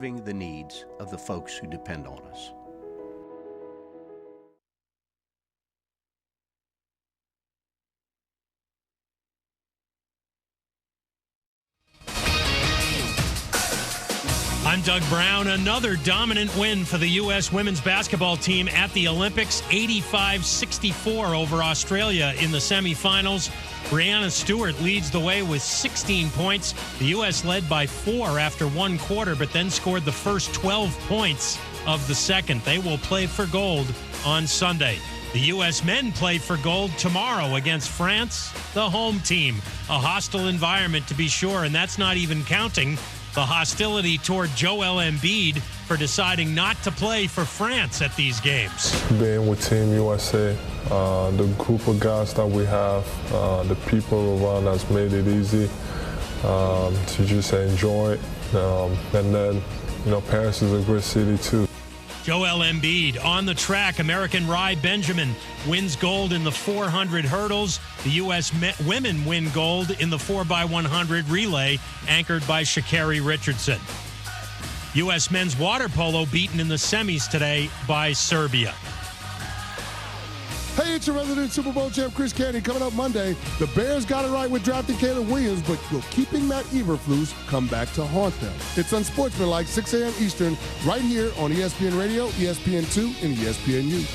The needs of the folks who depend on us. I'm Doug Brown. Another dominant win for the U.S. women's basketball team at the Olympics, 85-64 over Australia in the semifinals. Breanna Stewart leads the way with 16 points. The U.S. led by 4 after one quarter, but then scored the first 12 points of the second. They will play for gold on Sunday. The U.S. men play for gold tomorrow against France, the home team. A hostile environment, to be sure, and that's not even counting the hostility toward Joel Embiid for deciding not to play for France at these games. Being with Team USA, the group of guys that we have, the people around us made it easy to just enjoy it. And then, Paris is a great city too. Joel Embiid on the track. American Rye Benjamin wins gold in the 400 hurdles. The U.S. women win gold in the 4x100 relay, anchored by Sha'Carri Richardson. U.S. men's water polo beaten in the semis today by Serbia. Hey, it's your resident Super Bowl champ, Chris Canty. Coming up Monday, the Bears got it right with drafting Caleb Williams, but will keeping Matt Eberflus come back to haunt them? It's Unsportsmanlike, 6 a.m. Eastern, right here on ESPN Radio, ESPN2, and ESPNU.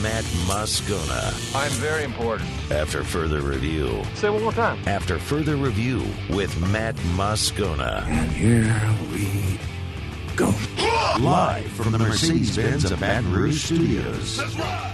Matt Moscona. I'm very important. After further review. Say it one more time. After further review with Matt Moscona. And here we go. Live from the Mercedes-Benz of Baton Rouge Studios. Let's ride.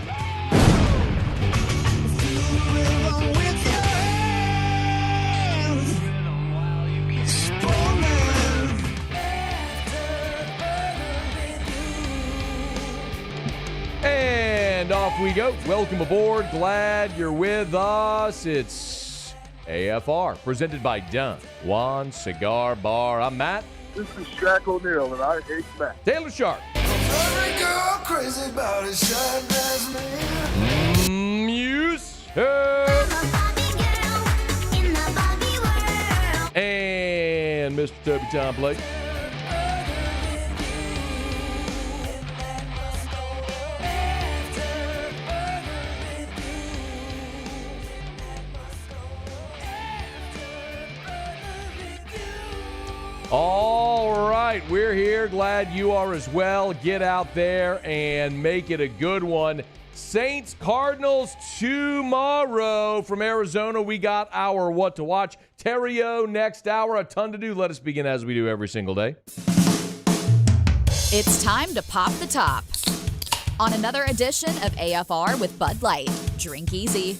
And off we go. Welcome aboard. Glad you're with us. It's AFR, presented by Don Juan Cigar Bar. I'm Matt. This is Shaq O'Neal, and I hate Matt. Taylor Sharp. Every girl crazy about his shot man. Music. And Mr. Toby Tom Blake. All right, we're here. Glad you are as well. Get out there and make it a good one. Saints-Cardinals tomorrow. From Arizona, we got our What to Watch. Terrio next hour. A ton to do. Let us begin as we do every single day. It's time to pop the top on another edition of AFR with Bud Light. Drink easy.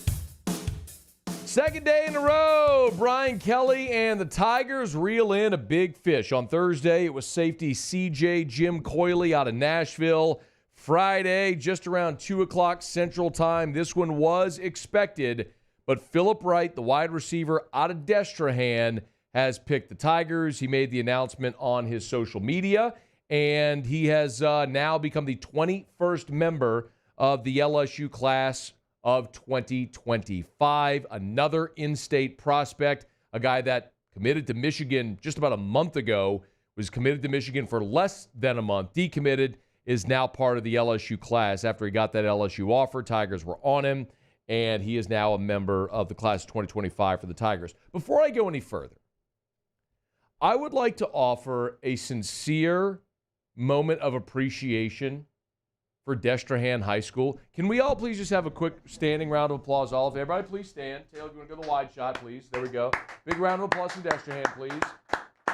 Second day in a row, Brian Kelly and the Tigers reel in a big fish. On Thursday, it was safety CJ Jim Coyley out of Nashville. Friday, just around 2 o'clock Central Time, this one was expected, but Phillip Wright, the wide receiver out of Destrehan, has picked the Tigers. He made the announcement on his social media, and he has now become the 21st member of the LSU class of 2025. Another in-state prospect, a guy that committed to Michigan just about a month ago, was committed to Michigan for less than a month, decommitted, is now part of the LSU class. After he got that LSU offer, Tigers were on him, and he is now a member of the class of 2025 for the Tigers. Before I go any further, I would like to offer a sincere moment of appreciation for Destrehan High School. Can we all please just have a quick standing round of applause? All of everybody, please stand. Taylor, if you want to go to the wide shot, please. There we go. Big round of applause from Destrehan, please.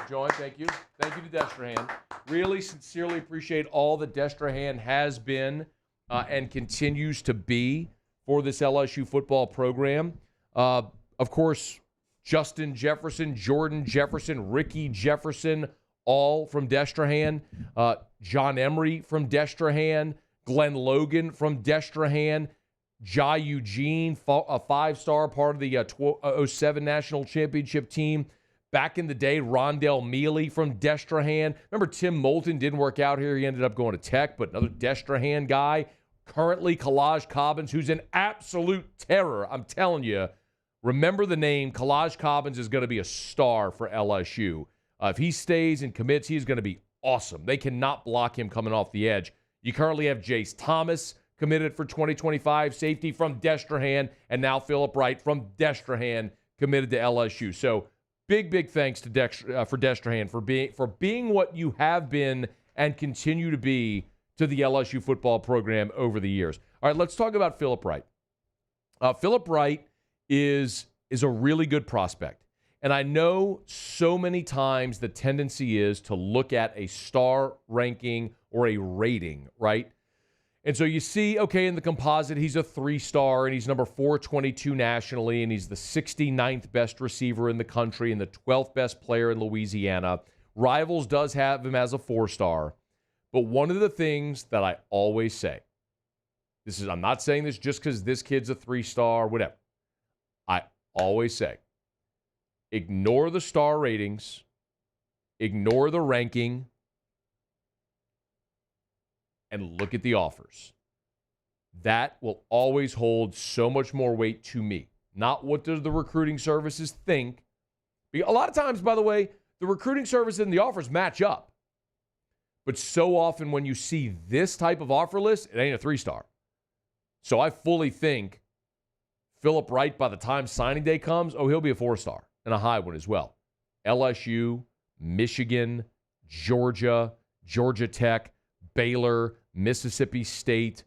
Join. Thank you. Thank you to Destrehan. Really sincerely appreciate all that Destrehan has been and continues to be for this LSU football program. Of course, Justin Jefferson, Jordan Jefferson, Ricky Jefferson, all from Destrehan. John Emery from Destrehan. Glenn Logan from Destrehan, Jai Eugene, a five-star part of the 07 National Championship team. Back in the day, Rondell Mealy from Destrehan. Remember Tim Moulton didn't work out here. He ended up going to Tech, but another Destrehan guy. Currently, Kalaj Cobbins, who's an absolute terror. I'm telling you, remember the name. Kalaj Cobbins is going to be a star for LSU. If he stays and commits, he's going to be awesome. They cannot block him coming off the edge. You currently have Jace Thomas committed for 2025, safety from Destrehan, and now Philip Wright from Destrehan committed to LSU. So big thanks to for Destrehan for being what you have been and continue to be to the LSU football program over the years. All right, let's talk about Philip Wright. Philip Wright is a really good prospect. And I know so many times the tendency is to look at a star ranking or a rating, right? And so you see, okay, in the composite, he's a 3-star, and he's number 422 nationally, and he's the 69th best receiver in the country and the 12th best player in Louisiana. Rivals does have him as a 4-star. But one of the things that I always say, I'm not saying this just because this kid's a 3-star, whatever. I always say, ignore the star ratings, ignore the ranking, and look at the offers. That will always hold so much more weight to me. Not what do the recruiting services think. A lot of times, by the way, the recruiting service and the offers match up. But so often when you see this type of offer list, it ain't a 3-star. So I fully think Philip Wright, by the time signing day comes, he'll be a 4-star and a high one as well. LSU, Michigan, Georgia, Georgia Tech, Baylor, Mississippi State,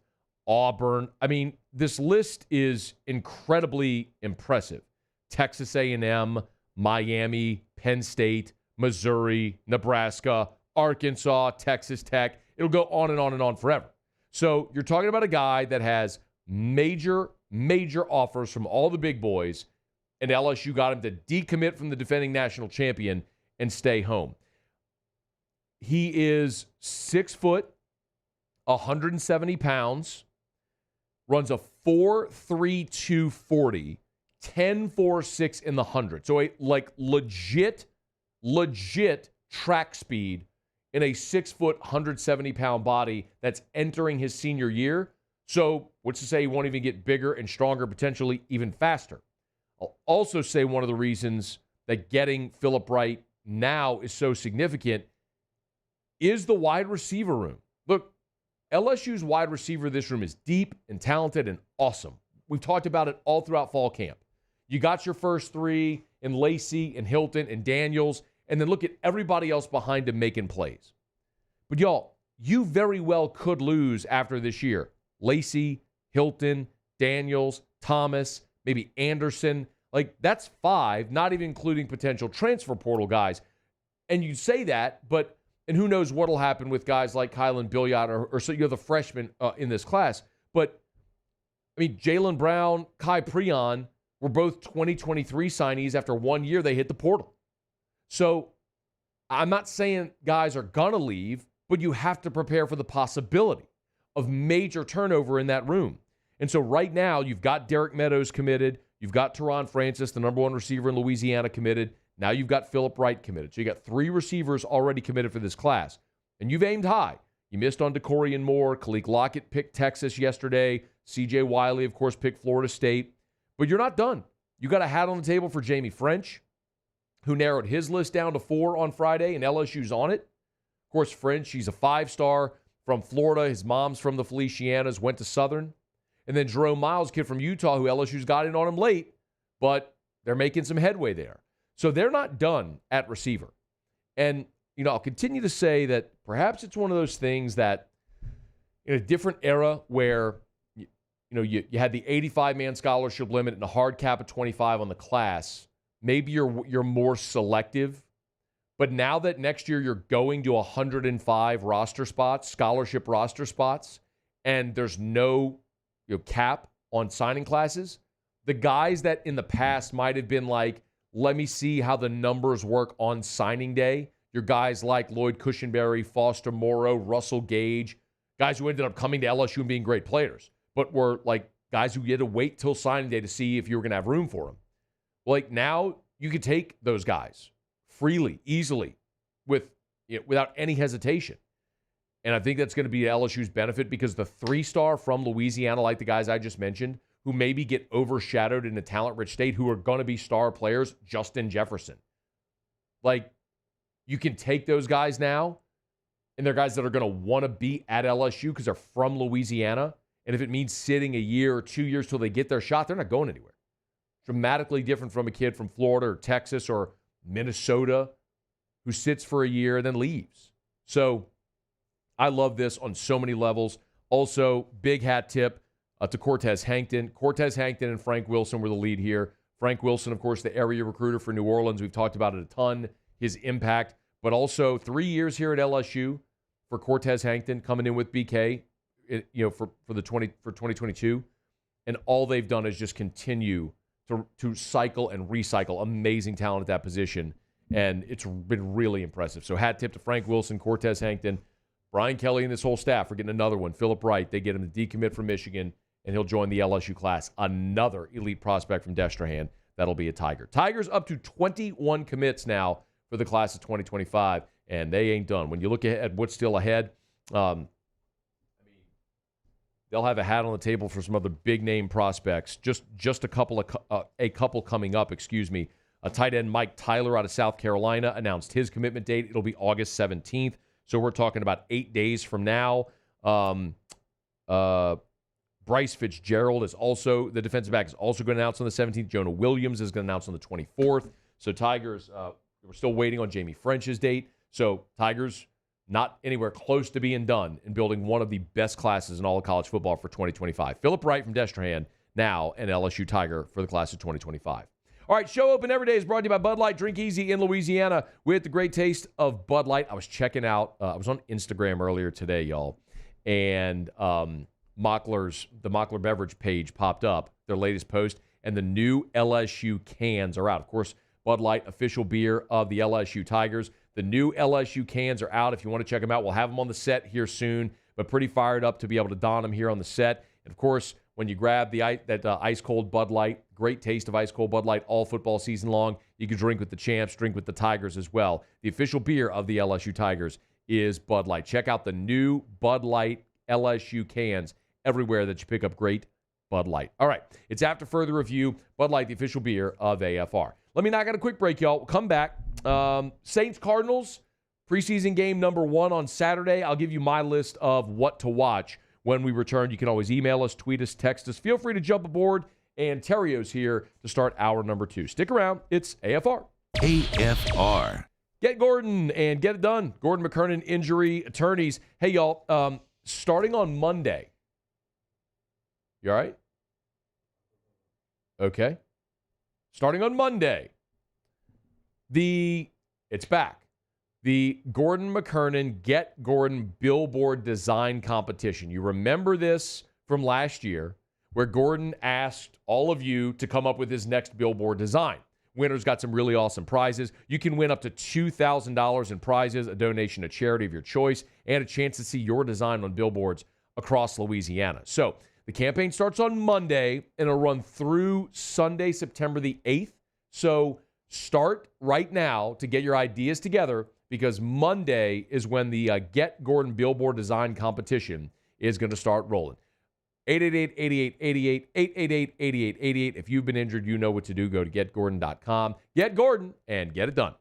Auburn. I mean, this list is incredibly impressive. Texas A&M, Miami, Penn State, Missouri, Nebraska, Arkansas, Texas Tech. It'll go on and on and on forever. So you're talking about a guy that has major offers from all the big boys, and LSU got him to decommit from the defending national champion and stay home. He is 6 foot, 170 pounds, runs a 4.32 40, 10.46 in the 100. So a legit track speed in a 6 foot, 170 pound body that's entering his senior year. So what's to say he won't even get bigger and stronger, potentially even faster. I'll also say one of the reasons that getting Philip Wright now is so significant is the wide receiver room. Look, LSU's wide receiver this room is deep and talented and awesome. We've talked about it all throughout fall camp. You got your first 3 in Lacey and Hilton and Daniels, and then look at everybody else behind him making plays. But y'all, you very well could lose after this year. Lacey, Hilton, Daniels, Thomas, maybe Anderson. That's 5, not even including potential transfer portal guys. And you say that, and who knows what'll happen with guys like Kylan Billiot or so the freshmen in this class. But, I mean, Jaylen Brown, Kai Preon were both 2023 signees. After 1 year, they hit the portal. So I'm not saying guys are going to leave, but you have to prepare for the possibility of major turnover in that room. And so right now, you've got Derek Meadows committed. You've got Teron Francis, the number 1 receiver in Louisiana, committed. Now you've got Philip Wright committed. So you got 3 receivers already committed for this class. And you've aimed high. You missed on DeCorian Moore. Khalil Lockett picked Texas yesterday. C.J. Wiley, of course, picked Florida State. But you're not done. You got a hat on the table for Jamie French, who narrowed his list down to 4 on Friday, and LSU's on it. Of course, French, he's a 5-star from Florida. His mom's from the Felicianas, went to Southern. And then Jerome Miles, kid from Utah, who LSU's got in on him late, but they're making some headway there. So they're not done at receiver. And, I'll continue to say that perhaps it's one of those things that in a different era where, you had the 85-man scholarship limit and a hard cap of 25 on the class, maybe you're more selective. But now that next year you're going to 105 roster spots, scholarship roster spots, and there's no cap on signing classes, the guys that in the past might have been like, let me see how the numbers work on signing day, your guys like Lloyd Cushenberry, Foster Morrow, Russell Gage, guys who ended up coming to LSU and being great players, but were like guys who had to wait till signing day to see if you were going to have room for them. Now you could take those guys freely, easily, without any hesitation. And I think that's going to be LSU's benefit because the 3-star from Louisiana, like the guys I just mentioned, who maybe get overshadowed in a talent-rich state who are going to be star players, Justin Jefferson. Like, you can take those guys now, and they're guys that are going to want to be at LSU because they're from Louisiana. And if it means sitting a year or 2 years till they get their shot, they're not going anywhere. Dramatically different from a kid from Florida or Texas or Minnesota who sits for a year and then leaves. So I love this on so many levels. Also, big hat tip to Cortez Hankton. Cortez Hankton and Frank Wilson were the lead here. Frank Wilson, of course, the area recruiter for New Orleans. We've talked about it a ton, his impact. But also 3 years here at LSU for Cortez Hankton coming in with BK, for 2022. And all they've done is just continue to cycle and recycle amazing talent at that position. And it's been really impressive. So hat tip to Frank Wilson, Cortez Hankton, Brian Kelly, and this whole staff are getting another one. Phillip Wright, they get him to decommit from Michigan, and he'll join the LSU class. Another elite prospect from Destrehan. That'll be a Tiger. Tigers up to 21 commits now for the class of 2025, and they ain't done. When you look at what's still ahead, they'll have a hat on the table for some other big-name prospects. Just a couple coming up, A tight end Mike Tyler out of South Carolina announced his commitment date. It'll be August 17th. So we're talking about 8 days from now. Bryce Fitzgerald is also, the defensive back, is also going to announce on the 17th. Jonah Williams is going to announce on the 24th. So Tigers, we're still waiting on Jamie French's date. So Tigers not anywhere close to being done in building one of the best classes in all of college football for 2025. Phillip Wright from Destrehan, now an LSU Tiger for the class of 2025. All right, show open every day is brought to you by Bud Light. Drink easy in Louisiana with the great taste of Bud Light. I was checking out, I was on Instagram earlier today, y'all, and the Mockler Beverage page popped up, their latest post, and the new LSU cans are out. Of course, Bud Light, official beer of the LSU Tigers. The new LSU cans are out. If you want to check them out, we'll have them on the set here soon, but pretty fired up to be able to don them here on the set. And, of course, when you grab that ice-cold Bud Light, great taste of ice-cold Bud Light all football season long, you can drink with the champs, drink with the Tigers as well. The official beer of the LSU Tigers is Bud Light. Check out the new Bud Light LSU cans everywhere that you pick up great Bud Light. All right, it's after further review, Bud Light, the official beer of AFR. Let me knock out a quick break, y'all. We'll come back. Saints-Cardinals, preseason game number 1 on Saturday. I'll give you my list of what to watch when we return. You can always email us, tweet us, text us. Feel free to jump aboard. And Terrio's here to start hour number 2. Stick around. It's AFR. AFR. Get Gordon and get it done. Gordon McKernan Injury Attorneys. Hey, y'all, starting on Monday. You all right? Okay. Starting on Monday, it's back. The Gordon McKernan Get Gordon Billboard Design Competition. You remember this from last year, where Gordon asked all of you to come up with his next billboard design. Winners got some really awesome prizes. You can win up to $2,000 in prizes, a donation to charity of your choice, and a chance to see your design on billboards across Louisiana. So the campaign starts on Monday, and it'll run through Sunday, September the 8th. So start right now to get your ideas together, because Monday is when the Get Gordon Billboard Design Competition is going to start rolling. 888-8888, 888-8888. If you've been injured, you know what to do. Go to getgordon.com. Get Gordon and get it done.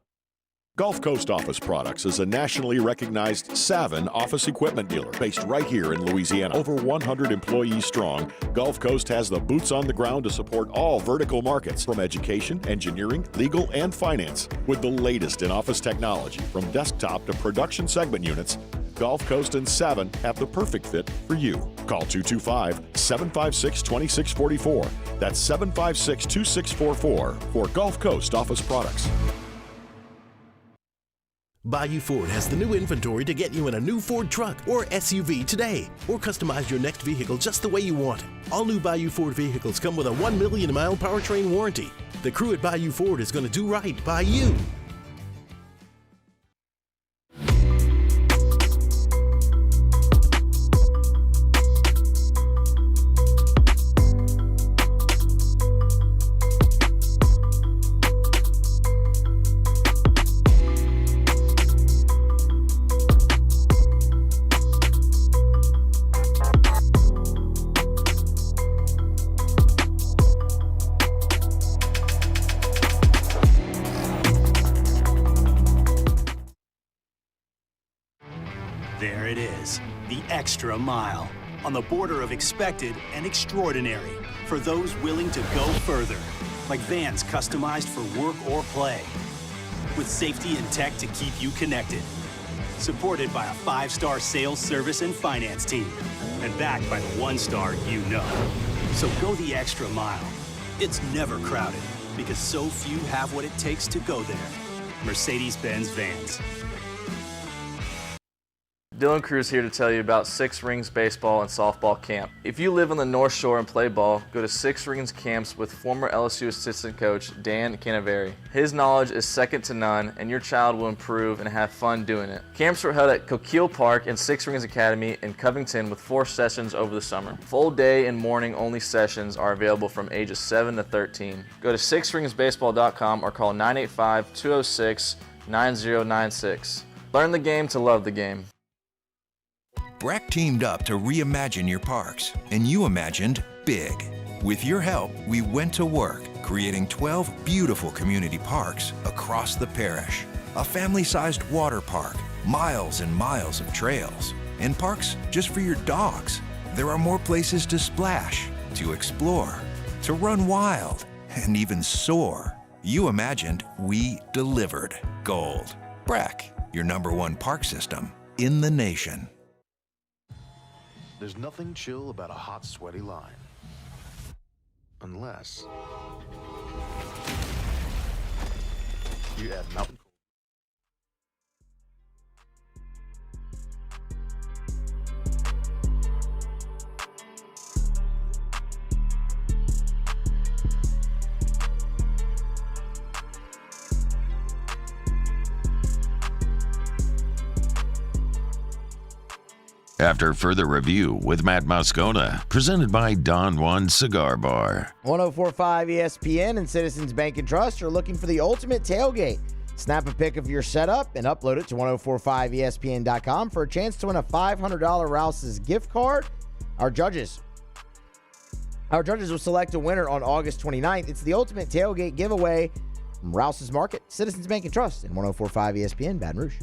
Gulf Coast Office Products is a nationally recognized Savin office equipment dealer based right here in Louisiana. Over 100 employees strong, Gulf Coast has the boots on the ground to support all vertical markets, from education, engineering, legal, and finance. With the latest in office technology, from desktop to production segment units, Gulf Coast and Savin have the perfect fit for you. Call 225-756-2644. That's 756-2644 for Gulf Coast Office Products. Bayou Ford has the new inventory to get you in a new Ford truck or SUV today, or customize your next vehicle just the way you want it. All new Bayou Ford vehicles come with a 1 million mile powertrain warranty. The crew at Bayou Ford is going to do right by you. There it is, the extra mile, on the border of expected and extraordinary for those willing to go further, like vans customized for work or play, with safety and tech to keep you connected, supported by a 5-star sales, service, and finance team, and backed by the 1-star you know. So go the extra mile. It's never crowded, because so few have what it takes to go there. Mercedes-Benz Vans. Dylan Cruz here to tell you about Six Rings Baseball and Softball Camp. If you live on the North Shore and play ball, go to Six Rings Camps with former LSU assistant coach Dan Canaveri. His knowledge is second to none, and your child will improve and have fun doing it. Camps are held at Coquille Park and Six Rings Academy in Covington with 4 sessions over the summer. Full day and morning only sessions are available from ages 7 to 13. Go to sixringsbaseball.com or call 985-206-9096. Learn the game to love the game. Breck teamed up to reimagine your parks, and you imagined big. With your help, we went to work, creating 12 beautiful community parks across the parish. A family-sized water park, miles and miles of trails, and parks just for your dogs. There are more places to splash, to explore, to run wild, and even soar. You imagined, we delivered. Gold. Breck, your #1 park system in the nation. There's nothing chill about a hot, sweaty line. Unless you add mountain. After further review with Matt Moscona, presented by Don Juan Cigar Bar. 104.5 ESPN and Citizens Bank and Trust are looking for the ultimate tailgate. Snap a pic of your setup and upload it to 1045ESPN.com for a chance to win a $500 Rouse's gift card. Our judges will select a winner on August 29th. It's the ultimate tailgate giveaway from Rouse's Market, Citizens Bank and Trust, and 104.5 ESPN, Baton Rouge.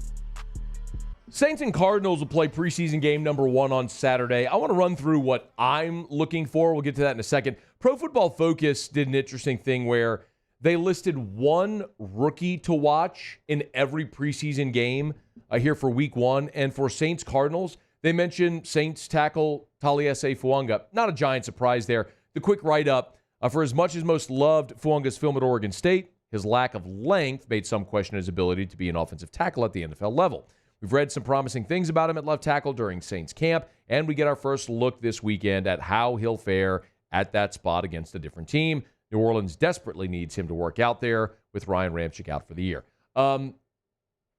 Saints and Cardinals will play preseason game #1 on Saturday. I want to run through what I'm looking for. We'll get to that in a second. Pro Football Focus did an interesting thing where they listed one rookie to watch in every preseason game here for week 1. And for Saints Cardinals, they mentioned Saints tackle Taliese Fuanga. Not a giant surprise there. The quick write-up, for as much as most loved Fuanga's film at Oregon State, his lack of length made some question his ability to be an offensive tackle at the NFL level. We've read some promising things about him at left tackle during Saints camp, and we get our first look this weekend at how he'll fare at that spot against a different team. New Orleans desperately needs him to work out there with Ryan Ramczyk out for the year. I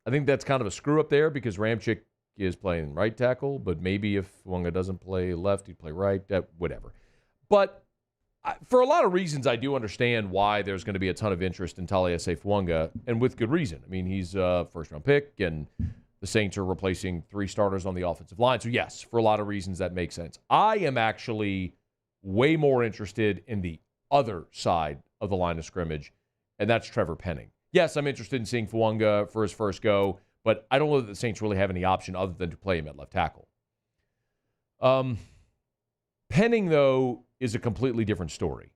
think that's kind of a screw-up there because Ramczyk is playing right tackle, but maybe if Fuanga doesn't play left, he'd play right, whatever. But for a lot of reasons, I do understand why there's going to be a ton of interest in Taliese Fuanga, and with good reason. I mean, he's a first-round pick, and the Saints are replacing 3 starters on the offensive line. So, yes, for a lot of reasons, that makes sense. I am actually way more interested in the other side of the line of scrimmage, and that's Trevor Penning. Yes, I'm interested in seeing Fuanga for his first go, but I don't know that the Saints really have any option other than to play him at left tackle. Penning, though, is a completely different story.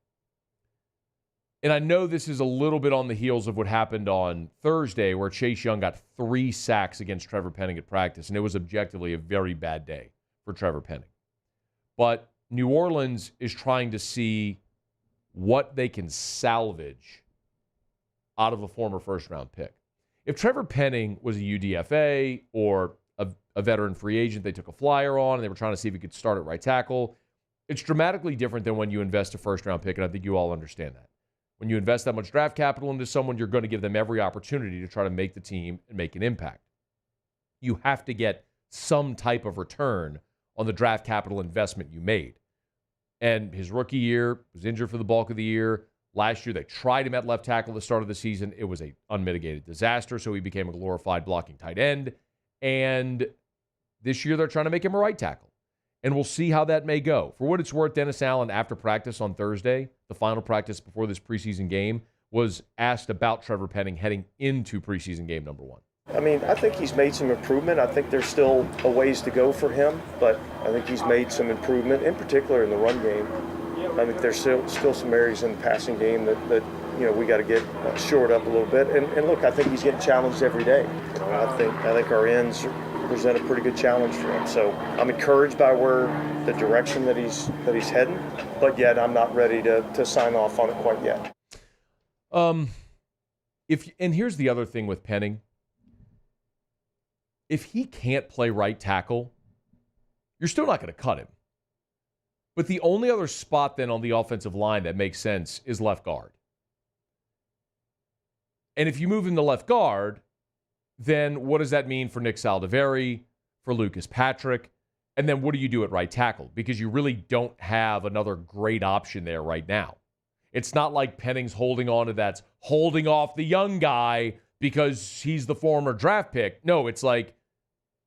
And I know this is a little bit on the heels of what happened on Thursday where Chase Young got 3 sacks against Trevor Penning at practice, and it was objectively a very bad day for Trevor Penning. But New Orleans is trying to see what they can salvage out of a former first-round pick. If Trevor Penning was a UDFA or a veteran free agent they took a flyer on and they were trying to see if he could start at right tackle, it's dramatically different than when you invest a first-round pick, and I think you all understand that. When you invest that much draft capital into someone, you're going to give them every opportunity to try to make the team and make an impact. You have to get some type of return on the draft capital investment you made. And his rookie year was injured for the bulk of the year. Last year, they tried him at left tackle at the start of the season. It was an unmitigated disaster, so he became a glorified blocking tight end. And this year, they're trying to make him a right tackle. And we'll see how that may go. For what it's worth, Dennis Allen, after practice on Thursday, the final practice before this preseason game, was asked about Trevor Penning heading into preseason game #1. I mean, I think he's made some improvement. I think there's still a ways to go for him, but I think he's made some improvement, in particular in the run game. I think there's still some areas in the passing game that we got to get shored up a little bit. And look, I think he's getting challenged every day. I think our ends present a pretty good challenge for him. So I'm encouraged by the direction that he's heading, but yet I'm not ready to sign off on it quite yet. And here's the other thing with Penning. If he can't play right tackle, you're still not going to cut him. But the only other spot then on the offensive line that makes sense is left guard. And if you move him to left guard, then what does that mean for Nick Saldiveri, for Lucas Patrick? And then what do you do at right tackle? Because you really don't have another great option there right now. It's not like Penning's holding on to that's holding off the young guy because he's the former draft pick. No, it's like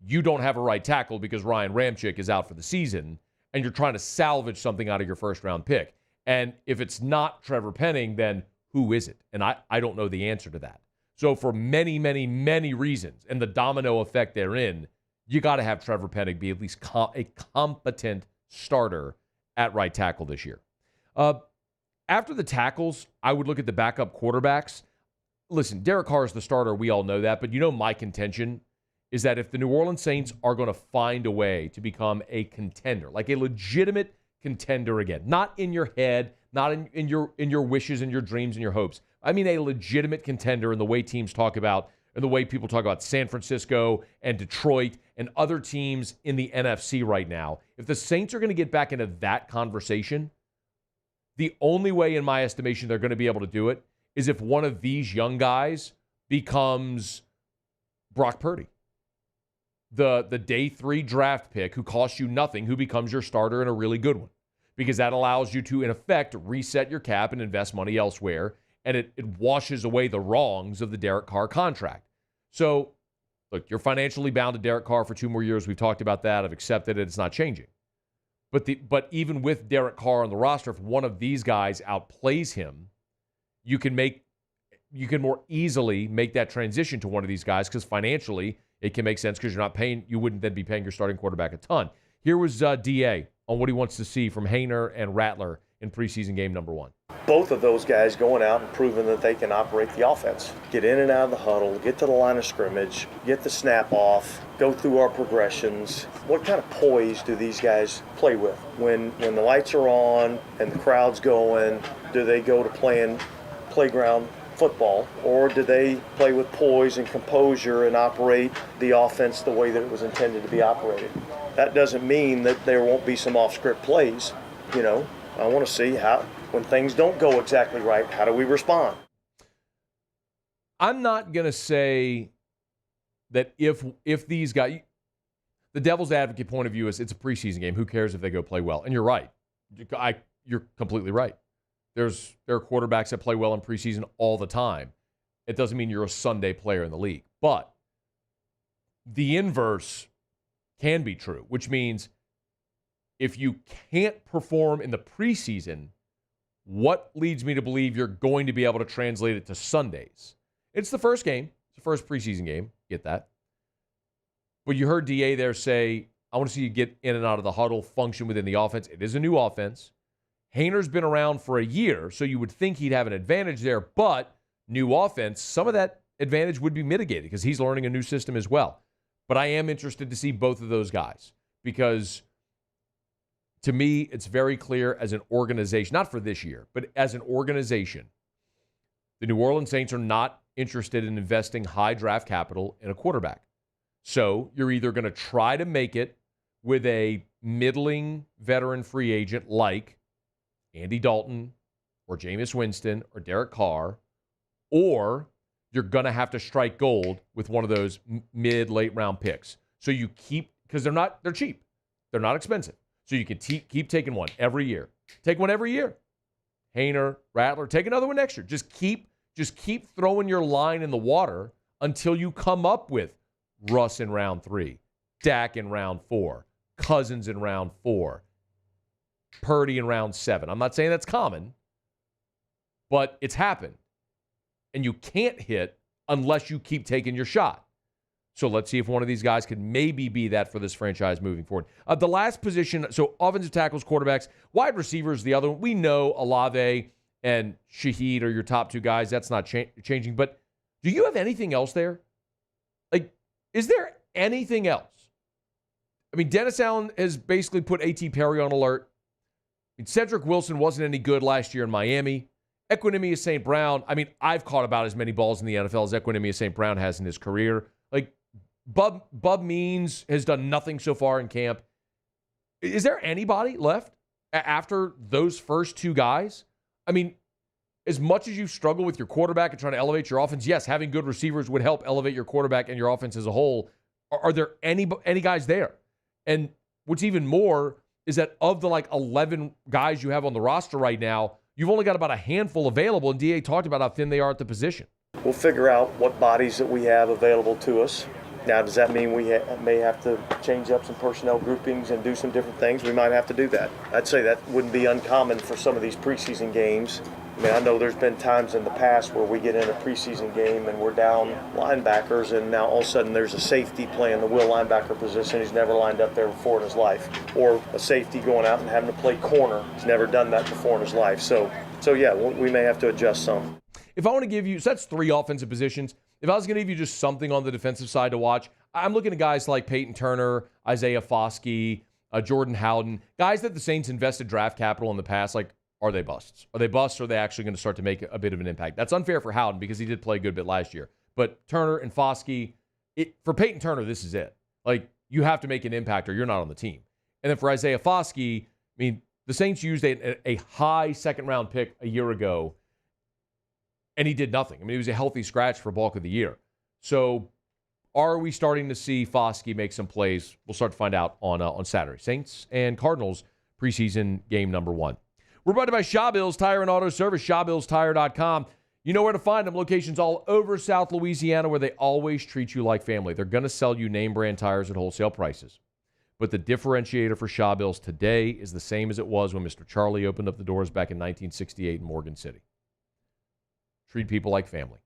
you don't have a right tackle because Ryan Ramczyk is out for the season, and you're trying to salvage something out of your first-round pick. And if it's not Trevor Penning, then who is it? And I don't know the answer to that. So for many, many, many reasons, and the domino effect therein, you got to have Trevor Penning be at least a competent starter at right tackle this year. After the tackles, I would look at the backup quarterbacks. Listen, Derek Carr is the starter. We all know that. But my contention is that if the New Orleans Saints are going to find a way to become a contender, like a legitimate contender again, not in your head, not in your wishes and your dreams and your hopes. I mean a legitimate contender in the way teams talk about, and the way people talk about San Francisco and Detroit and other teams in the NFC right now. If the Saints are going to get back into that conversation, the only way, in my estimation, they're going to be able to do it is if one of these young guys becomes Brock Purdy, the day 3 draft pick who costs you nothing, who becomes your starter and a really good one, because that allows you to, in effect, reset your cap and invest money elsewhere, and it washes away the wrongs of the Derek Carr contract. So, look, you're financially bound to Derek Carr for 2 more years. We've talked about that. I've accepted it. It's not changing. But even with Derek Carr on the roster, if one of these guys outplays him, you can more easily make that transition to one of these guys, because financially it can make sense, because you wouldn't then be paying your starting quarterback a ton. Here was DA on what he wants to see from Haener and Rattler in preseason game number 1. Both of those guys going out and proving that they can operate the offense. Get in and out of the huddle, get to the line of scrimmage, get the snap off, go through our progressions. What kind of poise do these guys play with? When the lights are on and the crowd's going, do they go to playing playground football, or do they play with poise and composure and operate the offense the way that it was intended to be operated? That doesn't mean that there won't be some off-script plays. I want to see how, when things don't go exactly right, how do we respond? I'm not going to say that if these guys, the devil's advocate point of view is it's a preseason game. Who cares if they go play well? And you're right. You're completely right. There are quarterbacks that play well in preseason all the time. It doesn't mean you're a Sunday player in the league. But the inverse can be true, which means if you can't perform in the preseason, what leads me to believe you're going to be able to translate it to Sundays? It's the first game. It's the first preseason game. Get that? But you heard DA there say, I want to see you get in and out of the huddle, function within the offense. It is a new offense. Haener's been around for a year, so you would think he'd have an advantage there, but new offense, some of that advantage would be mitigated because he's learning a new system as well. But I am interested to see both of those guys, because to me, it's very clear as an organization, not for this year, but as an organization, the New Orleans Saints are not interested in investing high draft capital in a quarterback. So you're either going to try to make it with a middling veteran free agent like Andy Dalton or Jameis Winston or Derek Carr, or you're going to have to strike gold with one of those mid-late round picks. So you keep, because they're cheap. They're not expensive. So you can keep taking one every year. Take one every year. Haener, Rattler, take another one next year. Just keep throwing your line in the water until you come up with Russ in round 3, Dak in round 4, Cousins in round 4, Purdy in round 7. I'm not saying that's common, but it's happened. And you can't hit unless you keep taking your shot. So let's see if one of these guys could maybe be that for this franchise moving forward. The last position, so offensive tackles, quarterbacks, wide receivers, the other one. We know Olave and Shaheed are your top two guys. That's not changing. But do you have anything else there? Like, is there anything else? I mean, Dennis Allen has basically put A.T. Perry on alert. I mean, Cedric Wilson wasn't any good last year in Miami. Equinemius St. Brown, I mean, I've caught about as many balls in the NFL as Equinemius St. Brown has in his career. Like, Bub Means has done nothing so far in camp. Is there anybody left after those first two guys? I mean, as much as you struggle with your quarterback and trying to elevate your offense, yes, having good receivers would help elevate your quarterback and your offense as a whole. Are there any guys there? And what's even more is that of the 11 guys you have on the roster right now, you've only got about a handful available, and DA talked about how thin they are at the position. We'll figure out what bodies that we have available to us. Now, does that mean we may have to change up some personnel groupings and do some different things? We might have to do that. I'd say that wouldn't be uncommon for some of these preseason games. I mean, I know there's been times in the past where we get in a preseason game and we're down linebackers, and now all of a sudden there's a safety playing the will linebacker position. He's never lined up there before in his life. Or a safety going out and having to play corner. He's never done that before in his life. So yeah, we may have to adjust some. If I want to give you, so that's 3 offensive positions. If I was going to give you just something on the defensive side to watch, I'm looking at guys like Peyton Turner, Isaiah Foskey, Jordan Howden, guys that the Saints invested draft capital in the past. Like, are they busts? Are they busts, or are they actually going to start to make a bit of an impact? That's unfair for Howden because he did play a good bit last year. But Turner and Foskey, for Peyton Turner, this is it. Like, you have to make an impact or you're not on the team. And then for Isaiah Foskey, I mean, the Saints used a high second-round pick a year ago, and he did nothing. I mean, he was a healthy scratch for bulk of the year. So are we starting to see Foskey make some plays? We'll start to find out on Saturday. Saints and Cardinals preseason game number 1. We're brought to you by Shaw Bills Tire and Auto Service, ShawBillsTire.com. You know where to find them. Locations all over South Louisiana where they always treat you like family. They're going to sell you name brand tires at wholesale prices. But the differentiator for Shaw Bills today is the same as it was when Mr. Charlie opened up the doors back in 1968 in Morgan City. Treat people like family.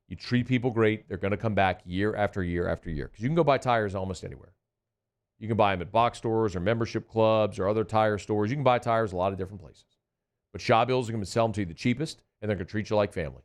You treat people great, they're going to come back year after year after year. Because you can go buy tires almost anywhere. You can buy them at box stores or membership clubs or other tire stores. You can buy tires a lot of different places. But Shaw Bills are going to sell them to you the cheapest, and they're going to treat you like family.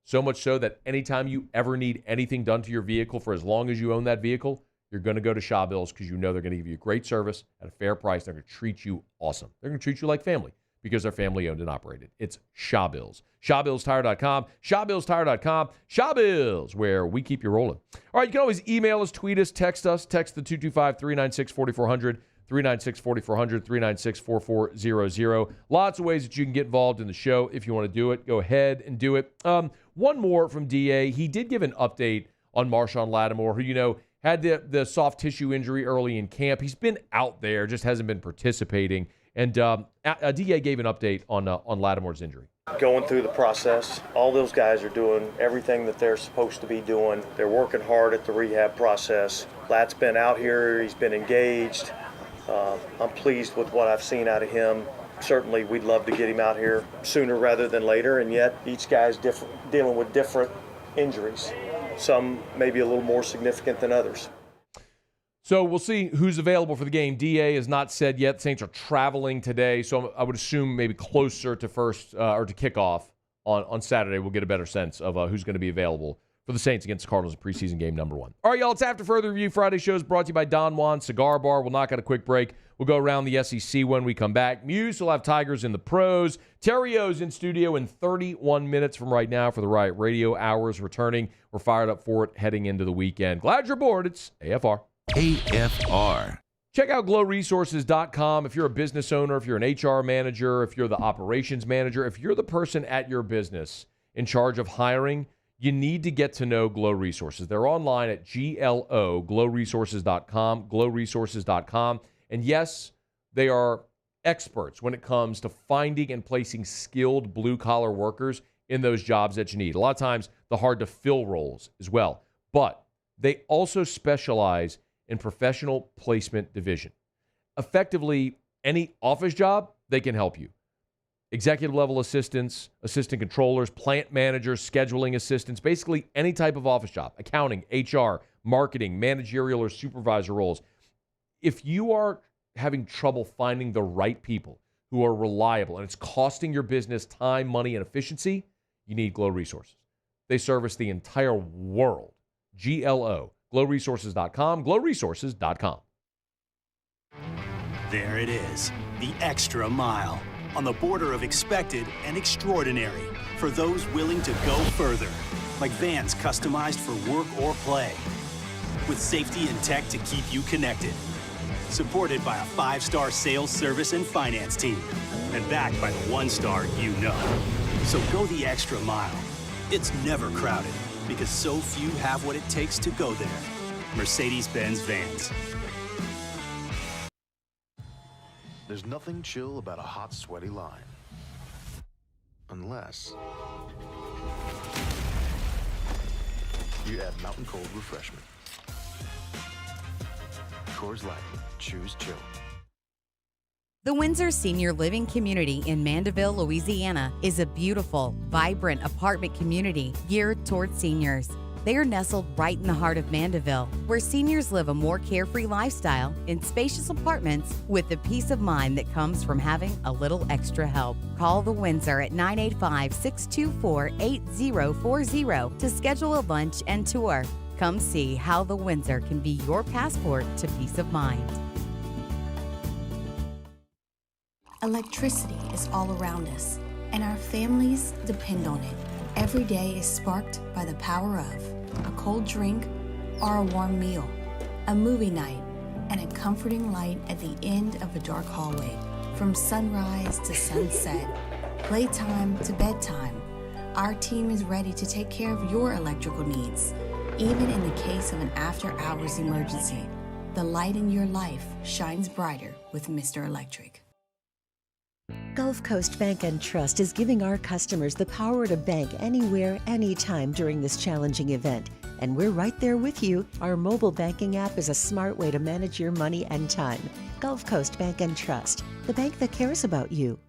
So much so that anytime you ever need anything done to your vehicle for as long as you own that vehicle, you're going to go to Shaw Bills because you know they're going to give you great service at a fair price. They're going to treat you awesome. They're going to treat you like family because they're family owned and operated. It's Shaw Bills. ShawBillsTire.com. ShawBillsTire.com. Shaw Bills, where we keep you rolling. All right, you can always email us, tweet us, text us. Text the 225-396-4400, 396-4400, 396-4400. Lots of ways that you can get involved in the show. If you want to do it, go ahead and do it. One more from DA. He did give an update on Marshawn Lattimore, who, you know, had the soft tissue injury early in camp. He's been out there, just hasn't been participating. And DA gave an update on Lattimore's injury. Going through the process, all those guys are doing everything that they're supposed to be doing. They're working hard at the rehab process. Lat's been out here. He's been engaged. I'm pleased with what I've seen out of him. Certainly, we'd love to get him out here sooner rather than later, and yet each guy's dealing with different injuries. Some maybe a little more significant than others. So we'll see who's available for the game. DA has not said yet. The Saints are traveling today, so I would assume maybe closer to first or to kickoff on Saturday. We'll get a better sense of who's going to be available for the Saints against the Cardinals in preseason game number 1. All right, y'all, it's After Further Review. Friday show is brought to you by Don Juan Cigar Bar. We'll knock out a quick break. We'll go around the SEC when we come back. Muse will have Tigers in the pros. Terrio's in studio in 31 minutes from right now for the Riot Radio Hours returning. We're fired up for it heading into the weekend. Glad you're aboard. It's AFR. AFR. Check out glowresources.com if you're a business owner, if you're an HR manager, if you're the operations manager, if you're the person at your business in charge of hiring, you need to get to know Glow Resources. They're online at glowresources.com, glowresources.com. And yes, they are experts when it comes to finding and placing skilled blue-collar workers in those jobs that you need. A lot of times, the hard-to-fill roles as well. But they also specialize in professional placement division. Effectively, any office job, they can help you. executive level assistants, assistant controllers, plant managers, scheduling assistants, basically any type of office job, accounting, HR, marketing, managerial or supervisor roles. If you are having trouble finding the right people who are reliable and it's costing your business time, money, and efficiency, you need Glow Resources. They service the entire world. GLO. GlowResources.com. GlowResources.com. There it is, the extra mile, on the border of expected and extraordinary for those willing to go further, like vans customized for work or play, with safety and tech to keep you connected, supported by a 5-star sales, service, and finance team, and backed by the 1-star you know. So go the extra mile. It's never crowded, because so few have what it takes to go there. Mercedes-Benz Vans. There's nothing chill about a hot, sweaty line. Unless you add mountain cold refreshment. Coors Light. Choose chill. The Windsor Senior Living Community in Mandeville, Louisiana is a beautiful, vibrant apartment community geared toward seniors. They are nestled right in the heart of Mandeville, where seniors live a more carefree lifestyle in spacious apartments with the peace of mind that comes from having a little extra help. Call the Windsor at 985-624-8040 to schedule a lunch and tour. Come see how the Windsor can be your passport to peace of mind. Electricity is all around us, and our families depend on it. Every day is sparked by the power of a cold drink or a warm meal, a movie night, and a comforting light at the end of a dark hallway. From sunrise to sunset, playtime to bedtime, our team is ready to take care of your electrical needs. Even in the case of an after-hours emergency, the light in your life shines brighter with Mr. Electric. Gulf Coast Bank and Trust is giving our customers the power to bank anywhere, anytime during this challenging event. And we're right there with you. Our mobile banking app is a smart way to manage your money and time. Gulf Coast Bank and Trust, the bank that cares about you.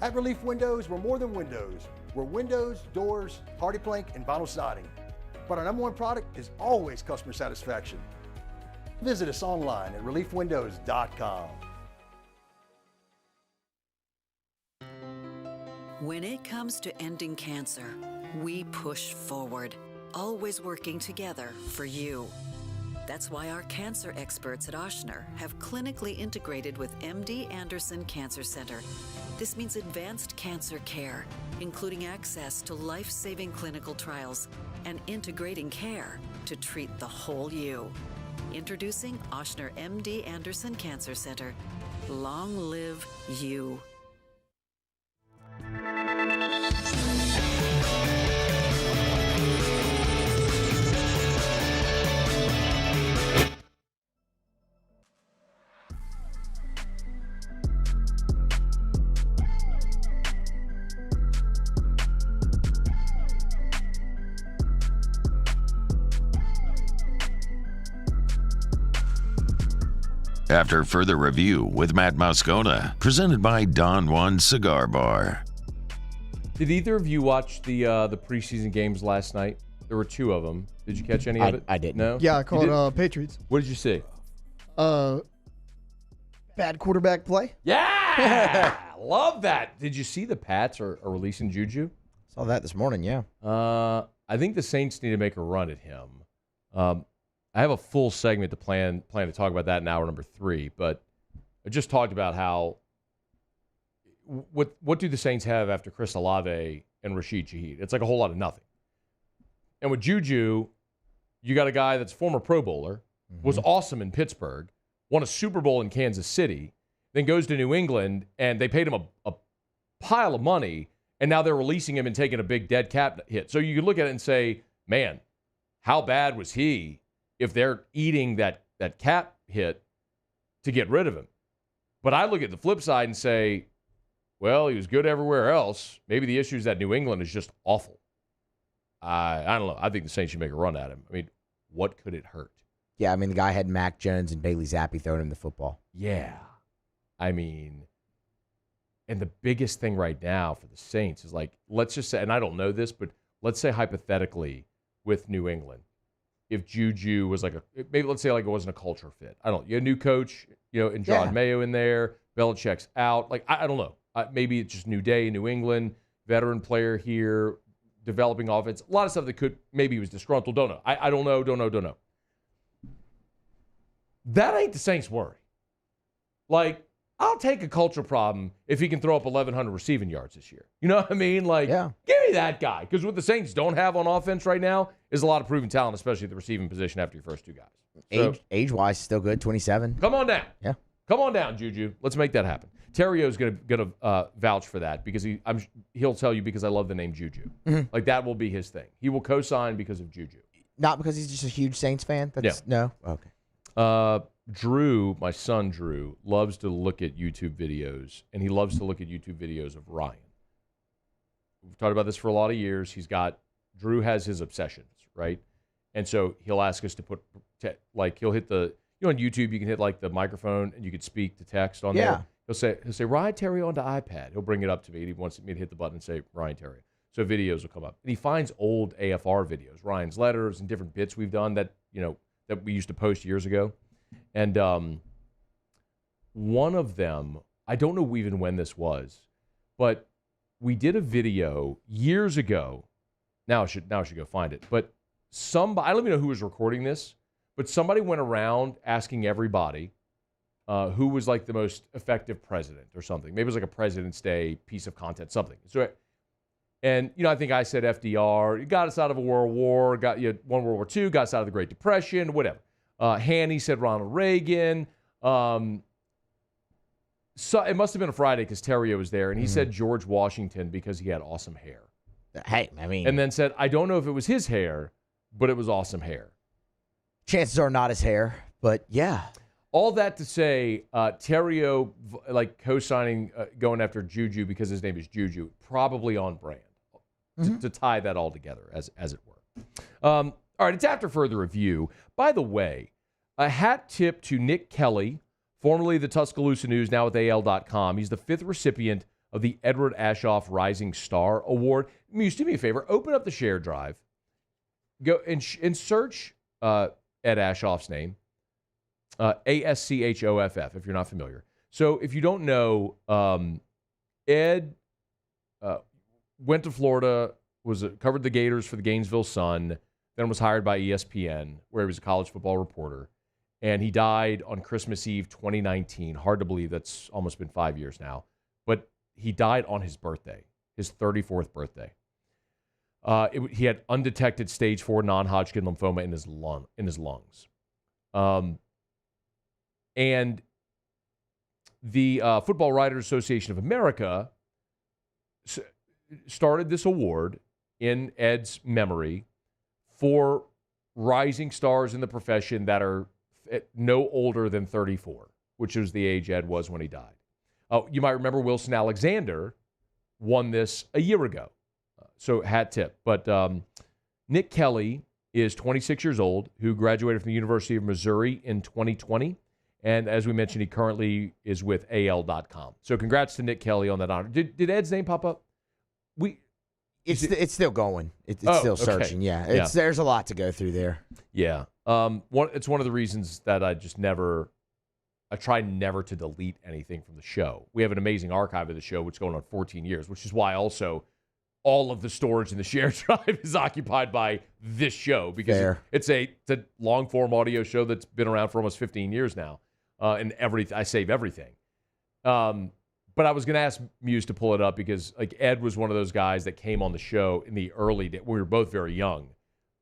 At Relief Windows, we're more than windows. We're windows, doors, hardy plank, and vinyl siding. But our #1 product is always customer satisfaction. Visit us online at reliefwindows.com. When it comes to ending cancer, we push forward, always working together for you. That's why our cancer experts at Ochsner have clinically integrated with MD Anderson Cancer Center. This means advanced cancer care, including access to life-saving clinical trials and integrating care to treat the whole you. Introducing Ochsner MD Anderson Cancer Center. Long live you. After further review with Matt Moscona, presented by Don Juan Cigar Bar. Did either of you watch the preseason games last night? There were 2 of them. Did you catch any of it? I didn't. No? Yeah, I called Patriots. What did you see? Bad quarterback play. Yeah! Love that. Did you see the Pats are releasing Juju? Saw that this morning, yeah. I think the Saints need to make a run at him. I have a full segment to plan to talk about that in hour number 3, but I just talked about how what do the Saints have after Chris Olave and Rashid Shaheed? It's like a whole lot of nothing. And with Juju, you got a guy that's a former Pro Bowler, was awesome in Pittsburgh, won a Super Bowl in Kansas City, then goes to New England, and they paid him a pile of money, and now they're releasing him and taking a big dead cap hit. So you could look at it and say, man, how bad was he if they're eating that cap hit to get rid of him? But I look at the flip side and say, well, he was good everywhere else. Maybe the issue is that New England is just awful. I don't know. I think the Saints should make a run at him. I mean, what could it hurt? Yeah, I mean, the guy had Mac Jones and Bailey Zappi throwing him the football. Yeah. I mean, And the biggest thing right now for the Saints is like, let's just say, and I don't know this, but let's say hypothetically with New England, if Juju was like maybe let's say like it wasn't a culture fit. I don't know. You have a new coach, and John Mayo in there. Belichick's out. Like, I don't know. Maybe it's just new day in New England, veteran player here, developing offense. A lot of stuff that maybe he was disgruntled. Don't know. I don't know. That ain't the Saints' worry. Like, I'll take a culture problem if he can throw up 1,100 receiving yards this year. You know what I mean? Like, give me that guy. Because what the Saints don't have on offense right now is a lot of proven talent, especially at the receiving position after your first two guys. So, age-wise, still good, 27. Come on down. Yeah. Come on down, Juju. Let's make that happen. Terrio's gonna vouch for that because he'll tell you because I love the name Juju. Mm-hmm. Like, that will be his thing. He will co-sign because of Juju. Not because he's just a huge Saints fan? No? Okay. Drew, my son Drew, loves to look at YouTube videos, and he loves to look at YouTube videos of Ryan. We've talked about this for a lot of years. Drew has his obsessions, right? And so he'll ask us to he'll hit on YouTube, you can hit like the microphone and you could speak to text on there. He'll say, Ryan Terry onto iPad. He'll bring it up to me and he wants me to hit the button and say, Ryan Terry. So videos will come up. And he finds old AFR videos, Ryan's letters and different bits we've done that we used to post years ago. And one of them, I don't know even when this was, but we did a video years ago. Now I should go find it. But I don't even know who was recording this, but somebody went around asking everybody who was like the most effective president or something. Maybe it was like a President's Day piece of content, something. So, and I think I said FDR. He got us out of a world war. Won World War II. Got us out of the Great Depression. Whatever. Hanny said Ronald Reagan. So it must have been a Friday because Terrio was there, and he said George Washington because he had awesome hair. Hey, I mean, and then said, I don't know if it was his hair, but it was awesome hair. Chances are not his hair, but yeah. All that to say, Terrio like co-signing, going after Juju because his name is Juju, probably on brand to tie that all together as it were. All right, it's after further review. By the way, a hat tip to Nick Kelly, formerly the Tuscaloosa News, now with AL.com. He's the 5th recipient of the Ed Aschoff Rising Star Award. Muse, do me a favor. Open up the share drive. Go and search Ed Aschoff's name. Aschoff, if you're not familiar. So if you don't know, Ed went to Florida, covered the Gators for the Gainesville Sun, then was hired by ESPN, where he was a college football reporter. And he died on Christmas Eve 2019. Hard to believe that's almost been 5 years now. But he died on his birthday, his 34th birthday. He had undetected stage 4 non-Hodgkin lymphoma in his lungs. And the Football Writers Association of America started this award in Ed's memory for rising stars in the profession that are no older than 34, which was the age Ed was when he died. You might remember Wilson Alexander won this a year ago. So hat tip. But Nick Kelly is 26 years old, who graduated from the University of Missouri in 2020. And as we mentioned, he currently is with AL.com. So congrats to Nick Kelly on that honor. Did Ed's name pop up? It's still going. It's still searching. Okay. Yeah. There's a lot to go through there. Yeah. It's one of the reasons that I try never to delete anything from the show. We have an amazing archive of the show, which is going on 14 years, which is why also all of the storage in the share drive is occupied by this show because it's a long form audio show that's been around for almost 15 years now. And I save everything. But I was going to ask Muse to pull it up because like Ed was one of those guys that came on the show in the early days. We were both very young,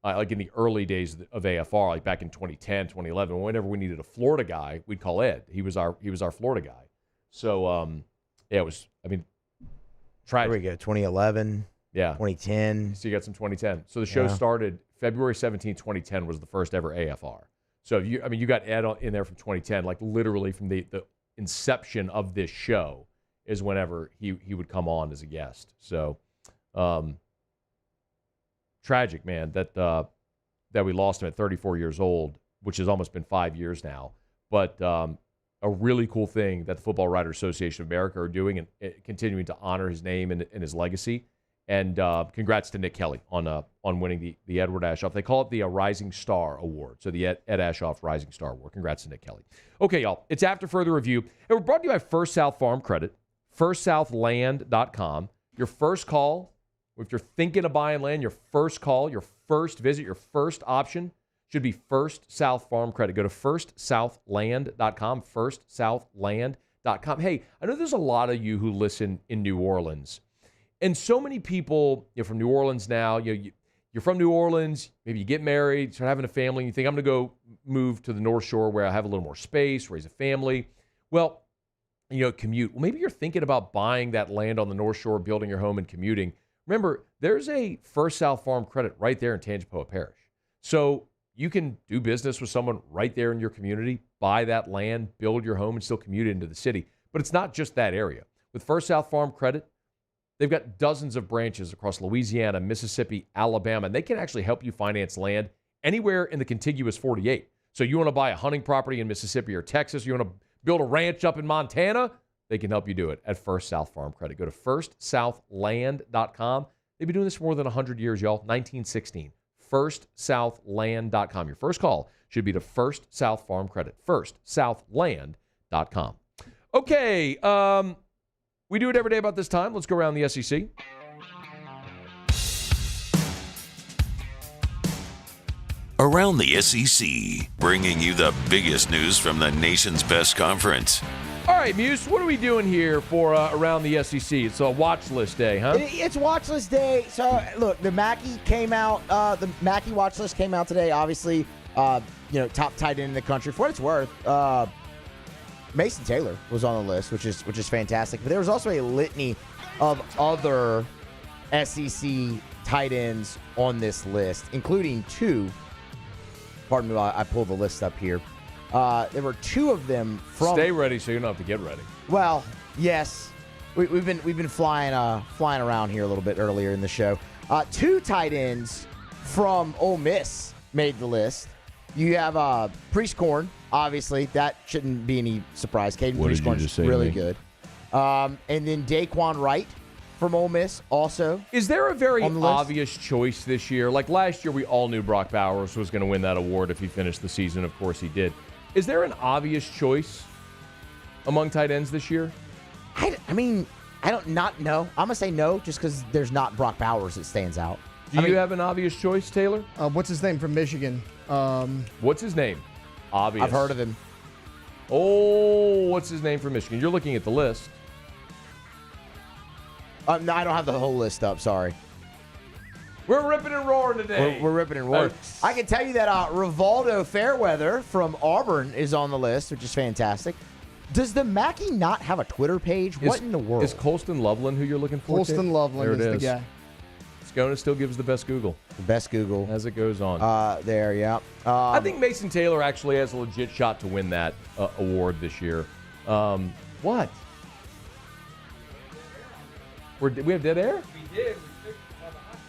like in the early days of AFR, like back in 2010, 2011. Whenever we needed a Florida guy, we'd call Ed. He was our Florida guy. So it was. I mean, tragic. Here we go. 2011. Yeah. 2010. So you got some 2010. So the show started February 17, 2010 was the first ever AFR. So you got Ed in there from 2010, like literally from the inception of this show is whenever he would come on as a guest. So tragic, man, that we lost him at 34 years old, which has almost been 5 years now. But a really cool thing that the Football Writers Association of America are doing and continuing to honor his name and his legacy. And congrats to Nick Kelly on winning the Edward Aschoff. They call it the Rising Star Award. So the Ed Aschoff Rising Star Award. Congrats to Nick Kelly. Okay, y'all. It's after further review. And we're brought to you by First South Farm Credit, firstsouthland.com. Your first call, if you're thinking of buying land, your first call, your first visit, your first option should be First South Farm Credit. Go to firstsouthland.com, firstsouthland.com. Hey, I know there's a lot of you who listen in New Orleans. And so many people, from New Orleans now, you're from New Orleans, maybe you get married, start having a family, and you think, I'm going to go move to the North Shore where I have a little more space, raise a family. Well, commute. Well, maybe you're thinking about buying that land on the North Shore, building your home and commuting. Remember, there's a First South Farm Credit right there in Tangipahoa Parish. So you can do business with someone right there in your community, buy that land, build your home, and still commute into the city. But it's not just that area. With First South Farm Credit, they've got dozens of branches across Louisiana, Mississippi, Alabama, and they can actually help you finance land anywhere in the contiguous 48. So you want to buy a hunting property in Mississippi or Texas, you want to build a ranch up in Montana, they can help you do it at First South Farm Credit. Go to firstsouthland.com. They've been doing this for more than 100 years, y'all. 1916. firstsouthland.com. Your first call should be to First South Farm Credit. firstsouthland.com. Okay, we do it every day about this time. Let's go around the SEC. Around the SEC, bringing you the biggest news from the nation's best conference. All right, Muse, what are we doing here for Around the SEC? It's a watch list day, huh? It's watch list day. So, look, the Mackey came out. The Mackey watch list came out today. Obviously, top tight end in the country. For what it's worth, Mason Taylor was on the list, which is fantastic. But there was also a litany of other SEC tight ends on this list, including two. Pardon me while I pull the list up here. There were two of them from. Stay ready so you don't have to get ready. Well, yes, we've been flying around here a little bit earlier in the show. Two tight ends from Ole Miss made the list. You have Preseason, obviously that shouldn't be any surprise. Caden Preseason is really good. And then Daquan Wright from Ole Miss also. Is there a very obvious choice this year? Like last year, we all knew Brock Bowers was going to win that award if he finished the season. Of course, he did. Is there an obvious choice among tight ends this year? I don't know. I'm going to say no just because there's not Brock Bowers that stands out. Do you have an obvious choice, Taylor? What's his name from Michigan? What's his name? Obvious. I've heard of him. Oh, what's his name from Michigan? You're looking at the list. No, I don't have the whole list up. Sorry. We're ripping and roaring today. We're ripping and roaring. I can tell you that Rivaldo Fairweather from Auburn is on the list, which is fantastic. Does the Mackey not have a Twitter page? What in the world? Is Colston Loveland who you're looking for? Colston Loveland is the guy. Moscona still gives the best Google. The best Google. As it goes on. Yeah. I think Mason Taylor actually has a legit shot to win that award this year. What? We have dead air? We did.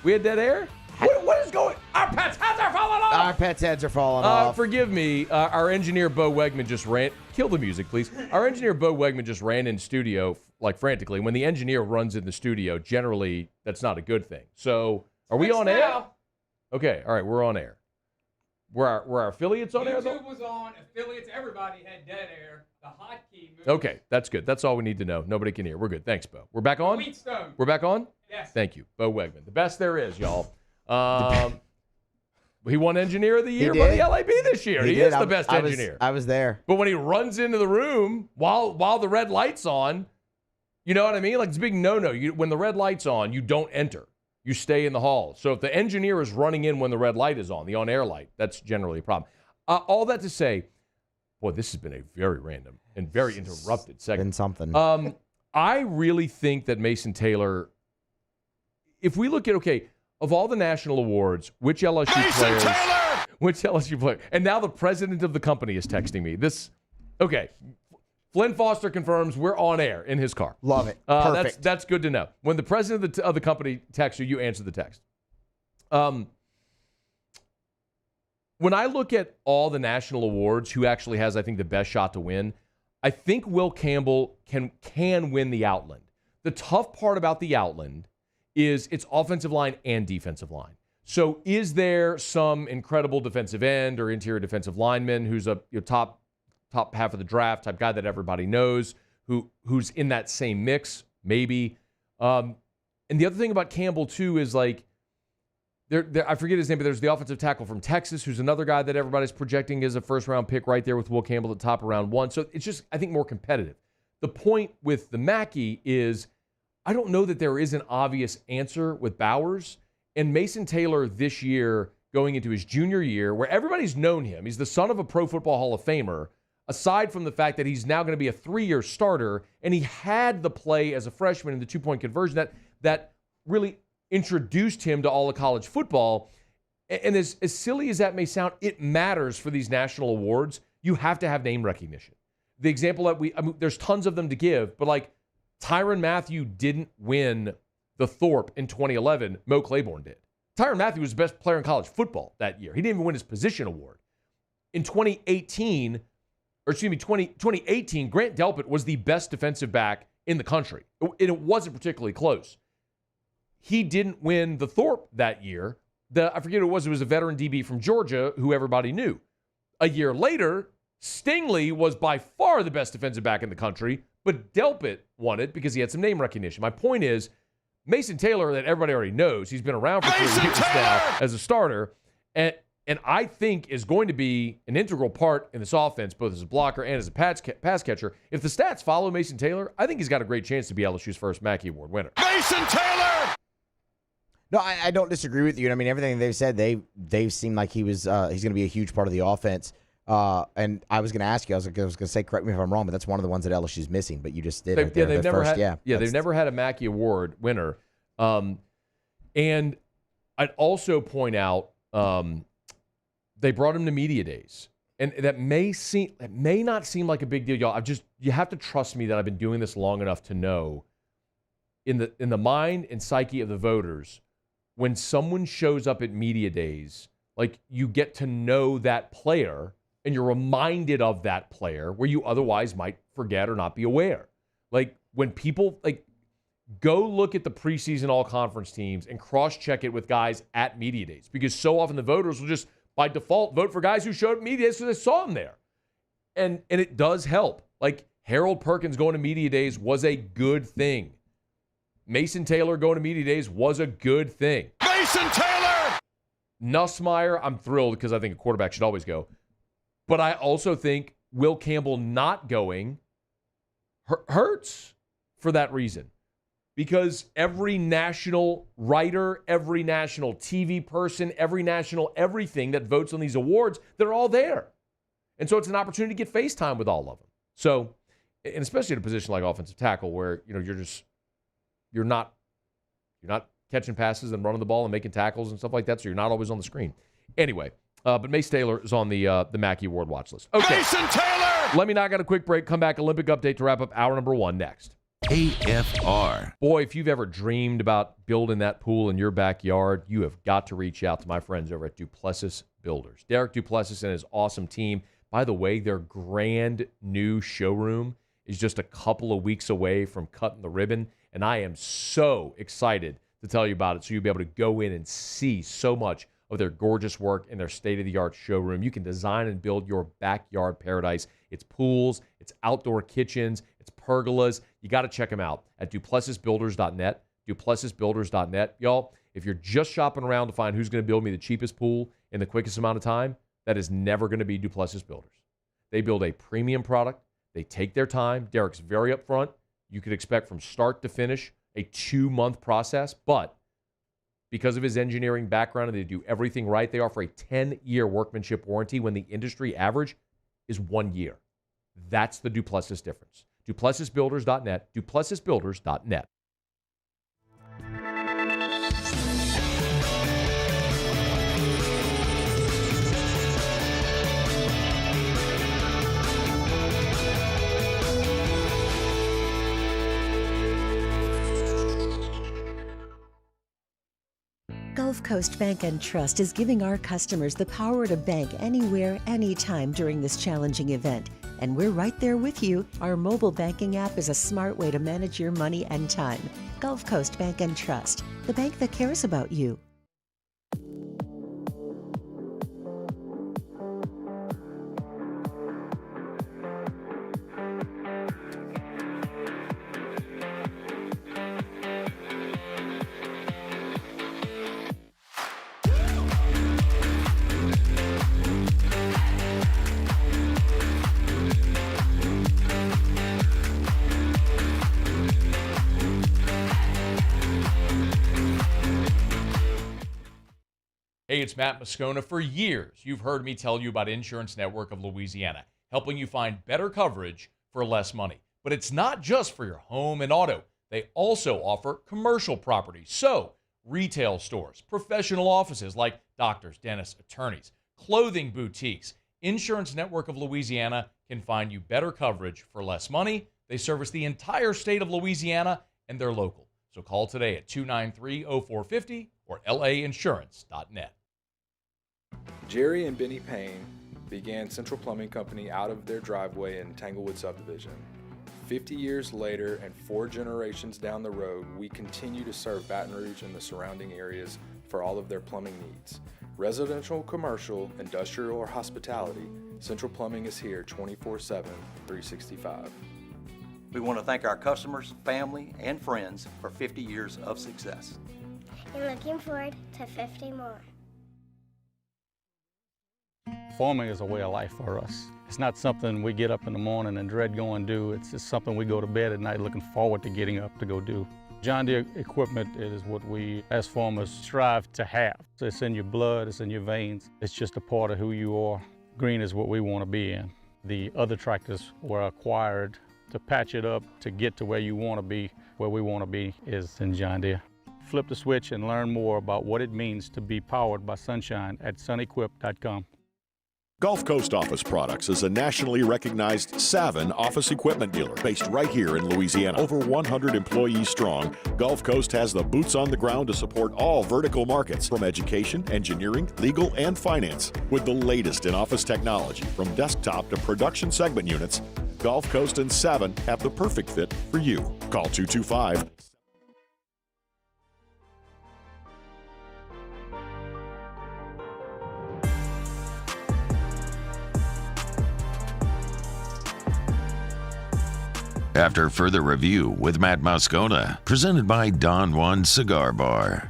We had dead air? What is going on? Our pets' heads are falling off! Our pets' heads are falling off. Forgive me. Our engineer, Bo Wegman, just ran. Kill the music, please. Our engineer, Bo Wegman, just ran in studio like frantically. When the engineer runs in the studio, generally, that's not a good thing. So, are we on air? Okay, all right, we're on air. Were our affiliates on air, though? YouTube was on. Affiliates, everybody had dead air. The hotkey moved. Okay, that's good. That's all we need to know. Nobody can hear. We're good. Thanks, Bo. We're back on? Wheatstone. We're back on? Yes. Thank you, Bo Wegman. The best there is, y'all. He won Engineer of the Year by the LAB this year. He is the best engineer. I was there. But when he runs into the room while the red light's on, you know what I mean? Like, it's a big no-no. When the red light's on, you don't enter. You stay in the hall. So if the engineer is running in when the red light is on, the on-air light, that's generally a problem. All that to say, boy, this has been a very random and very interrupted segment. Been something. I really think that Mason Taylor, if we look at, of all the national awards, which LSU player, and now the president of the company is texting me. Flynn Foster confirms we're on air in his car. Love it. Perfect. That's good to know. When the president of the company texts you, you answer the text. When I look at all the national awards, who actually has, I think, the best shot to win, I think Will Campbell can win the Outland. The tough part about the Outland is its offensive line and defensive line. So is there some incredible defensive end or interior defensive lineman who's a top half of the draft type guy that everybody knows who's in that same mix? Maybe. And the other thing about Campbell, too, is like, I forget his name, but there's the offensive tackle from Texas, who's another guy that everybody's projecting as a first-round pick right there with Will Campbell at the top of round 1. So it's just, I think, more competitive. The point with the Mackey is I don't know that there is an obvious answer with Bowers. And Mason Taylor this year, going into his junior year, where everybody's known him, he's the son of a Pro Football Hall of Famer, aside from the fact that he's now going to be a 3-year starter, and he had the play as a freshman in the two-point conversion that really introduced him to all of college football. And as silly as that may sound, it matters for these national awards. You have to have name recognition. The example that there's tons of them to give, but like Tyrann Mathieu didn't win the Thorpe in 2011. Mo Claiborne did. Tyrann Mathieu was the best player in college football that year. He didn't even win his position award. In 2018, Grant Delpit was the best defensive back in the country. And it wasn't particularly close. He didn't win the Thorpe that year. I forget who it was. It was a veteran DB from Georgia who everybody knew. A year later, Stingley was by far the best defensive back in the country, but Delpit won it because he had some name recognition. My point is, Mason Taylor, that everybody already knows, he's been around for 3 years now as a starter, and I think is going to be an integral part in this offense, both as a blocker and as a pass catcher. If the stats follow Mason Taylor, I think he's got a great chance to be LSU's first Mackey Award winner. Mason Taylor! No, I don't disagree with you. I mean, everything they've said, they seem like he's going to be a huge part of the offense. And I was going to ask you, I was going to say, correct me if I'm wrong, but that's one of the ones that LSU's missing. But you just did. They've never had a Mackey Award winner. And I'd also point out they brought him to media days, and that may not seem like a big deal, y'all. You have to trust me that I've been doing this long enough to know in the mind and psyche of the voters, when someone shows up at media days, like, you get to know that player and you're reminded of that player where you otherwise might forget or not be aware. Like, when people, like, go look at the preseason all-conference teams and cross-check it with guys at media days, because so often the voters will just, by default, vote for guys who showed up at media days because they saw them there. And it does help. Like, Harold Perkins going to media days was a good thing. Mason Taylor going to media days was a good thing. Mason Taylor! Nussmeier, I'm thrilled because I think a quarterback should always go. But I also think Will Campbell not going hurts for that reason. Because every national writer, every national TV person, every national everything that votes on these awards, they're all there. And so it's an opportunity to get face time with all of them. So, and especially in a position like offensive tackle where, you're not catching passes and running the ball and making tackles and stuff like that, so you're not always on the screen. Anyway, but Mace Taylor is on the Mackey Award watch list. Okay. Mason Taylor! Let me knock out a quick break. Come back, Olympic update to wrap up hour number 1 next. AFR. Boy, if you've ever dreamed about building that pool in your backyard, you have got to reach out to my friends over at Duplessis Builders. Derek Duplessis and his awesome team. By the way, their grand new showroom is just a couple of weeks away from cutting the ribbon, and I am so excited to tell you about it, so you'll be able to go in and see so much of their gorgeous work in their state-of-the-art showroom. You can design and build your backyard paradise. It's pools, it's outdoor kitchens, it's pergolas. You got to check them out at duplessisbuilders.net, duplessisbuilders.net. Y'all, if you're just shopping around to find who's going to build me the cheapest pool in the quickest amount of time, that is never going to be Duplessis Builders. They build a premium product. They take their time. Derek's very upfront. You could expect from start to finish a 2-month process, but because of his engineering background and they do everything right, they offer a 10-year workmanship warranty when the industry average is 1 year. That's the Duplessis difference. DuplessisBuilders.net, DuplessisBuilders.net. Gulf Coast Bank and Trust is giving our customers the power to bank anywhere, anytime during this challenging event. and we're right there with you. Our mobile banking app is a smart way to manage your money and time. Gulf Coast Bank and Trust, the bank that cares about you. Hey, it's Matt Moscona. For years, you've heard me tell you about Insurance Network of Louisiana, helping you find better coverage for less money. But it's not just for your home and auto. They also offer commercial property. So, retail stores, professional offices like doctors, dentists, attorneys, clothing boutiques. Insurance Network of Louisiana can find you better coverage for less money. They service the entire state of Louisiana, and they're local. So call today at 293-0450 or lainsurance.net. Jerry and Benny Payne began Central Plumbing Company out of their driveway in Tanglewood Subdivision. 50 years later and 4 generations down the road, we continue to serve Baton Rouge and the surrounding areas for all of their plumbing needs. Residential, commercial, industrial, or hospitality, Central Plumbing is here 24/7, 365. We want to thank our customers, family, and friends for 50 years of success. And looking forward to 50 more. Farming is a way of life for us. It's not something we get up in the morning and dread going do. It's just something we go to bed at night looking forward to getting up to go do. John Deere equipment is what we as farmers strive to have. So it's in your blood, it's in your veins. It's just a part of who you are. Green is what we want to be in. The other tractors were acquired to patch it up to get to where you want to be. Where we want to be is in John Deere. Flip the switch and learn more about what it means to be powered by sunshine at sunequip.com. Gulf Coast Office Products is a nationally recognized Savin office equipment dealer based right here in Louisiana. Over 100 employees strong, Gulf Coast has the boots on the ground to support all vertical markets, from education, engineering, legal, and finance. With the latest in office technology, from desktop to production segment units, Gulf Coast and Savin have the perfect fit for you. Call 225. After further review with Matt Moscona, presented by Don Juan Cigar Bar.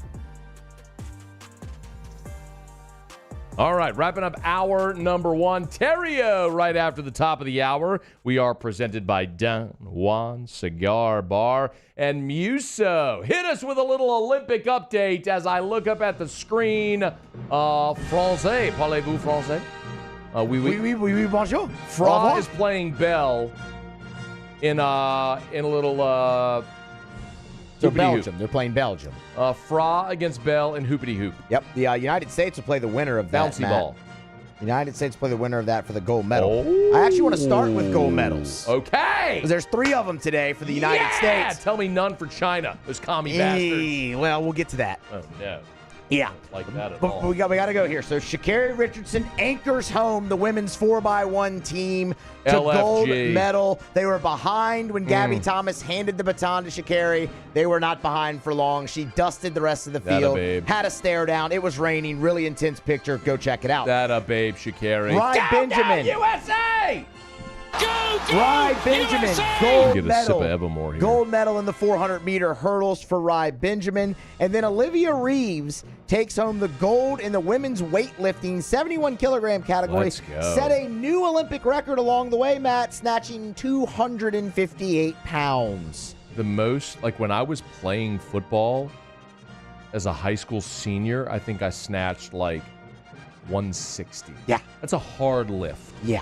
All right, wrapping up hour number 1. Terrio right after the top of the hour. We are presented by Don Juan Cigar Bar. And Muso, hit us with a little Olympic update as I look up at the screen. Français, parlez-vous français? Oui, bonjour. Fra is playing Bell in a little so Belgium. They're playing Belgium. Fra against Bell in hoopity hoop. Yep. The United States will play the winner of that. Bouncy ball. The United States play the winner of that for the gold medal. Oh. I actually want to start with gold medals. Okay. Because there's 3 of them today for the United States. Tell me none for China. Those commie bastards. Well, we'll get to that. Oh, no. Yeah. Like that at all. But we got to go here. So Sha'Carri Richardson anchors home the women's 4x1 team to LFG. gold medal. They were behind when Gabby Thomas handed the baton to Sha'Carri. They were not behind for long. She dusted the rest of the field. Had a stare down. It was raining. Really intense picture. Go check it out. That a babe, Sha'Carri. Ryan Benjamin. USA! Rye Benjamin, gold Get a medal. sip of Evermore here. Gold medal in the 400-meter hurdles for Rye Benjamin. And then Olivia Reeves takes home the gold in the women's weightlifting 71-kilogram category. Let's go. Set a new Olympic record along the way, Matt, snatching 258 pounds. The most, like when I was playing football as a high school senior, I think I snatched like 160. Yeah. That's a hard lift. Yeah.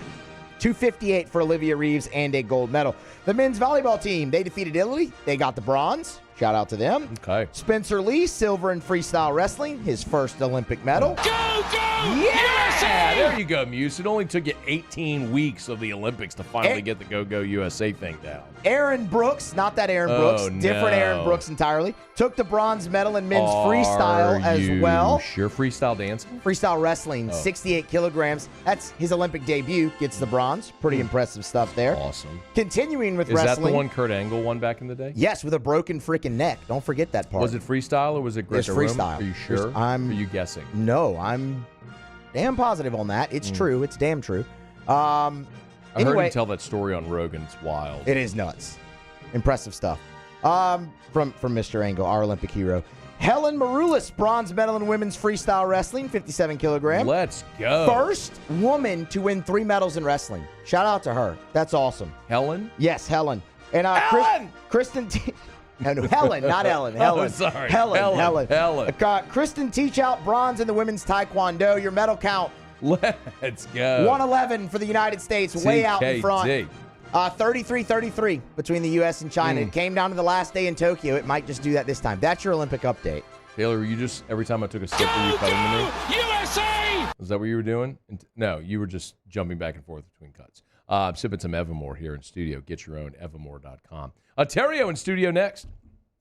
258 for Olivia Reeves and a gold medal. The men's volleyball team, they defeated Italy. They got the bronze. Shout out to them. Okay. Spencer Lee, silver in freestyle wrestling, his first Olympic medal. Yeah! There you go, Muse. It only took you 18 weeks of the Olympics to finally get the Go USA thing down. Aaron Brooks, not that Aaron Brooks, different Aaron Brooks entirely, took the bronze medal in men's freestyle as well. Sure, freestyle dancing? Freestyle wrestling, 68 kilograms. That's his Olympic debut, gets the bronze. Pretty impressive stuff there. Awesome. Continuing with wrestling. Is that the one Kurt Angle won back in the day? Yes, with a broken freaking neck. Don't forget that part. Was it freestyle or was it Greco-Roman? It's freestyle. Are you sure? Are you guessing? No, I'm damn positive on that. It's true. It's damn true. I heard him tell that story on Rogan. It's wild. It is nuts. Impressive stuff. From Mr. Angle, our Olympic hero. Helen Maroulis, bronze medal in women's freestyle wrestling, 57 kilograms. Let's go. First woman to win 3 medals in wrestling. Shout out to her. That's awesome. Helen? Yes, Helen. And Kristen no, Helen, not Ellen. Helen. Oh, sorry. Helen. Helen. Kristen Teachout, bronze in the women's taekwondo. Your medal count. Let's go. 111 for the United States, way out in front. 33-33 between the U.S. and China. It came down to the last day in Tokyo. It might just do that this time. That's your Olympic update. Taylor, you just, every time I took a sip, were you cutting to me? USA! Is that what you were doing? No, you were just jumping back and forth between cuts. I'm sipping some Evermore here in studio. Get your own, evermore.com. Terrio in studio next.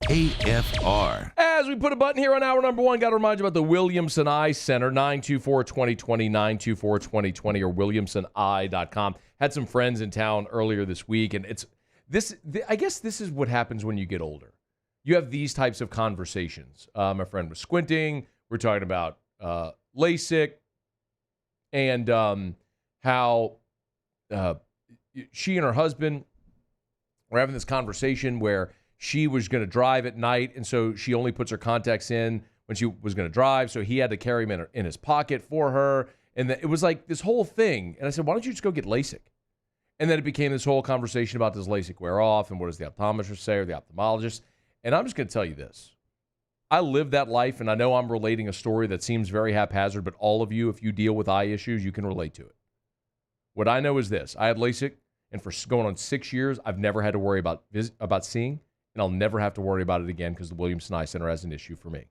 AFR. As we put a button here on hour number 1, got to remind you about the Williamson Eye Center, 924-2020, 924-2020, or williamsoneye.com. Had some friends in town earlier this week, and I guess this is what happens when you get older. You have these types of conversations. My friend was squinting. We're talking about LASIK and how she and her husband were having this conversation where she was going to drive at night, and so she only puts her contacts in when she was going to drive, so he had to carry them in his pocket for her, and it was like this whole thing. And I said, why don't you just go get LASIK? And then it became this whole conversation about, does LASIK wear off, and what does the optometrist say, or the ophthalmologist? And I'm just going to tell you this. I live that life, and I know I'm relating a story that seems very haphazard, but all of you, if you deal with eye issues, you can relate to it. What I know is this. I had LASIK, and for going on 6 years, I've never had to worry about seeing, and I'll never have to worry about it again because the Williamson Eye Center has an issue for me.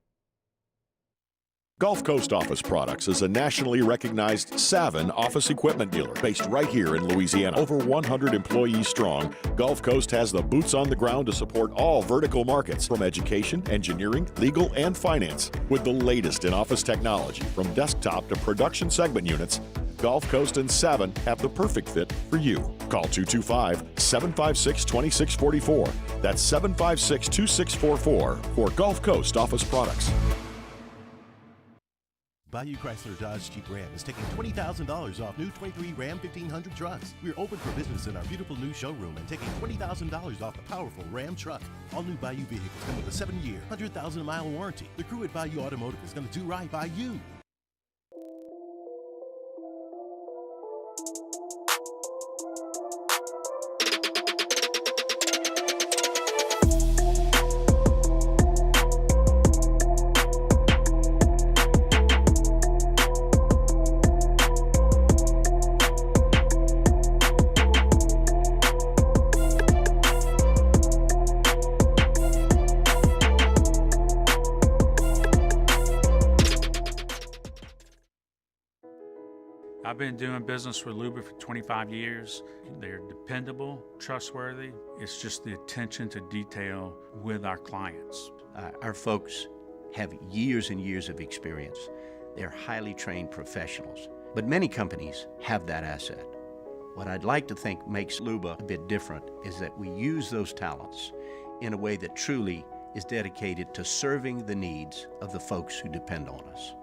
Gulf Coast Office Products is a nationally recognized Savin office equipment dealer based right here in Louisiana. Over 100 employees strong, Gulf Coast has the boots on the ground to support all vertical markets, from education, engineering, legal, and finance. With the latest in office technology, from desktop to production segment units, Gulf Coast and Savin have the perfect fit for you. Call 225-756-2644. That's 756-2644 for Gulf Coast Office Products. Bayou Chrysler Dodge Jeep Ram is taking $20,000 off new 23 Ram 1500 trucks. We're open for business in our beautiful new showroom and taking $20,000 off the powerful Ram truck. All new Bayou vehicles come with a 7-year, 100,000-mile warranty. The crew at Bayou Automotive is going to do right by you. I've been doing business with Luba for 25 years. They're dependable, trustworthy. It's just the attention to detail with our clients. Our folks have years and years of experience. They're highly trained professionals, but many companies have that asset. What I'd like to think makes Luba a bit different is that we use those talents in a way that truly is dedicated to serving the needs of the folks who depend on us.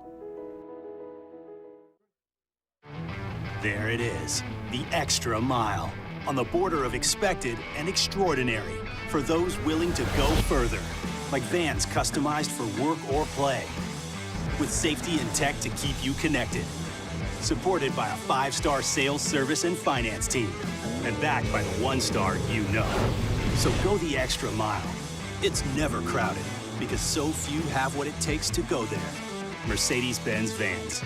There it is, the extra mile, on the border of expected and extraordinary, for those willing to go further, like vans customized for work or play, with safety and tech to keep you connected, supported by a 5-star sales, service, and finance team, and backed by the 1-star you know. So go the extra mile. It's never crowded, because so few have what it takes to go there. Mercedes-Benz Vans.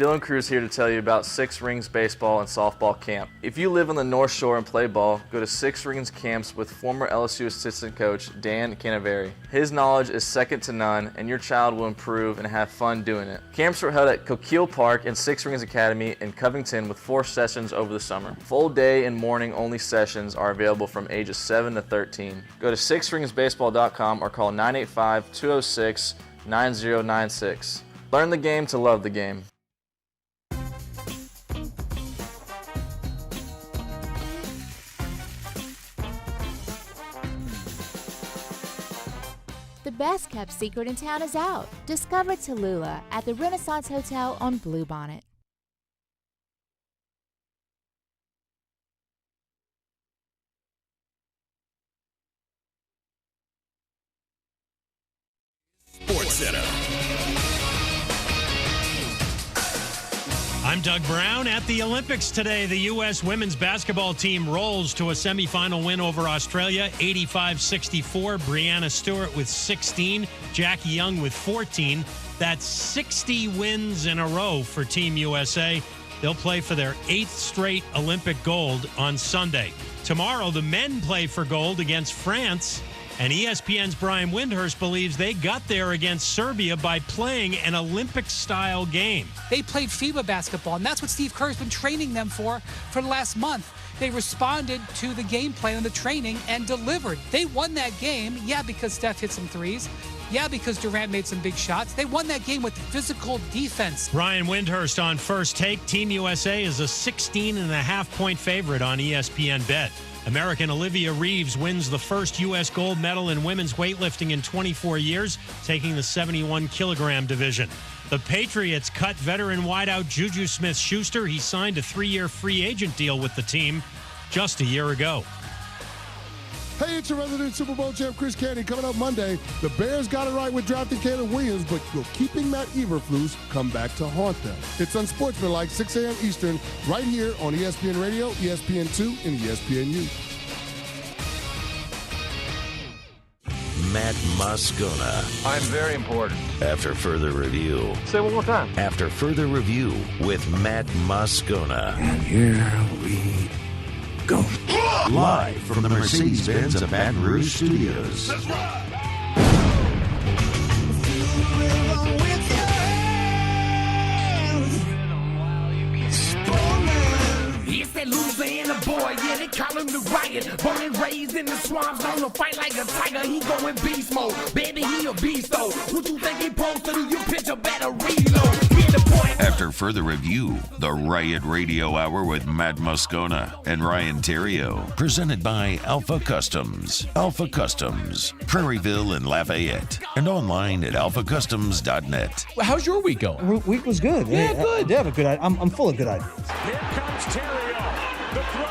Dylan Cruz here to tell you about Six Rings Baseball and Softball Camp. If you live on the North Shore and play ball, go to Six Rings Camps with former LSU assistant coach Dan Canaveri. His knowledge is second to none, and your child will improve and have fun doing it. Camps were held at Coquille Park and Six Rings Academy in Covington with 4 sessions over the summer. Full day and morning only sessions are available from ages 7 to 13. Go to sixringsbaseball.com or call 985-206-9096. Learn the game to love the game. The best kept secret in town is out. Discover Tallulah at the Renaissance Hotel on Bluebonnet. Sports Center. I'm Doug Brown. At the Olympics today, the U.S. women's basketball team rolls to a semifinal win over Australia, 85-64. Brianna Stewart with 16, Jackie Young with 14. That's 60 wins in a row for Team USA. They'll play for their 8th straight Olympic gold on Sunday. Tomorrow, the men play for gold against France. And ESPN's Brian Windhurst believes they got there against Serbia by playing an Olympic-style game. They played FIBA basketball, and that's what Steve Kerr's been training them for the last month. They responded to the game plan and the training and delivered. They won that game, because Steph hit some threes. Because Durant made some big shots. They won that game with physical defense. Brian Windhurst on First Take. Team USA is a 16.5-point favorite on ESPN Bet. American Olivia Reeves wins the first U.S. gold medal in women's weightlifting in 24 years, taking the 71-kilogram division. The Patriots cut veteran wideout Juju Smith-Schuster. He signed a 3-year free agent deal with the team just a year ago. Hey, it's your resident Super Bowl champ, Chris Candy. Coming up Monday, the Bears got it right with drafting Caleb Williams, but will keeping Matt Eberflus come back to haunt them? It's Unsportsmanlike, 6 a.m. Eastern, right here on ESPN Radio, ESPN2, and ESPNU. Matt Moscona. I'm very important. After further review. Say it one more time. After further review with Matt Moscona. And here we go. Live from the Mercedes-Benz of Baton Rouge Studios. That's right. It's that Louisiana boy, yeah, they call him the Riot. Born and raised in the swamps, on the fight like a tiger. He going beast mode, baby, he a beast though. What you think he supposed to do? You picture better reload. After further review, the Riot Radio Hour with Matt Moscona and Ryan Theriot. Presented by Alpha Customs. Alpha Customs, Prairieville and Lafayette. And online at alphacustoms.net. How's your week going? Week was good. Yeah, good. I have a good idea. I'm full of good ideas. Here comes Theriot. The throw.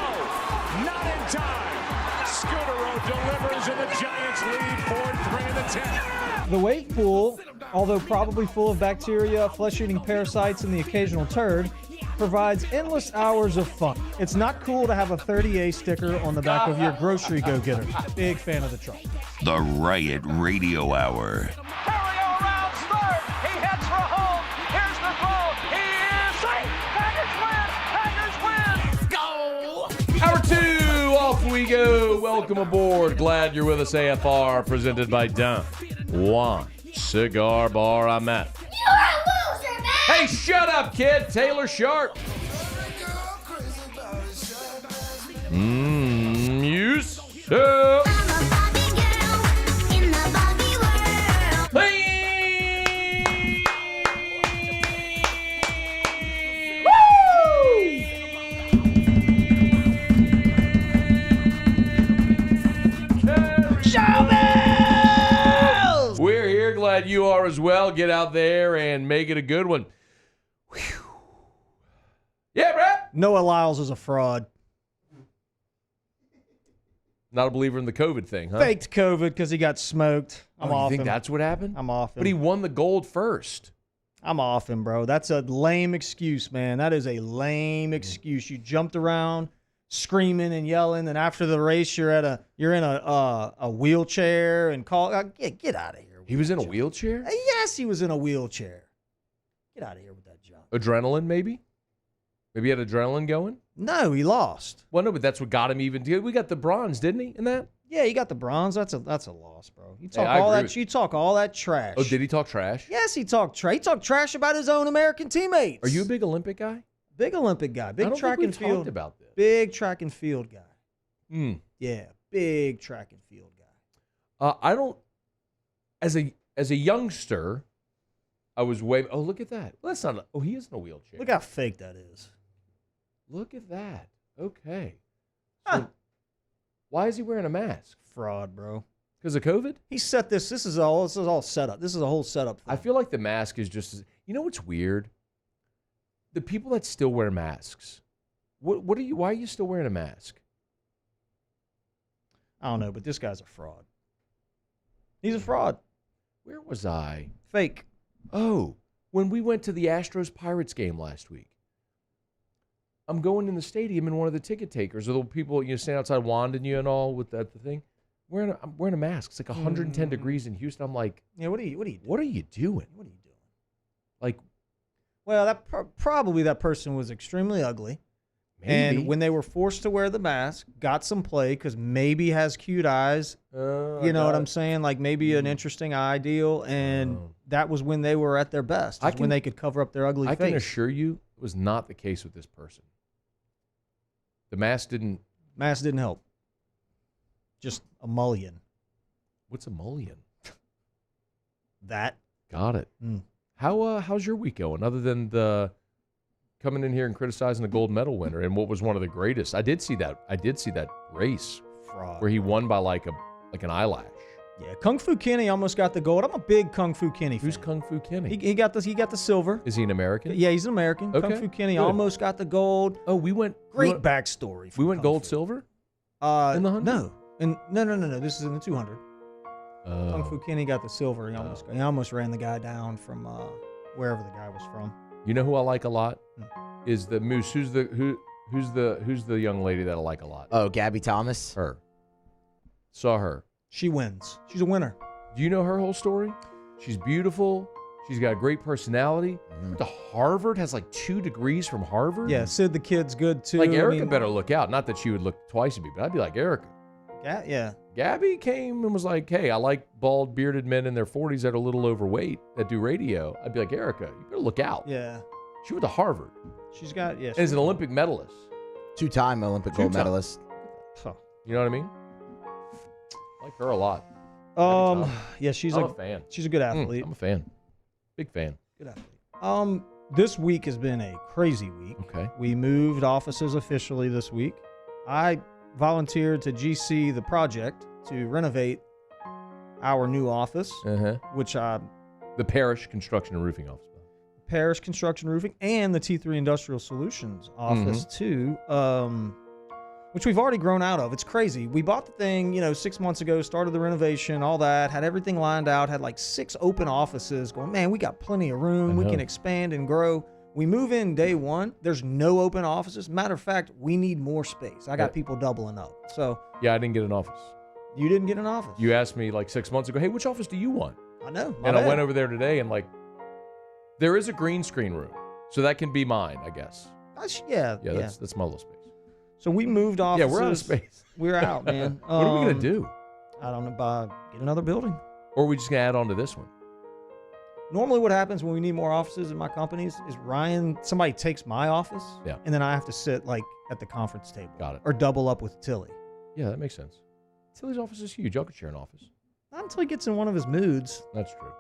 Not in time. Scudero delivers and the Giants lead Ford 3 in the 10th. The wake pool, although probably full of bacteria, flesh-eating parasites, and the occasional turd, provides endless hours of fun. It's not cool to have a 30A sticker on the back of your grocery go-getter. Big fan of the truck. The Riot Radio Hour. Theriot around third. He heads for home. Here's the throw. He is safe. Tigers win. Tigers win. Go. Hour 2, off we go. Welcome aboard. Glad you're with us. AFR, presented by Don Juan Cigar Bar. I'm Matt. You're a loser, man! Hey, shut up, kid. Taylor Sharp. You suck. We're here. Glad you are as well. Get out there and make it a good one. Whew. Yeah, Brad? Noah Lyles is a fraud. Not a believer in the COVID thing, huh? Faked COVID because he got smoked. I'm off you think him. that's what happened? I'm off him. But he won the gold first. I'm off him, bro. That's a lame excuse, man. That is a lame excuse. You jumped around screaming and yelling, and after the race, you're in a wheelchair and get out of here. He was in a wheelchair? Yes, he was in a wheelchair. Get out of here with that junk. Adrenaline, maybe? Maybe he had adrenaline going? No, he lost. Well, no, but that's what got him even. We got the bronze, didn't he, in that? Yeah, he got the bronze. That's a loss, bro. You talk Hey, all that. You talk all that trash. Oh, did he talk trash? Yes, he talked trash. He talked trash about his own American teammates. Are you a big Olympic guy? Big Olympic guy. Big I don't track think and we've field. talked about this. Big track and field guy. Yeah, big track and field guy. I don't. As a youngster, I was way. Oh, look at that. Well, that's not. Oh, he is in a wheelchair. Look how fake that is. Look at that. Okay. So why is he wearing a mask? Fraud, bro. Because of COVID? He set this. This is all set up. This is a whole setup thing. I feel like the mask is just. You know what's weird? The people that still wear masks. What are you? Why are you still wearing a mask? I don't know, but this guy's a fraud. He's a fraud. Where was I? Fake. Oh, when we went to the Astros-Pirates game last week. I'm going in the stadium, and one of the ticket takers, or the people stand outside wanding you and all with that thing. I'm wearing a mask. It's like 110 degrees in Houston. I'm like, yeah. What are you doing? What are you doing? Like, well, that probably that person was extremely ugly. Maybe. And when they were forced to wear the mask, got some play because maybe has cute eyes. You know what I'm saying? Like maybe an interesting eye deal. And that was when they were at their best. When they could cover up their ugly face. I can assure you it was not the case with this person. The mask didn't help. Just a mullion. What's a mullion? That. Got it. How's your week going? Other than the coming in here and criticizing the gold medal winner and what was one of the greatest. I did see that race. Fraud. Where he won by like an eyelash. Yeah, Kung Fu Kenny almost got the gold. I'm a big Kung Fu Kenny fan. Who's Kung Fu Kenny? He got the silver. Is he an American? Yeah, he's an American. Okay, Kung Fu Kenny good. almost got the gold. Oh, Great backstory. We went gold, silver? In the 100? No. No. This is in the 200. Kung Fu Kenny got the silver. He almost ran the guy down from wherever the guy was from. You know who I like a lot? Is the Moose. Who's the young lady that I like a lot? Oh, Gabby Thomas? Her. Saw her. She wins. She's a winner. Do you know her whole story? She's beautiful. She's got a great personality. Went to Harvard, has like 2 degrees from Harvard. Yeah, Sid the Kid's good too. Like Erica better look out. Not that she would look twice at me, but I'd be like, Erica. Yeah. Gabby came and was like, hey, I like bald, bearded men in their 40s that are a little overweight that do radio. I'd be like, Erica, you better look out. Yeah. She went to Harvard. She's got, yeah. And is an Olympic medalist. 2-time Olympic gold medalist. Huh. You know what I mean? I like her a lot. Yeah, I'm a fan. She's a good athlete. I'm a fan. Big fan. Good athlete. This week has been a crazy week. Okay. We moved offices officially this week. I volunteered to GC the project to renovate our new office, which the Parish Construction and Roofing Office. Parish Construction Roofing and the T3 Industrial Solutions office too, which we've already grown out of. It's crazy. We bought the thing, 6 months ago, started the renovation, all that, had everything lined out, had like 6 open offices going, man, we got plenty of room. We can expand and grow. We move in day one. There's no open offices. Matter of fact, we need more space. I got people doubling up. So yeah, I didn't get an office. You didn't get an office? You asked me like 6 months ago, hey, which office do you want? I know. And I went over there today and like, there is a green screen room. So that can be mine, I guess. Yeah. That's my little space. So we moved offices. Yeah, we're out of space. We're out, man. What are we going to do? I don't know. Get another building. Or are we just going to add on to this one? Normally what happens when we need more offices in my companies is somebody takes my office, and then I have to sit like at the conference table. Got it. Or double up with Tilly. Yeah, that makes sense. Tilly's office is huge. Y'all could share an office. Not until he gets in one of his moods. That's true.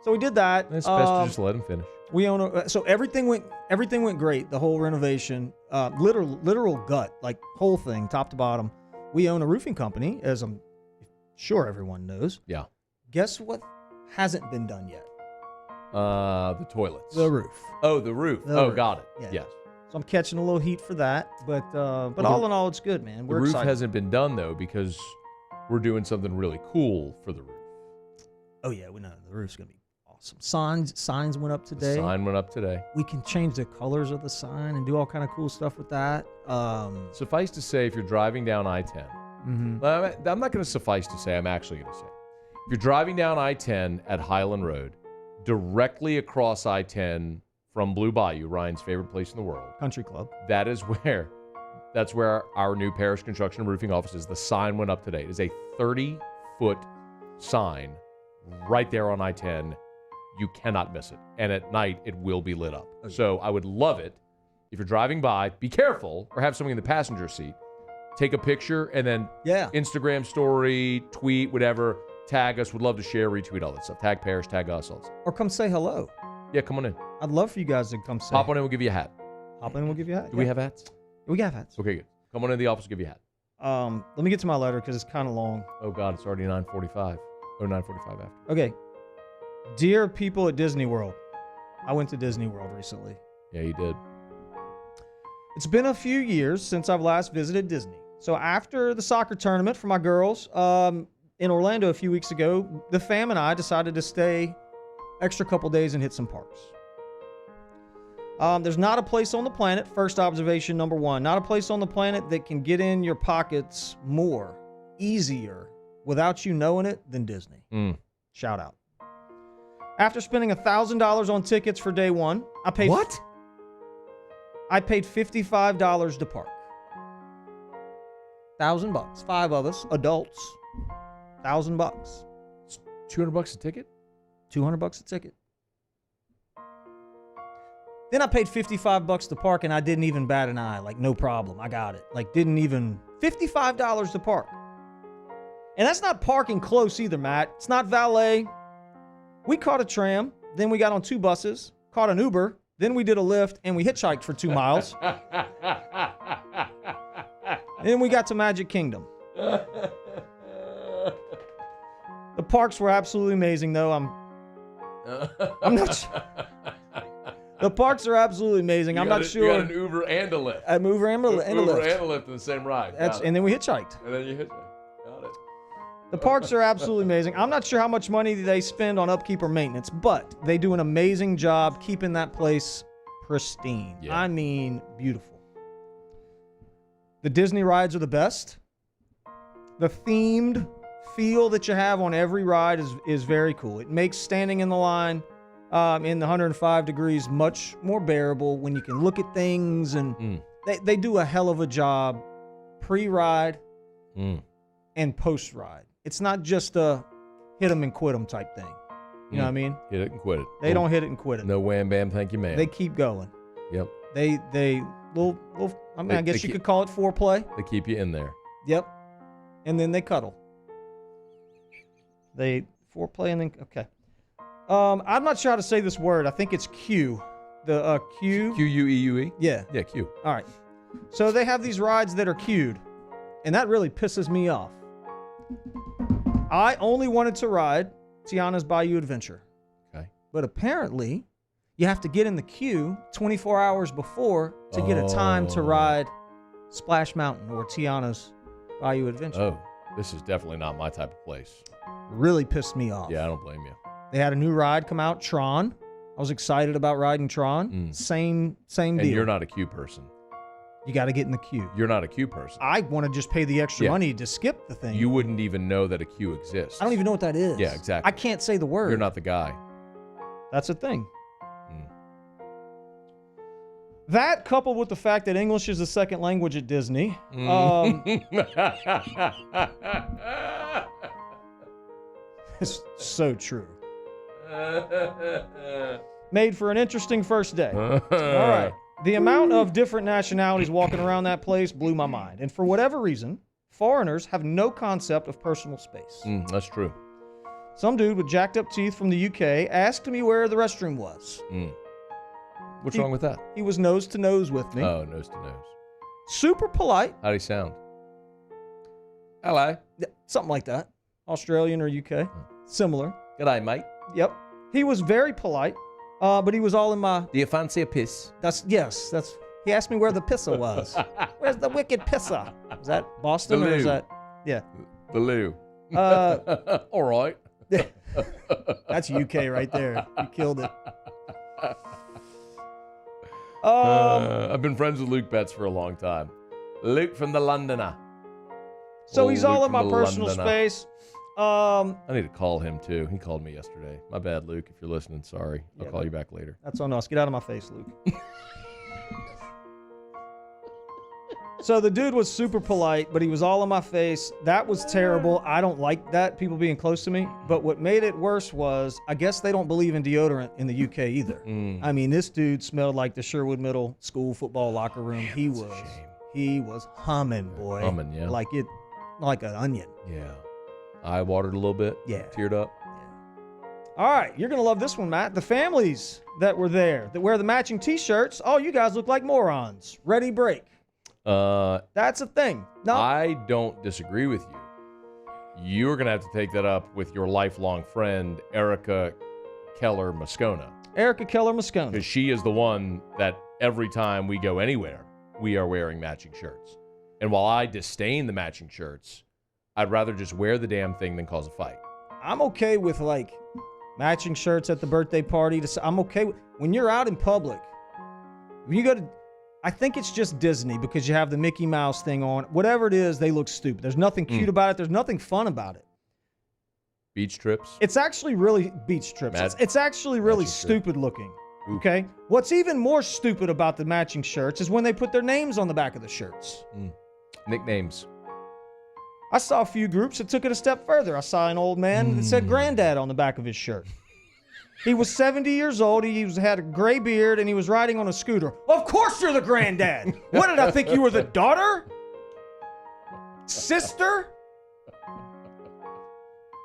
So we did that. It's best to just let him finish. We own so everything went great. The whole renovation, literal gut, like whole thing, top to bottom. We own a roofing company, as I'm sure everyone knows. Yeah. Guess what hasn't been done yet? The toilets. The roof. Oh, the roof. Roof. Got it. Yeah. Yes. So I'm catching a little heat for that, but all in all, it's good, man. We're the roof excited. hasn't been done though because we're doing something really cool for the roof. Oh yeah, we know the roof's gonna be awesome. Signs went up today. The sign went up today. We can change the colors of the sign and do all kind of cool stuff with that. Suffice to say, if you're driving down I-10, I'm not going to suffice to say. I'm actually going to say, if you're driving down I-10 at Highland Road, directly across I-10 from Blue Bayou, Ryan's favorite place in the world. Country Club. That's where our new Parish Construction and Roofing office is. The sign went up today. It is a 30-foot sign right there on I-10. You cannot miss it. And at night, it will be lit up. So I would love it if you're driving by, be careful, or have somebody in the passenger seat. Take a picture and then Instagram story, tweet, whatever. Tag us. Would love to share, retweet, all that stuff. Tag Parish, tag us, all that stuff. Or come say hello. Yeah, come on in. I'd love for you guys to come say. Hop on in, we'll give you a hat. Hop in, we'll give you a hat. Do we have hats? We got hats. Okay, good. Come on in the office, we'll give you a hat. Let me get to my letter because it's kind of long. Oh, God, it's already 9:45. Oh, 9:45 after. Okay. Dear people at Disney World. I went to Disney World recently. Yeah, you did. It's been a few years since I've last visited Disney. So after the soccer tournament for my girls in Orlando a few weeks ago, the fam and I decided to stay extra couple days and hit some parks. There's not a place on the planet, first observation number one, not a place on the planet that can get in your pockets more, easier, without you knowing it than Disney. Shout out. After spending $1,000 on tickets for day one, I paid... What? I paid $55 to park. $1,000. 5 of us, adults. $1,000. $200 a ticket? $200 a ticket. Then I paid $55 to park, and I didn't even bat an eye. Like, no problem. I got it. Like, didn't even... $55 to park. And that's not parking close either, Matt. It's not valet. We caught a tram. Then we got on 2 buses. Caught an Uber. Then we did a Lyft, and we hitchhiked for 2 miles. Then we got to Magic Kingdom. The parks were absolutely amazing, though. I'm not sure. The parks are absolutely amazing. I'm not sure. You got an Uber and a Lyft. An Uber and a Lyft. Uber and a Lyft in the same ride. And then we hitchhiked. And then you hitchhiked. Got it. The parks are absolutely amazing. I'm not sure how much money they spend on upkeep or maintenance, but they do an amazing job keeping that place pristine. Yeah. I mean, beautiful. The Disney rides are the best. The themed feel that you have on every ride is very cool. It makes standing in the line in the 105 degrees much more bearable when you can look at things, and they do a hell of a job pre-ride and post-ride. It's not just a hit 'em and quit 'em type thing. You know what I mean? Hit it and quit it. They don't hit it and quit it. No wham bam, thank you, ma'am. They keep going. Yep. I guess you could call it foreplay. They keep you in there. Yep. And then they cuddle. They foreplay and then okay. I'm not sure how to say this word. I think it's Q. The Q. Q-U-E-U-E? Yeah. Yeah, Q. All right. So they have these rides that are queued, and that really pisses me off. I only wanted to ride Tiana's Bayou Adventure. Okay. But apparently, you have to get in the queue 24 hours before to get a time to ride Splash Mountain or Tiana's Bayou Adventure. Oh, this is definitely not my type of place. Really pissed me off. Yeah, I don't blame you. They had a new ride come out, Tron. I was excited about riding Tron. Same deal. And you're not a queue person. You got to get in the queue. You're not a queue person. I want to just pay the extra money to skip the thing. You wouldn't even know that a queue exists. I don't even know what that is. Yeah, exactly. I can't say the word. You're not the guy. That's the thing. That, coupled with the fact that English is the second language at Disney, it's so true. Made for an interesting first day. All right. The amount of different nationalities walking around that place blew my mind. And for whatever reason, foreigners have no concept of personal space. That's true. Some dude with jacked up teeth from the UK asked me where the restroom was. What's wrong with that? He was nose to nose with me. Oh, nose to nose. Super polite. How'd he sound? Hello. Yeah, something like that. Australian or UK. Similar. G'day, mate. Yep. He was very polite, but he was all in my... Do you fancy a piss? Yes. He asked me where the pisser was. Where's the wicked pisser? Is that Boston The or is loo. that... Yeah. The loo. All right. That's UK right there. You killed it. I've been friends with Luke Betts for a long time. Luke from the Londoner. So Oh, he's all Luke in my from the personal Londoner. space. I need to call him, too. He called me yesterday. My bad, Luke. If you're listening, sorry. I'll call you back later. That's on us. Get out of my face, Luke. So the dude was super polite, but he was all in my face. That was terrible. I don't like that, people being close to me. But what made it worse was, I guess they don't believe in deodorant in the UK either. I mean, this dude smelled like the Sherwood Middle School football locker room. He was humming, boy. Humming, yeah. Like an onion. Yeah. I watered a little bit. Yeah. Teared up. All right, you're going to love this one, Matt. The families that were there that wear the matching T-shirts, oh, you guys look like morons. Ready, break. That's a thing. No, I don't disagree with you. You're going to have to take that up with your lifelong friend, Erica Keller Moscona. Erica Keller Moscona. Because she is the one that every time we go anywhere, we are wearing matching shirts. And while I disdain the matching shirts, I'd rather just wear the damn thing than cause a fight. I'm okay with, like, matching shirts at the birthday party. I'm okay with, when you're out in public, when you go to, I think it's just Disney because you have the Mickey Mouse thing on. Whatever it is, they look stupid. There's nothing cute about it. There's nothing fun about it. Beach trips? It's actually really, beach trips. It's actually really stupid looking. Okay? What's even more stupid about the matching shirts is when they put their names on the back of the shirts. Nicknames. I saw a few groups that took it a step further. I saw an old man that said Granddad on the back of his shirt. He was 70 years old. He had a gray beard, and he was riding on a scooter. Of course you're the granddad. What did I think you were, the daughter? Sister?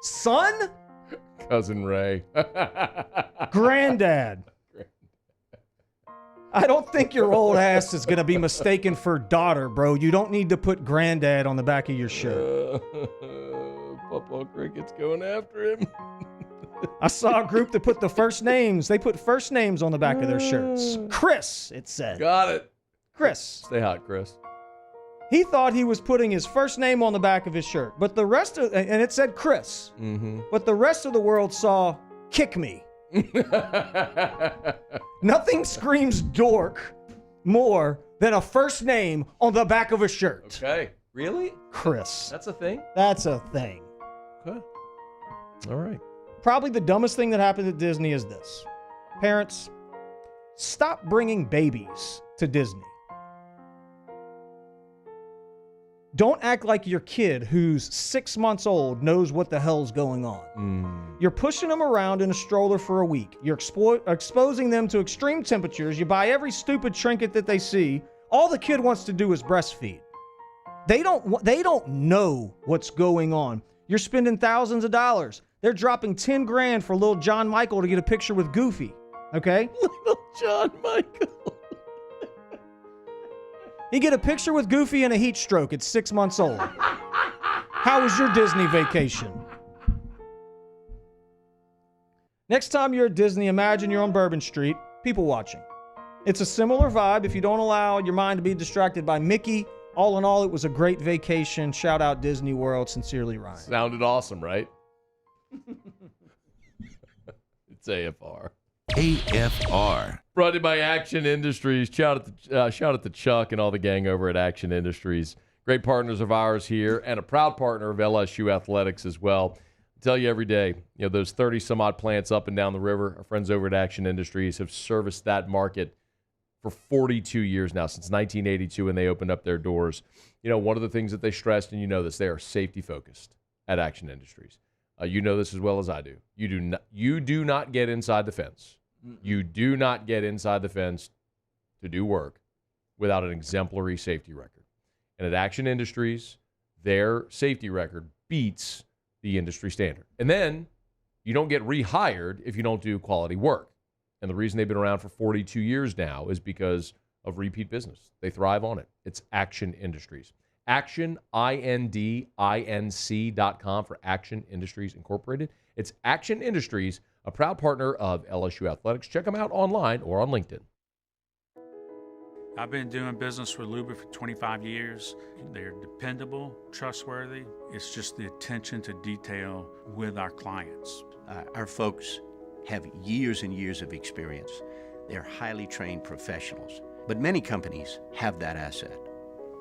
Son? Cousin Ray. Granddad. I don't think your old ass is going to be mistaken for daughter, bro. You don't need to put Granddad on the back of your shirt. Papa Cricket's going after him. I saw a group that put the first names. They put first names on the back of their shirts. Chris, it said. Got it. Chris. Stay hot, Chris. He thought he was putting his first name on the back of his shirt, but the rest of, and it said Chris. But the rest of the world saw Kick Me. Nothing screams dork more than a first name on the back of a shirt. Okay. Really? Chris. That's a thing? That's a thing. Okay. All right. Probably the dumbest thing that happened at Disney is this. Parents, stop bringing babies to Disney. Don't act like your kid who's 6 months old knows what the hell's going on. You're pushing them around in a stroller for a week. You're exposing them to extreme temperatures. You buy every stupid trinket that they see. All the kid wants to do is breastfeed. They don't know what's going on. You're spending thousands of dollars. They're dropping 10 grand for little John Michael to get a picture with Goofy. Okay? Little John Michael. He get a picture with Goofy in a heat stroke at 6 months old. How was your Disney vacation? Next time you're at Disney, imagine you're on Bourbon Street, people watching. It's a similar vibe if you don't allow your mind to be distracted by Mickey. All in all, it was a great vacation. Shout out Disney World. Sincerely, Ryan. Sounded awesome, right? It's AFR. AFR. Brought to you by Action Industries. Shout out to Chuck and all the gang over at Action Industries. Great partners of ours here and a proud partner of LSU Athletics as well. I tell you every day, those 30-some-odd plants up and down the river, our friends over at Action Industries have serviced that market for 42 years now, since 1982 when they opened up their doors. One of the things that they stressed, and they are safety-focused at Action Industries. You know this as well as I do. You do not get inside the fence. You do not get inside the fence to do work without an exemplary safety record. And at Action Industries, their safety record beats the industry standard. And then you don't get rehired if you don't do quality work. And the reason they've been around for 42 years now is because of repeat business. They thrive on it. It's Action Industries. Action, INDINC.com for Action Industries Incorporated. It's Action Industries, a proud partner of LSU Athletics. Check them out online or on LinkedIn. I've been doing business with Luba for 25 years. They're dependable, trustworthy. It's just the attention to detail with our clients. Our folks have years and years of experience. They're highly trained professionals, but many companies have that asset.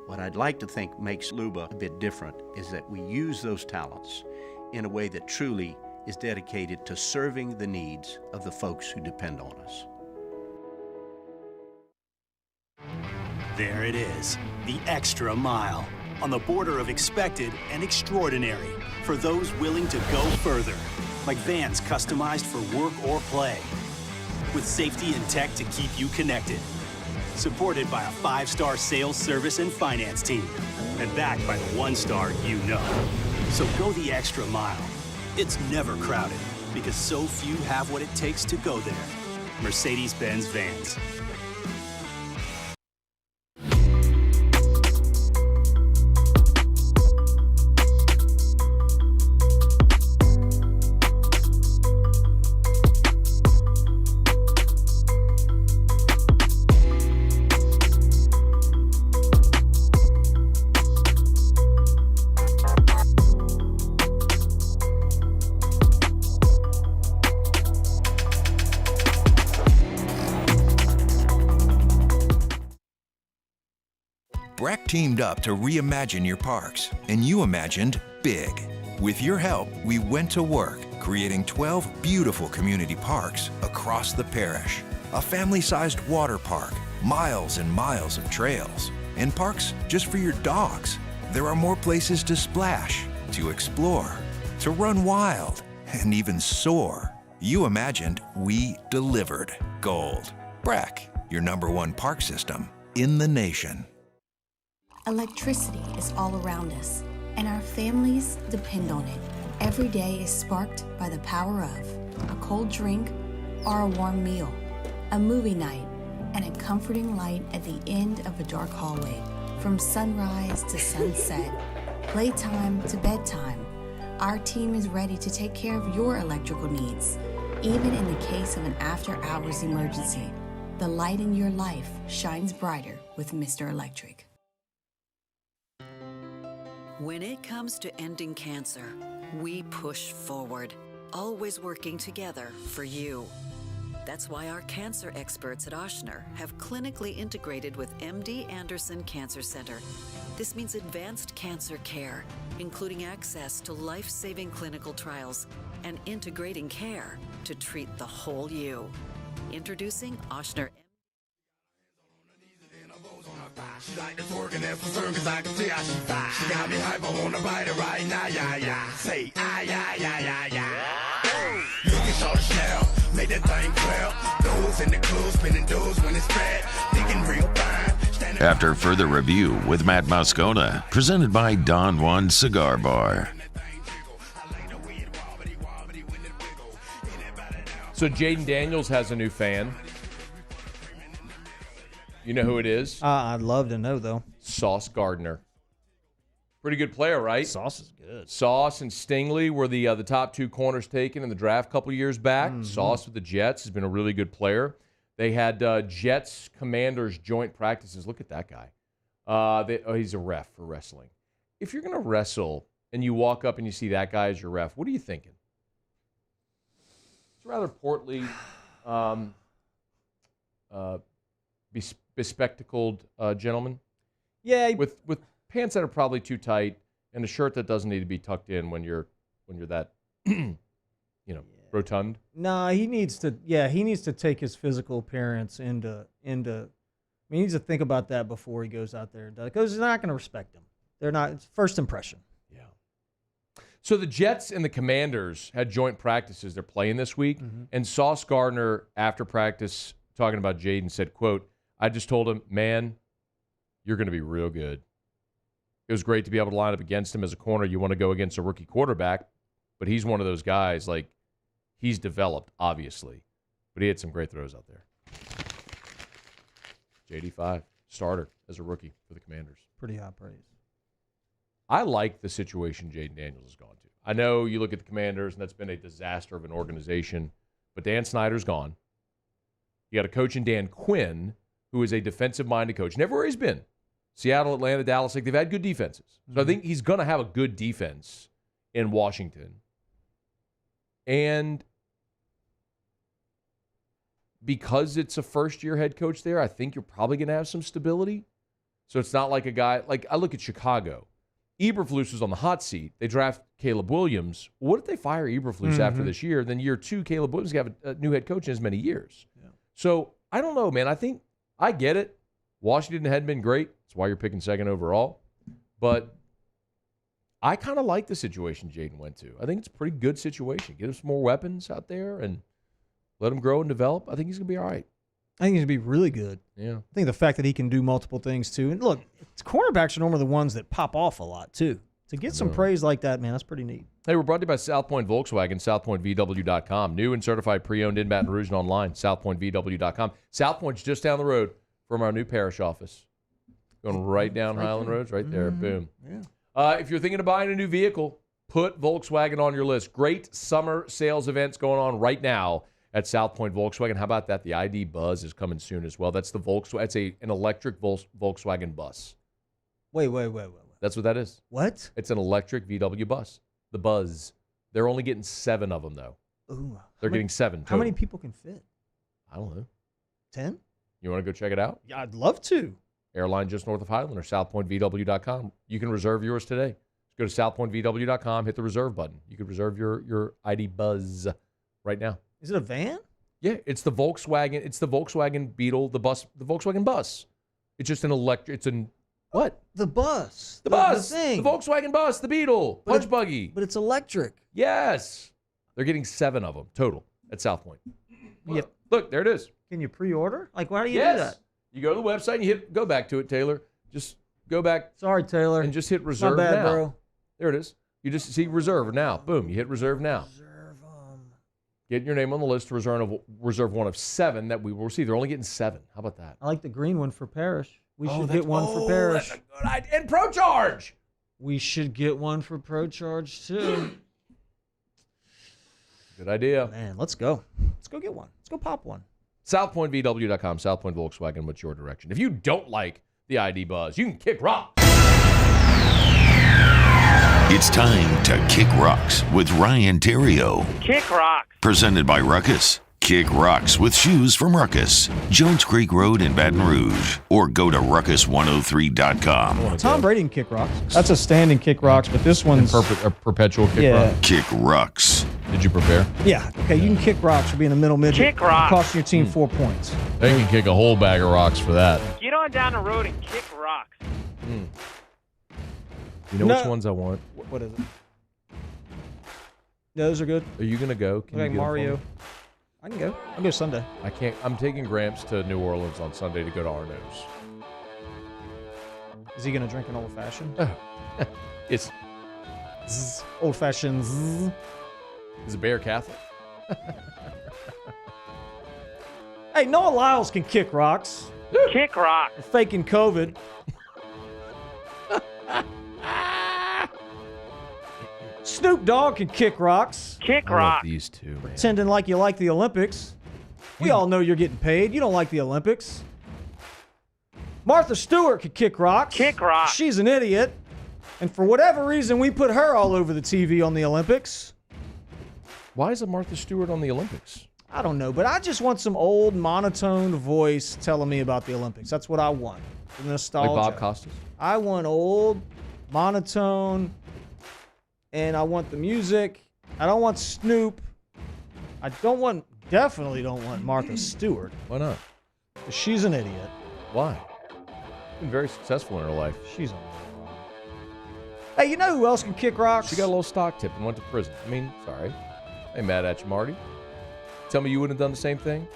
What I'd like to think makes Luba a bit different is that we use those talents in a way that truly is dedicated to serving the needs of the folks who depend on us. There it is, the extra mile, on the border of expected and extraordinary for those willing to go further, like vans customized for work or play, with safety and tech to keep you connected. Supported by a 5-star sales, service, and finance team, and backed by the 1-star you know. So go the extra mile. It's never crowded, because so few have what it takes to go there. Mercedes-Benz Vans. Breck teamed up to reimagine your parks, and you imagined big. With your help, we went to work, creating 12 beautiful community parks across the parish. A family-sized water park, miles and miles of trails, and parks just for your dogs. There are more places to splash, to explore, to run wild, and even soar. You imagined, we delivered. Gold. Breck, your #1 park system in the nation. Electricity is all around us, and our families depend on it. Every day is sparked by the power of a cold drink or a warm meal, a movie night, and a comforting light at the end of a dark hallway. From sunrise to sunset, playtime to bedtime, our team is ready to take care of your electrical needs. Even in the case of an after-hours emergency, the light in your life shines brighter with Mr. Electric. When it comes to ending cancer, we push forward, always working together for you. That's why our cancer experts at Ochsner have clinically integrated with MD Anderson Cancer Center. This means advanced cancer care, including access to life-saving clinical trials and integrating care to treat the whole you. Introducing Ochsner. She like to twerk and that's for certain, cause I can tell she fine. She got me hype, I wanna bite her right now, yeah, yeah. Say, ah, yeah, yeah, yeah, yeah. Look at shorty Chanel, make that thing clap. Those in the club, spinning doors when it's bad. Thinking real fine. After further review with Matt Moscona, presented by Don Juan Cigar Bar. So Jayden Daniels has a new fan. You know who it is? I'd love to know, though. Sauce Gardner. Pretty good player, right? Sauce is good. Sauce and Stingley were the top 2 corners taken in the draft a couple years back. Mm-hmm. Sauce with the Jets has been a really good player. They had Jets-Commanders joint practices. Look at that guy. He's a ref for wrestling. If you're going to wrestle and you walk up and you see that guy as your ref, what are you thinking? It's rather portly, bespectacled gentleman. Yeah, with pants that are probably too tight and a shirt that doesn't need to be tucked in when you're that rotund. Nah, he needs to take his physical appearance into he needs to think about that before he goes out there and does it, because they're not going to respect him. They're not. It's first impression. Yeah. So the Jets and the Commanders had joint practices. They're playing this week, and Sauce Gardner after practice talking about Jayden said, quote, I just told him, man, you're going to be real good. It was great to be able to line up against him as a corner. You want to go against a rookie quarterback, but he's one of those guys, like, he's developed, obviously, but he had some great throws out there. JD5, starter as a rookie for the Commanders. Pretty high praise. I like the situation Jayden Daniels has gone to. I know you look at the Commanders, and that's been a disaster of an organization, but Dan Snyder's gone. You got a coach in Dan Quinn, who is a defensive-minded coach. Never where he's been. Seattle, Atlanta, Dallas, they've had good defenses. So I think he's going to have a good defense in Washington. And because it's a first-year head coach there, I think you're probably going to have some stability. So it's not like a guy, like I look at Chicago. Eberflus was on the hot seat. They draft Caleb Williams. What if they fire Eberflus after this year? Then year 2, Caleb Williams have a new head coach in as many years. Yeah. So I don't know, man. I think I get it. Washington hadn't been great. That's why you're picking second overall. But I kind of like the situation Jayden went to. I think it's a pretty good situation. Get him some more weapons out there and let him grow and develop. I think he's going to be all right. I think he's going to be really good. Yeah. I think the fact that he can do multiple things, too. And look, cornerbacks are normally the ones that pop off a lot, too. To get some praise like that, man, that's pretty neat. Hey, we're brought to you by South Point Volkswagen, southpointvw.com. New and certified pre-owned in Baton Rouge and online, southpointvw.com. South Point's just down the road from our new parish office. Going right down Highland Road, right there. Boom. Yeah. If you're thinking of buying a new vehicle, put Volkswagen on your list. Great summer sales events going on right now at South Point Volkswagen. How about that? The ID Buzz is coming soon as well. That's the Volkswagen. It's an electric Volkswagen bus. Wait. That's what that is. What? It's an electric VW bus. The Buzz. They're only getting 7 of them, though. Ooh. They're getting 7 total. How many people can fit? I don't know. 10? You want to go check it out? Yeah, I'd love to. Airline just north of Highland or southpointvw.com. You can reserve yours today. Just go to southpointvw.com, hit the reserve button. You can reserve your ID Buzz right now. Is it a van? Yeah, it's the Volkswagen. It's the Volkswagen Beetle, the Volkswagen bus. It's just an electric. It's an what? The bus. The bus. The thing. The Volkswagen bus. The Beetle. Punch buggy. But it's electric. Yes. They're getting 7 of them total at South Point. Yep. Look, there it is. Can you pre-order? Like, why do you Yes. do that? You go to the website and you go back to it, Taylor. Just go back. Sorry, Taylor. And just hit reserve My bad, now. bro. There it is. You just see reserve now. Boom. You hit reserve now. Get your name on the list to reserve one of 7 that we will receive. They're only getting 7. How about that? I like the green one for Parish. We should get one for Parish. That's a good idea. And Pro Charge. We should get one for Pro Charge, too. Good idea. Man, let's go. Let's go get one. Let's go pop one. SouthPointVW.com, South Point Volkswagen, what's your direction? If you don't like the ID Buzz, you can kick rock. It's time to kick rocks with Ryan Terrio. Kick rocks. Presented by Ruckus. Kick rocks with shoes from Ruckus. Jones Creek Road in Baton Rouge. Or go to ruckus103.com. Tom Brady can kick rocks. That's a standing kick rocks, but this one's a perpetual kick rock. Kick rocks. Did you prepare? Yeah. Okay, you can kick rocks for being a middle midget. Kick rocks. Costing your team 4 points. They can kick a whole bag of rocks for that. Get on down the road and kick rocks. You know which ones I want? What is it? Yeah, those are good. Are you going to go? Can you Okay, get Mario. I can go. I'll go Sunday. I can't. I'm taking Gramps to New Orleans on Sunday to go to Arno's. Is he going to drink an old fashioned? It's old fashioned. Is it Bear Catholic? Hey, Noah Lyles can kick rocks. Kick rocks. Faking COVID. Snoop Dogg can kick rocks. Kick rocks. These two, man. Pretending like you like the Olympics. We all know you're getting paid. You don't like the Olympics. Martha Stewart can kick rocks. Kick rocks. She's an idiot. And for whatever reason, we put her all over the TV on the Olympics. Why is it Martha Stewart on the Olympics? I don't know, but I just want some old monotone voice telling me about the Olympics. That's what I want. The nostalgia. Like Bob Costas? I want old, monotone, and I want the music. I don't want Snoop. I definitely don't want Martha Stewart. Why not? She's an idiot. Why? Been very successful in her life. She's on the wrong. Hey, you know who else can kick rocks? She got a little stock tip and went to prison. I mean, sorry. I ain't mad at you, Marty. Tell me you wouldn't have done the same thing?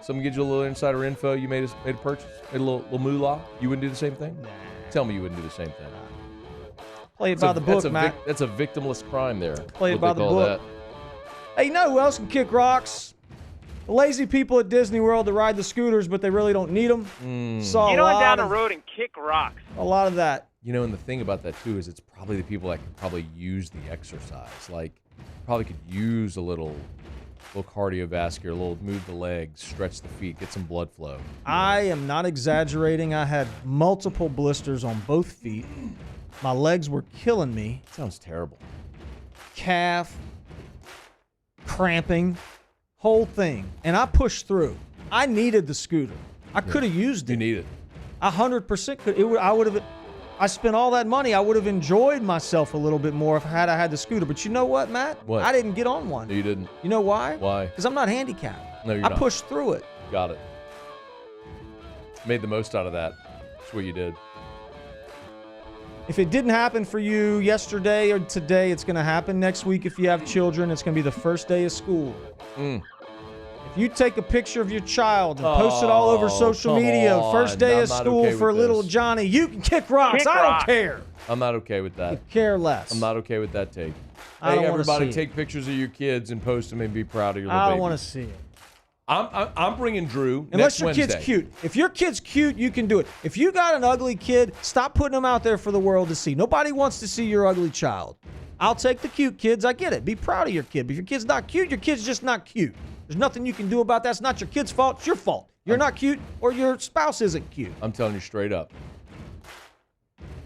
Someone gives you a little insider info, you made a purchase, made a little moolah, you wouldn't do the same thing? Nah. Tell me you wouldn't do the same thing. Play it by the book, Mac. That's a victimless crime there. Play it by the book. Hey, you know who else can kick rocks? The lazy people at Disney World that ride the scooters, but they really don't need them. Get on down the road and kick rocks. A lot of that. You know, and the thing about that, too, is it's probably the people that could probably use the exercise. Like, probably could use a little cardiovascular, a little move the legs, stretch the feet, get some blood flow. I am not exaggerating. I had multiple blisters on both feet. My legs were killing me. Sounds terrible. Calf, cramping, whole thing. And I pushed through. I needed the scooter. I could have used it. You need it. 100% could. I would have. I spent all that money. I would have enjoyed myself a little bit more if I had the scooter. But you know what, Matt? What? I didn't get on one. No, you didn't. You know why? Why? Because I'm not handicapped. No, you're I not. pushed through it. Got it. Made the most out of that. That's what you did. If it didn't happen for you yesterday or today, it's going to happen next week if you have children. It's going to be the first day of school. If you take a picture of your child and post it all over social media, first day of school for little Johnny, you can kick rocks. I don't care. I'm not okay with that. I care less. I'm not okay with that take. I don't wanna everybody, see it. take pictures of your kids and post them and be proud of your little I baby. don't want to see it. I'm bringing Drew Unless next your kid's Wednesday. cute. If your kid's cute, you can do it. If you got an ugly kid, stop putting them out there for the world to see. Nobody wants to see your ugly child. I'll take the cute kids. I get it. Be proud of your kid. But if your kid's not cute, your kid's just not cute. There's nothing you can do about that. It's not your kid's fault. It's your fault. You're not cute or your spouse isn't cute. I'm telling you straight up.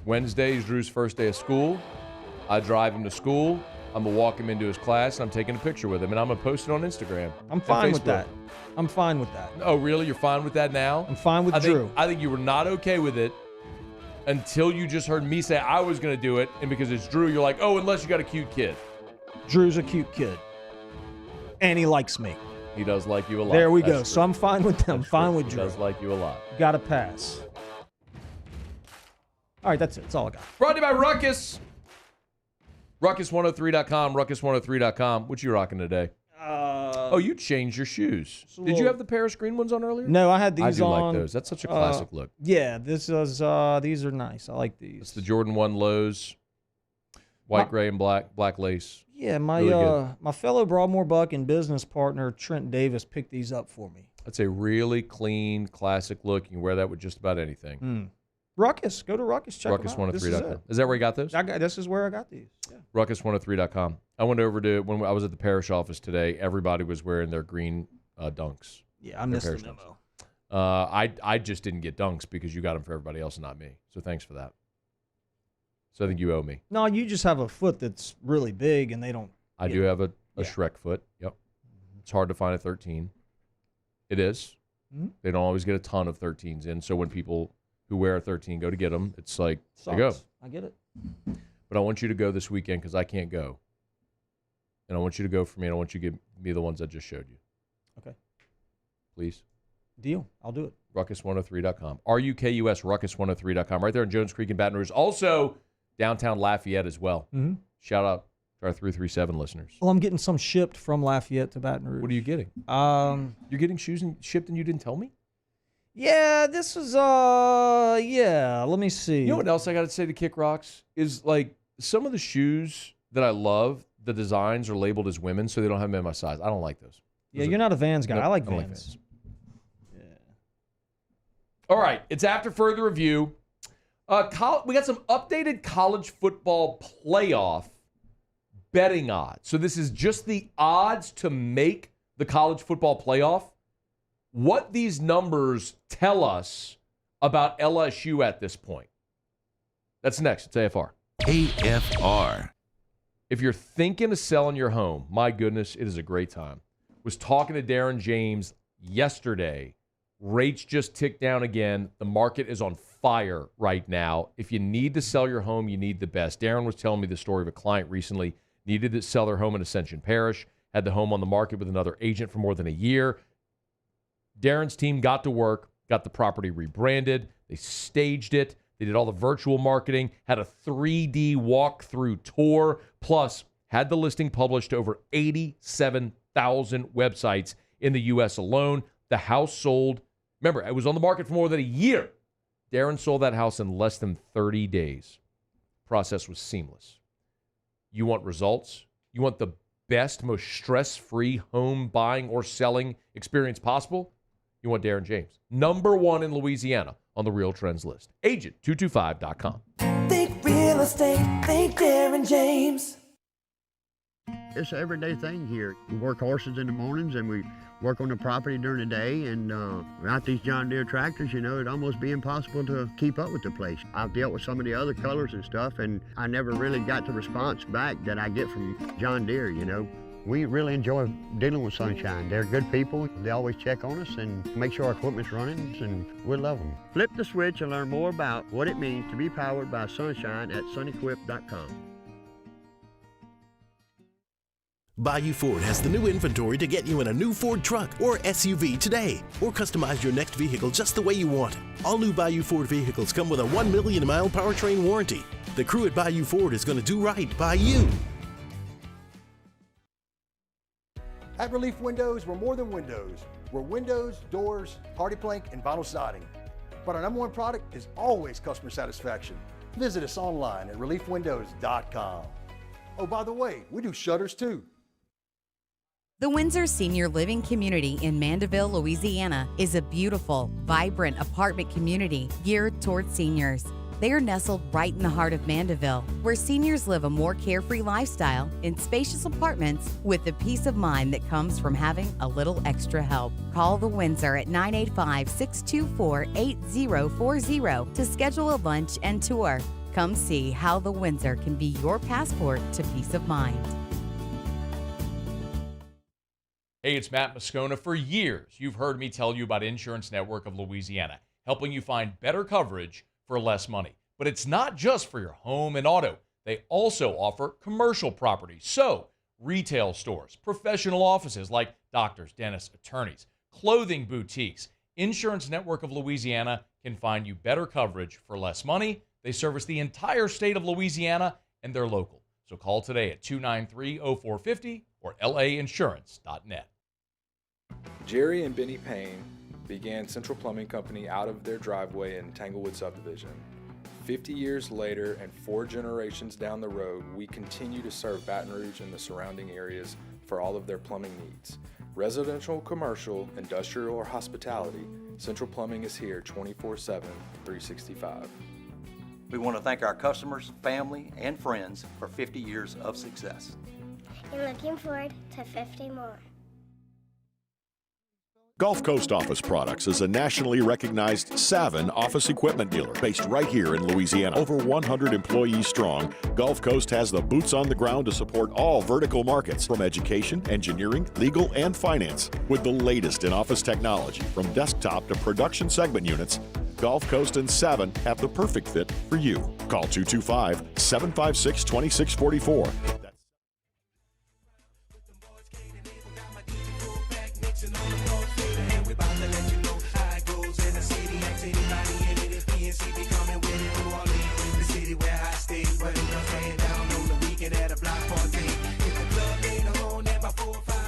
Wednesday is Drew's first day of school. I drive him to school. I'm going to walk him into his class, and I'm taking a picture with him, and I'm going to post it on Instagram. I'm fine with that. I'm fine with that. Oh, really? You're fine with that now? I'm fine with Drew. I think you were not okay with it until you just heard me say I was going to do it, and because it's Drew, you're like, oh, unless you got a cute kid. Drew's a cute kid. And he likes me. He does like you a lot. There we go. That's So true. I'm fine with them. I'm fine with He Drew. does like you a lot. Got to pass. All right, that's it. That's all I got. Brought to you by Ruckus. Ruckus103.com, Ruckus103.com. What you rocking today? Oh, you changed your shoes. Did you have the Paris green ones on earlier? No, I had these I do on. like those. That's such a classic look. Yeah, these are nice. I like these. It's the Jordan 1 lows, white, gray, and black lace. Yeah, my Really good. my fellow Broadmoor Buck and business partner Trent Davis picked these up for me. That's a really clean, classic look. You can wear that with just about anything. Ruckus, go to Ruckus. Check them out. Ruckus103.com. Is that where you got those? This is where I got these. Yeah. Ruckus103.com. I went over to, when I was at the parish office today, everybody was wearing their green dunks. Yeah, I missed the memo. I just didn't get dunks because you got them for everybody else and not me. So thanks for that. So I think you owe me. No, you just have a foot that's really big, and they don't. I do have a Shrek foot. Yep. It's hard to find a 13. It is. They don't always get a ton of 13s in. So when people who wear a 13 go to get them, it's like, there you go. I get it. But I want you to go this weekend because I can't go. And I want you to go for me, and I want you to give me the ones I just showed you. Okay. Please. Deal. I'll do it. Ruckus103.com. RUKUS, Ruckus103.com. Right there in Jones Creek and Baton Rouge. Also, downtown Lafayette as well. Mm-hmm. Shout out to our 337 listeners. Well, I'm getting some shipped from Lafayette to Baton Rouge. What are you getting? You're getting shoes shipped and you didn't tell me? Yeah, this is let me see. You know what else I got to say to Kick Rocks? Is like some of the shoes that I love, the designs are labeled as women, so they don't have them in my size. I don't like those. Yeah, you're not a Vans guy. Nope, I like don't Vans. All right, it's after further review. We got some updated college football playoff betting odds. So this is just the odds to make the college football playoff. What these numbers tell us about LSU at this point. That's next. It's AFR. AFR. If you're thinking of selling your home, my goodness, it is a great time. Was talking to Darren James yesterday. Rates just ticked down again. The market is on fire right now. If you need to sell your home, you need the best. Darren was telling me the story of a client recently, needed to sell their home in Ascension Parish, had the home on the market with another agent for more than a year. Darren's team got to work, got the property rebranded. They staged it. They did all the virtual marketing, had a 3D walkthrough tour, plus had the listing published to over 87,000 websites in the U.S. alone. The house sold. Remember, it was on the market for more than a year. Darren sold that house in less than 30 days. Process was seamless. You want results? You want the best, most stress-free home buying or selling experience possible? You want Darren James. Number one in Louisiana on the Real Trends list. Agent225.com. Think real estate, think Darren James. It's an everyday thing here. We work horses in the mornings and we work on the property during the day, and without these John Deere tractors, it'd almost be impossible to keep up with the place. I've dealt with some of the other colors and stuff, and I never really got the response back that I get from John Deere, We really enjoy dealing with Sunshine. They're good people. They always check on us and make sure our equipment's running, and we love them. Flip the switch and learn more about what it means to be powered by Sunshine at sunequip.com. Bayou Ford has the new inventory to get you in a new Ford truck or SUV today, or customize your next vehicle just the way you want it. All new Bayou Ford vehicles come with a 1 million mile powertrain warranty. The crew at Bayou Ford is going to do right by you. At Relief Windows, we're more than windows. We're windows, doors, party plank, and vinyl siding. But our #1 product is always customer satisfaction. Visit us online at reliefwindows.com. Oh, by the way, we do shutters too. The Windsor Senior Living Community in Mandeville, Louisiana is a beautiful, vibrant apartment community geared towards seniors. They are nestled right in the heart of Mandeville, where seniors live a more carefree lifestyle in spacious apartments with the peace of mind that comes from having a little extra help. Call the Windsor at 985-624-8040 to schedule a lunch and tour. Come see how the Windsor can be your passport to peace of mind. Hey, it's Matt Moscona. For years, you've heard me tell you about Insurance Network of Louisiana, helping you find better coverage for less money. But it's not just for your home and auto. They also offer commercial property. So, retail stores, professional offices like doctors, dentists, attorneys, clothing boutiques. Insurance Network of Louisiana can find you better coverage for less money. They service the entire state of Louisiana, and they're local. So call today at 293-0450 or lainsurance.net. Jerry and Benny Payne began Central Plumbing Company out of their driveway in Tanglewood Subdivision. 50 years later and 4 generations down the road, we continue to serve Baton Rouge and the surrounding areas for all of their plumbing needs. Residential, commercial, industrial, or hospitality, Central Plumbing is here 24/7, 365. We want to thank our customers, family, and friends for 50 years of success. And looking forward to 50 more. Gulf Coast Office Products is a nationally recognized Savin office equipment dealer based right here in Louisiana. Over 100 employees strong, Gulf Coast has the boots on the ground to support all vertical markets from education, engineering, legal, and finance. With the latest in office technology from desktop to production segment units, Gulf Coast and Savin have the perfect fit for you. Call 225-756-2644.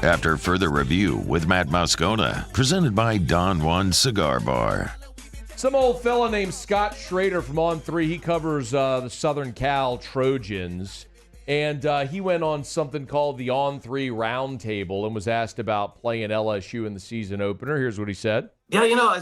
After further review with Matt Moscona, presented by Don Juan Cigar Bar. Some old fella named Scott Schrader from On3, he covers the Southern Cal Trojans, and he went on something called the On3 Roundtable and was asked about playing LSU in the season opener. Here's what he said. Yeah, you know,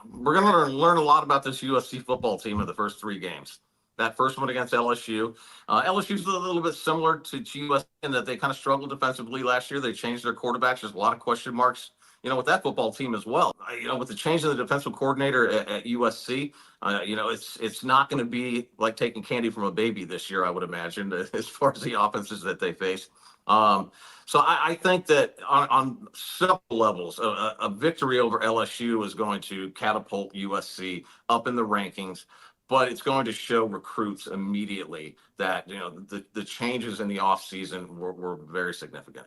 we're going to learn a lot about this USC football team in the first 3 games. That first one against LSU. LSU's a little bit similar to USC in that they kind of struggled defensively last year. They changed their quarterbacks. There's a lot of question marks, with that football team as well. With the change in the defensive coordinator at USC, it's not going to be like taking candy from a baby this year, I would imagine, as far as the offenses that they face. So I think that on several levels, a victory over LSU is going to catapult USC up in the rankings. But it's going to show recruits immediately that the changes in the offseason were very significant.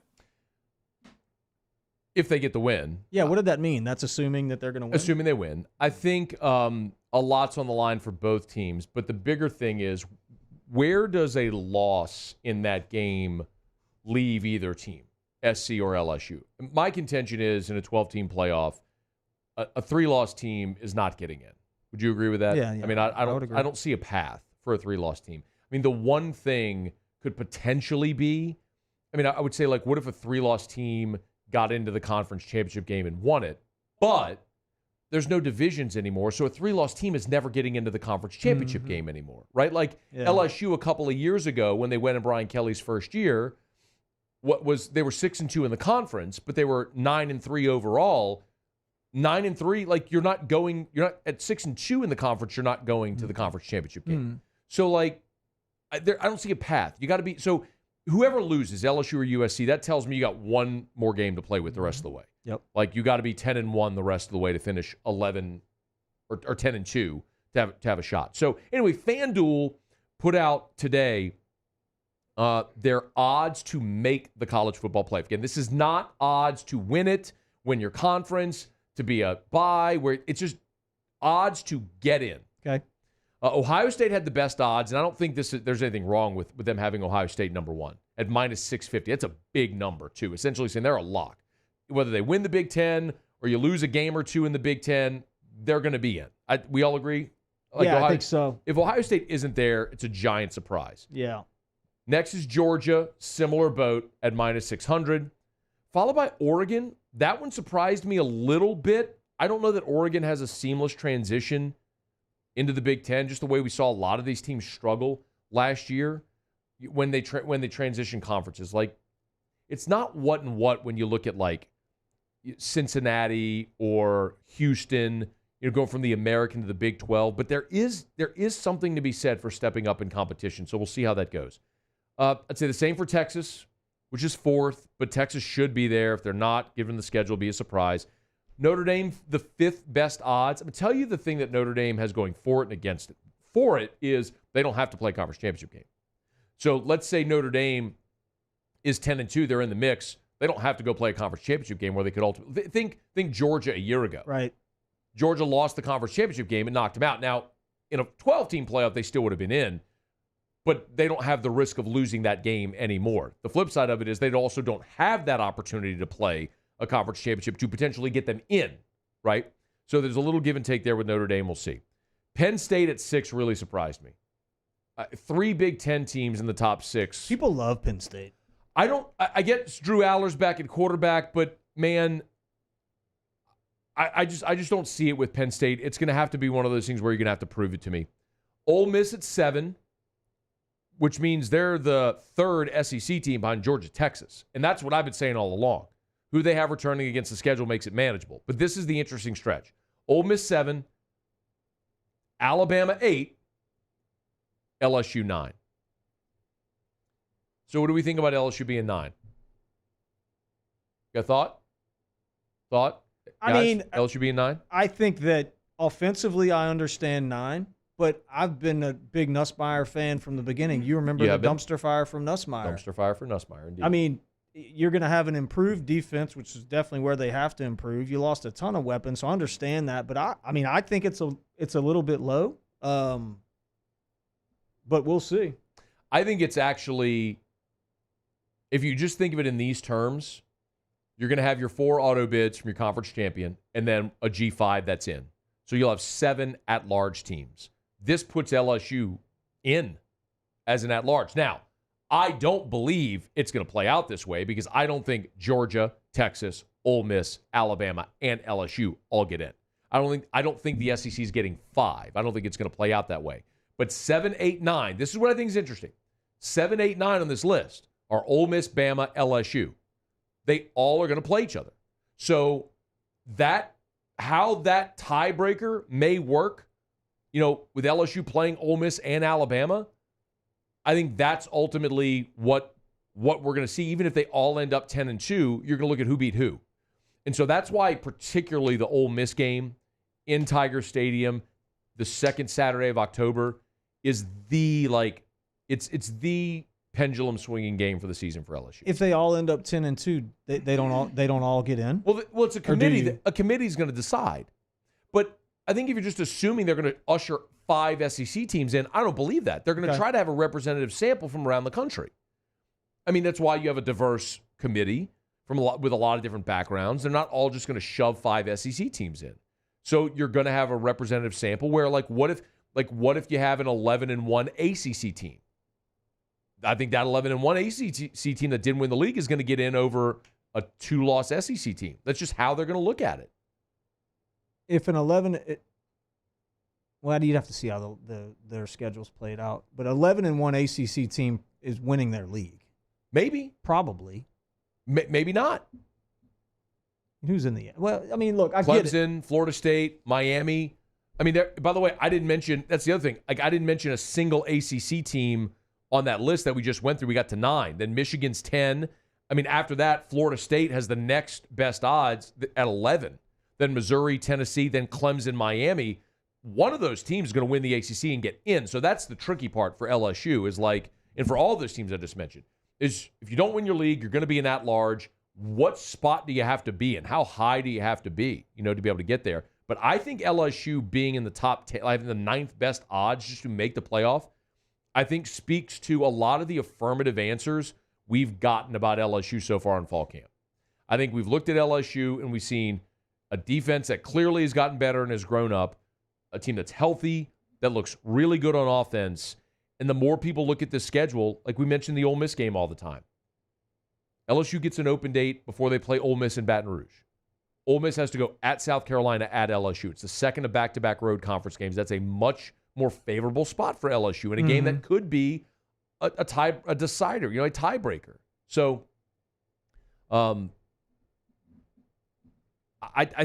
If they get the win. Yeah, what did that mean? That's assuming that they're going to win? Assuming they win. I think a lot's on the line for both teams, but the bigger thing is, where does a loss in that game leave either team, SC or LSU? My contention is, in a 12-team playoff, a 3-loss team is not getting in. Would you agree with that? Yeah. I mean, I don't see a path for a 3-loss team. I mean, the one thing could potentially be, I would say, like, what if a 3-loss team got into the conference championship game and won it, but there's no divisions anymore, so a 3-loss team is never getting into the conference championship game anymore, right? Like LSU a couple of years ago when they went in Brian Kelly's first year, they were 6-2 in the conference, but they were 9-3 overall. 9-3, like you're not at 6-2 in the conference. You're not going to the conference championship game. So like, I don't see a path. You got to be. So whoever loses, LSU or USC, that tells me you got one more game to play with the rest of the way. Yep. Like you got to be 10-1 the rest of the way to finish 11 or 10-2 to have a shot. So anyway, FanDuel put out today their odds to make the college football playoff. Again, this is not odds to win it, win your conference, to be a bye, where it's just odds to get in. Okay. Ohio State had the best odds, and I don't think there's anything wrong with them having Ohio State number one at minus 650. That's a big number, too. Essentially saying they're a lock. Whether they win the Big Ten or you lose a game or two in the Big Ten, they're going to be in. We all agree? I think so. If Ohio State isn't there, it's a giant surprise. Yeah. Next is Georgia, similar boat at minus 600. Followed by Oregon. That one surprised me a little bit. I don't know that Oregon has a seamless transition into the Big Ten, just the way we saw a lot of these teams struggle last year when they transition conferences. Like, it's not what and what when you look at like Cincinnati or Houston, going from the American to the Big 12. But there is something to be said for stepping up in competition. So we'll see how that goes. I'd say the same for Texas, which is fourth, but Texas should be there. If they're not, given the schedule, be a surprise. Notre Dame, the fifth best odds. I'm going to tell you the thing that Notre Dame has going for it and against it. For it is they don't have to play a conference championship game. So let's say Notre Dame is 10-2. They're in the mix. They don't have to go play a conference championship game where they could ultimately think Georgia a year ago. Right. Georgia lost the conference championship game and knocked them out. Now, in a 12-team playoff, they still would have been in, but they don't have the risk of losing that game anymore. The flip side of it is they also don't have that opportunity to play a conference championship to potentially get them in, right? So there's a little give and take there with Notre Dame. We'll see. Penn State at 6 really surprised me. 3 Big Ten teams in the top 6. People love Penn State. I get Drew Allers back at quarterback, but man, I just don't see it with Penn State. It's going to have to be one of those things where you're going to have to prove it to me. Ole Miss at 7, which means they're the third SEC team behind Georgia, Texas. And that's what I've been saying all along. Who they have returning against the schedule makes it manageable. But this is the interesting stretch. Ole Miss 7, Alabama 8, LSU 9. So what do we think about LSU being 9? Got a thought? Thought? I Guys, mean, LSU being 9? I think that offensively I understand 9, but I've been a big Nussmeier fan from the beginning. You remember the dumpster fire from Nussmeier. Dumpster fire for Nussmeier, indeed. I mean, you're going to have an improved defense, which is definitely where they have to improve. You lost a ton of weapons, so I understand that. But I think it's a little bit low, but we'll see. I think it's actually, if you just think of it in these terms, you're going to have your 4 auto bids from your conference champion and then a G5 that's in. So you'll have 7 at-large teams. This puts LSU in as an at-large. Now, I don't believe it's going to play out this way because I don't think Georgia, Texas, Ole Miss, Alabama, and LSU all get in. I don't think the SEC is getting 5. I don't think it's going to play out that way. But 7, 8, 9, this is what I think is interesting. 7, 8, 9 on this list are Ole Miss, Bama, LSU. They all are going to play each other. So how that tiebreaker may work, with LSU playing Ole Miss and Alabama, I think that's ultimately what we're going to see. Even if they all end up 10-2, you're going to look at who beat who. And so that's why particularly the Ole Miss game in Tiger Stadium, the second Saturday of October, is it's the pendulum swinging game for the season for LSU. If they all end up 10-2, they don't all get in. Well, it's a committee. A committee's going to decide. But I think if you're just assuming they're going to usher 5 SEC teams in, I don't believe that. They're going to try to have a representative sample from around the country. I mean, that's why you have a diverse committee with a lot of different backgrounds. They're not all just going to shove 5 SEC teams in. So you're going to have a representative sample where, what if you have an 11-1 ACC team? I think that 11-1 ACC team that didn't win the league is going to get in over a 2-loss SEC team. That's just how they're going to look at it. If an 11, you'd have to see how their schedule's played out. But 11-1 ACC team is winning their league. Maybe, probably, maybe not. Who's in the end? Well, I mean, look, I Clemson, get it. Florida State, Miami. I mean, by the way, I didn't mention. That's the other thing. I didn't mention a single ACC team on that list that we just went through. We got to 9. Then Michigan's 10. I mean, after that, Florida State has the next best odds at 11. Then Missouri, Tennessee, then Clemson, Miami. One of those teams is going to win the ACC and get in. So that's the tricky part for LSU is like, and for all those teams I just mentioned, is if you don't win your league, you're going to be in at-large. What spot do you have to be in? How high do you have to be, to be able to get there? But I think LSU being in the top 10, like the 9th best odds just to make the playoff, I think speaks to a lot of the affirmative answers we've gotten about LSU so far in fall camp. I think we've looked at LSU and we've seen a defense that clearly has gotten better and has grown up, a team that's healthy, that looks really good on offense. And the more people look at this schedule, like we mentioned the Ole Miss game all the time, LSU gets an open date before they play Ole Miss in Baton Rouge. Ole Miss has to go at South Carolina, at LSU. It's the second of back-to-back road conference games. That's a much more favorable spot for LSU in a game that could be a decider, a tiebreaker. So I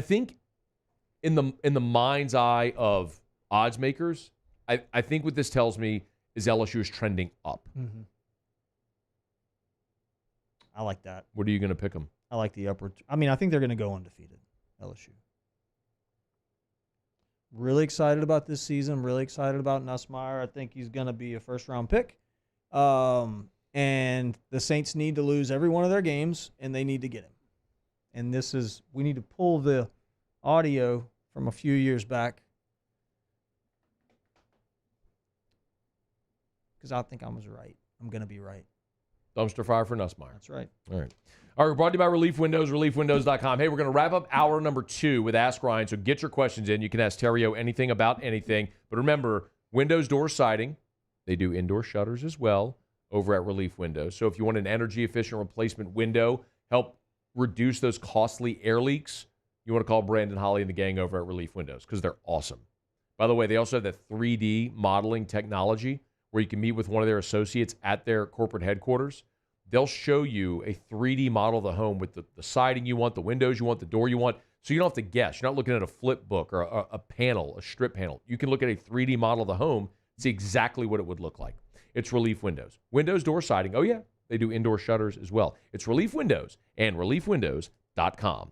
think in the mind's eye of odds makers, I think what this tells me is LSU is trending up. Mm-hmm. I like that. What are you going to pick them? I like the upward. I mean, I think they're going to go undefeated, LSU. Really excited about this season. Really excited about Nussmeier. I think he's going to be a first-round pick. And the Saints need to lose every one of their games, and they need to get him. And we need to pull the audio from a few years back because I think I was right. I'm going to be right. Dumpster fire for Nussmeier. That's right. All right. All right, we're brought to you by Relief Windows, reliefwindows.com. Hey, we're going to wrap up hour number 2 with Ask Ryan, so get your questions in. You can ask Terrio anything about anything. But remember, windows, door siding, they do indoor shutters as well over at Relief Windows. So if you want an energy-efficient replacement window, help reduce those costly air leaks, you want to call Brandon Holly and the gang over at Relief Windows because they're awesome. By the way, they also have that 3D modeling technology where you can meet with one of their associates at their corporate headquarters. They'll show you a 3D model of the home with the siding you want, the windows you want, the door you want, so you don't have to guess. You're not looking at a flip book or a panel, a strip panel. You can look at a 3D model of the home, see exactly what it would look like. It's Relief Windows. Windows, door siding. Oh, yeah, they do indoor shutters as well. It's Relief Windows and reliefwindows.com.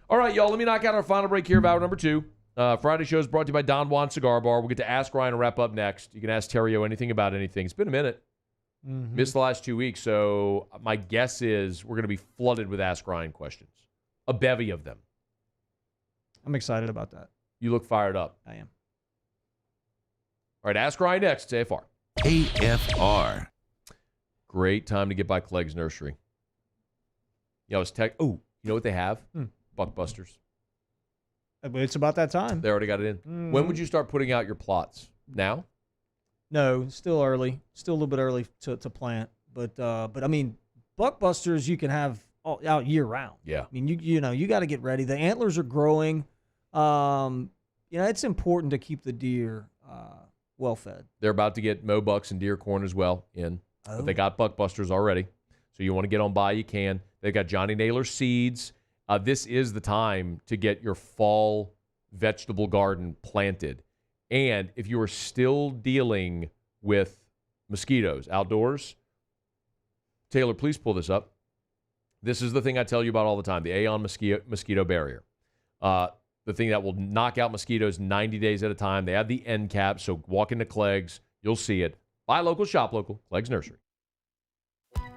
All right, y'all, let me knock out our final break here of hour number 2. Friday show is brought to you by Don Juan Cigar Bar. We'll get to Ask Ryan and wrap up next. You can ask Terrio anything about anything. It's been a minute. Mm-hmm. Missed the last 2 weeks, so my guess is we're going to be flooded with Ask Ryan questions. A bevy of them. I'm excited about that. You look fired up. I am. All right, Ask Ryan next. It's AFR. AFR. Great time to get by Clegg's Nursery. Yeah, I was you know what they have? Buckbusters. It's about that time. They already got it in. Mm-hmm. When would you start putting out your plots? Now? No, still early. Still a little bit early to plant. But I mean, Buckbusters you can have out year round. Yeah. I mean, you got to get ready. The antlers are growing. It's important to keep the deer well fed. They're about to get mow bucks and deer corn as well in. Oh. But they got Buckbusters already. So you want to get on by, you can. They've got Johnny Naylor seeds. This is the time to get your fall vegetable garden planted. And if you are still dealing with mosquitoes outdoors, Taylor, please pull this up. This is the thing I tell you about all the time, the Aeon mosquito barrier. The thing that will knock out mosquitoes 90 days at a time. They have the end cap, so walk into Clegg's. You'll see it. Buy local, shop local. Clegg's Nursery.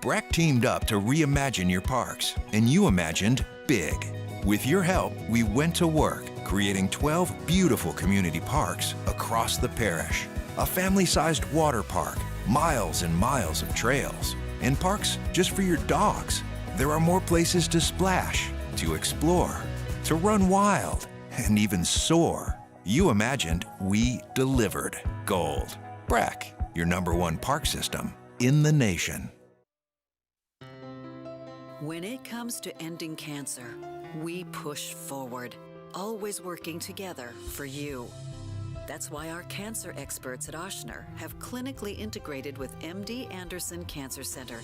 Breck teamed up to reimagine your parks, and you imagined big. With your help, we went to work, creating 12 beautiful community parks across the parish. A family-sized water park, miles and miles of trails, and parks just for your dogs. There are more places to splash, to explore, to run wild, and even soar. You imagined, we delivered. Gold. Breck, your #1 park system in the nation. When it comes to ending cancer, we push forward, always working together for you. That's why our cancer experts at Ochsner have clinically integrated with MD Anderson Cancer Center.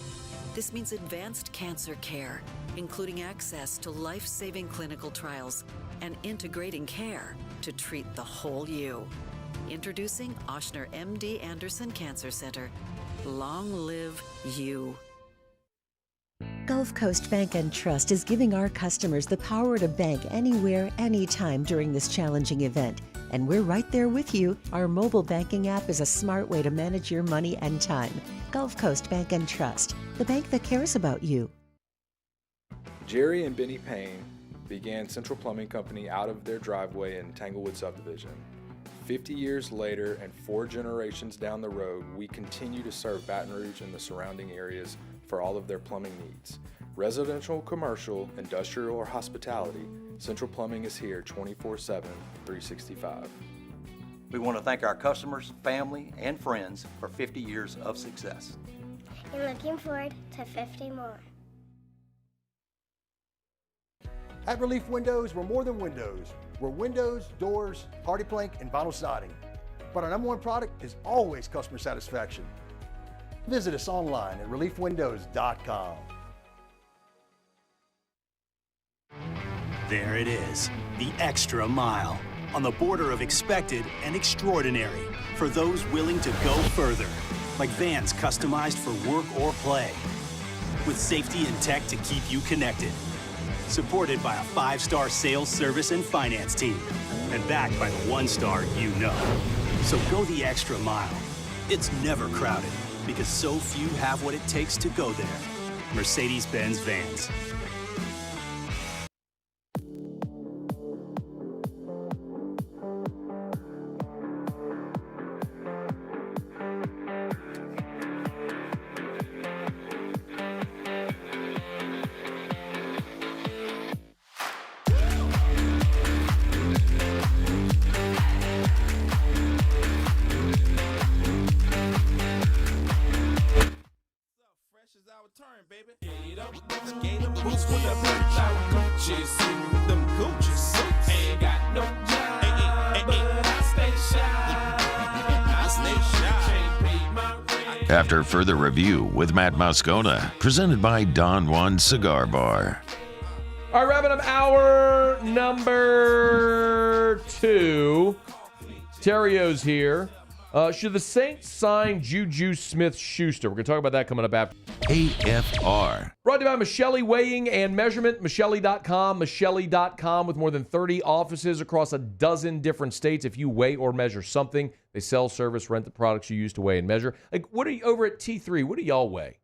This means advanced cancer care, including access to life-saving clinical trials and integrating care to treat the whole you. Introducing Ochsner MD Anderson Cancer Center. Long live you. Gulf Coast Bank and Trust is giving our customers the power to bank anywhere, anytime during this challenging event. And we're right there with you. Our mobile banking app is a smart way to manage your money and time. Gulf Coast Bank and Trust, the bank that cares about you. Jerry and Benny Payne began Central Plumbing Company out of their driveway in Tanglewood subdivision. 50 years later and 4 generations down the road, we continue to serve Baton Rouge and the surrounding areas for all of their plumbing needs. Residential, commercial, industrial, or hospitality, Central Plumbing is here 24/7, 365. We want to thank our customers, family, and friends for 50 years of success. And looking forward to 50 more. At Relief Windows, we're more than windows. We're windows, doors, hardy plank, and vinyl siding. But our number one product is always customer satisfaction. Visit us online at reliefwindows.com. There it is, the extra mile, on the border of expected and extraordinary for those willing to go further, like vans customized for work or play, with safety and tech to keep you connected. Supported by a 5-star sales, service, and finance team, and backed by the 1-star you know. So go the extra mile. It's never crowded, because so few have what it takes to go there. Mercedes-Benz Vans. After further review with Matt Moscona, presented by Don Juan Cigar Bar. All right, wrapping up hour number 2. Terrio's here. Should the Saints sign Juju Smith-Schuster? We're going to talk about that coming up after. AFR. Brought to you by Michelli Weighing and Measurement, Michelli.com, Michelli.com, with more than 30 offices across a dozen different states. If you weigh or measure something, they sell, service, rent the products you use to weigh and measure. Like, what are you over at T3? What do y'all weigh?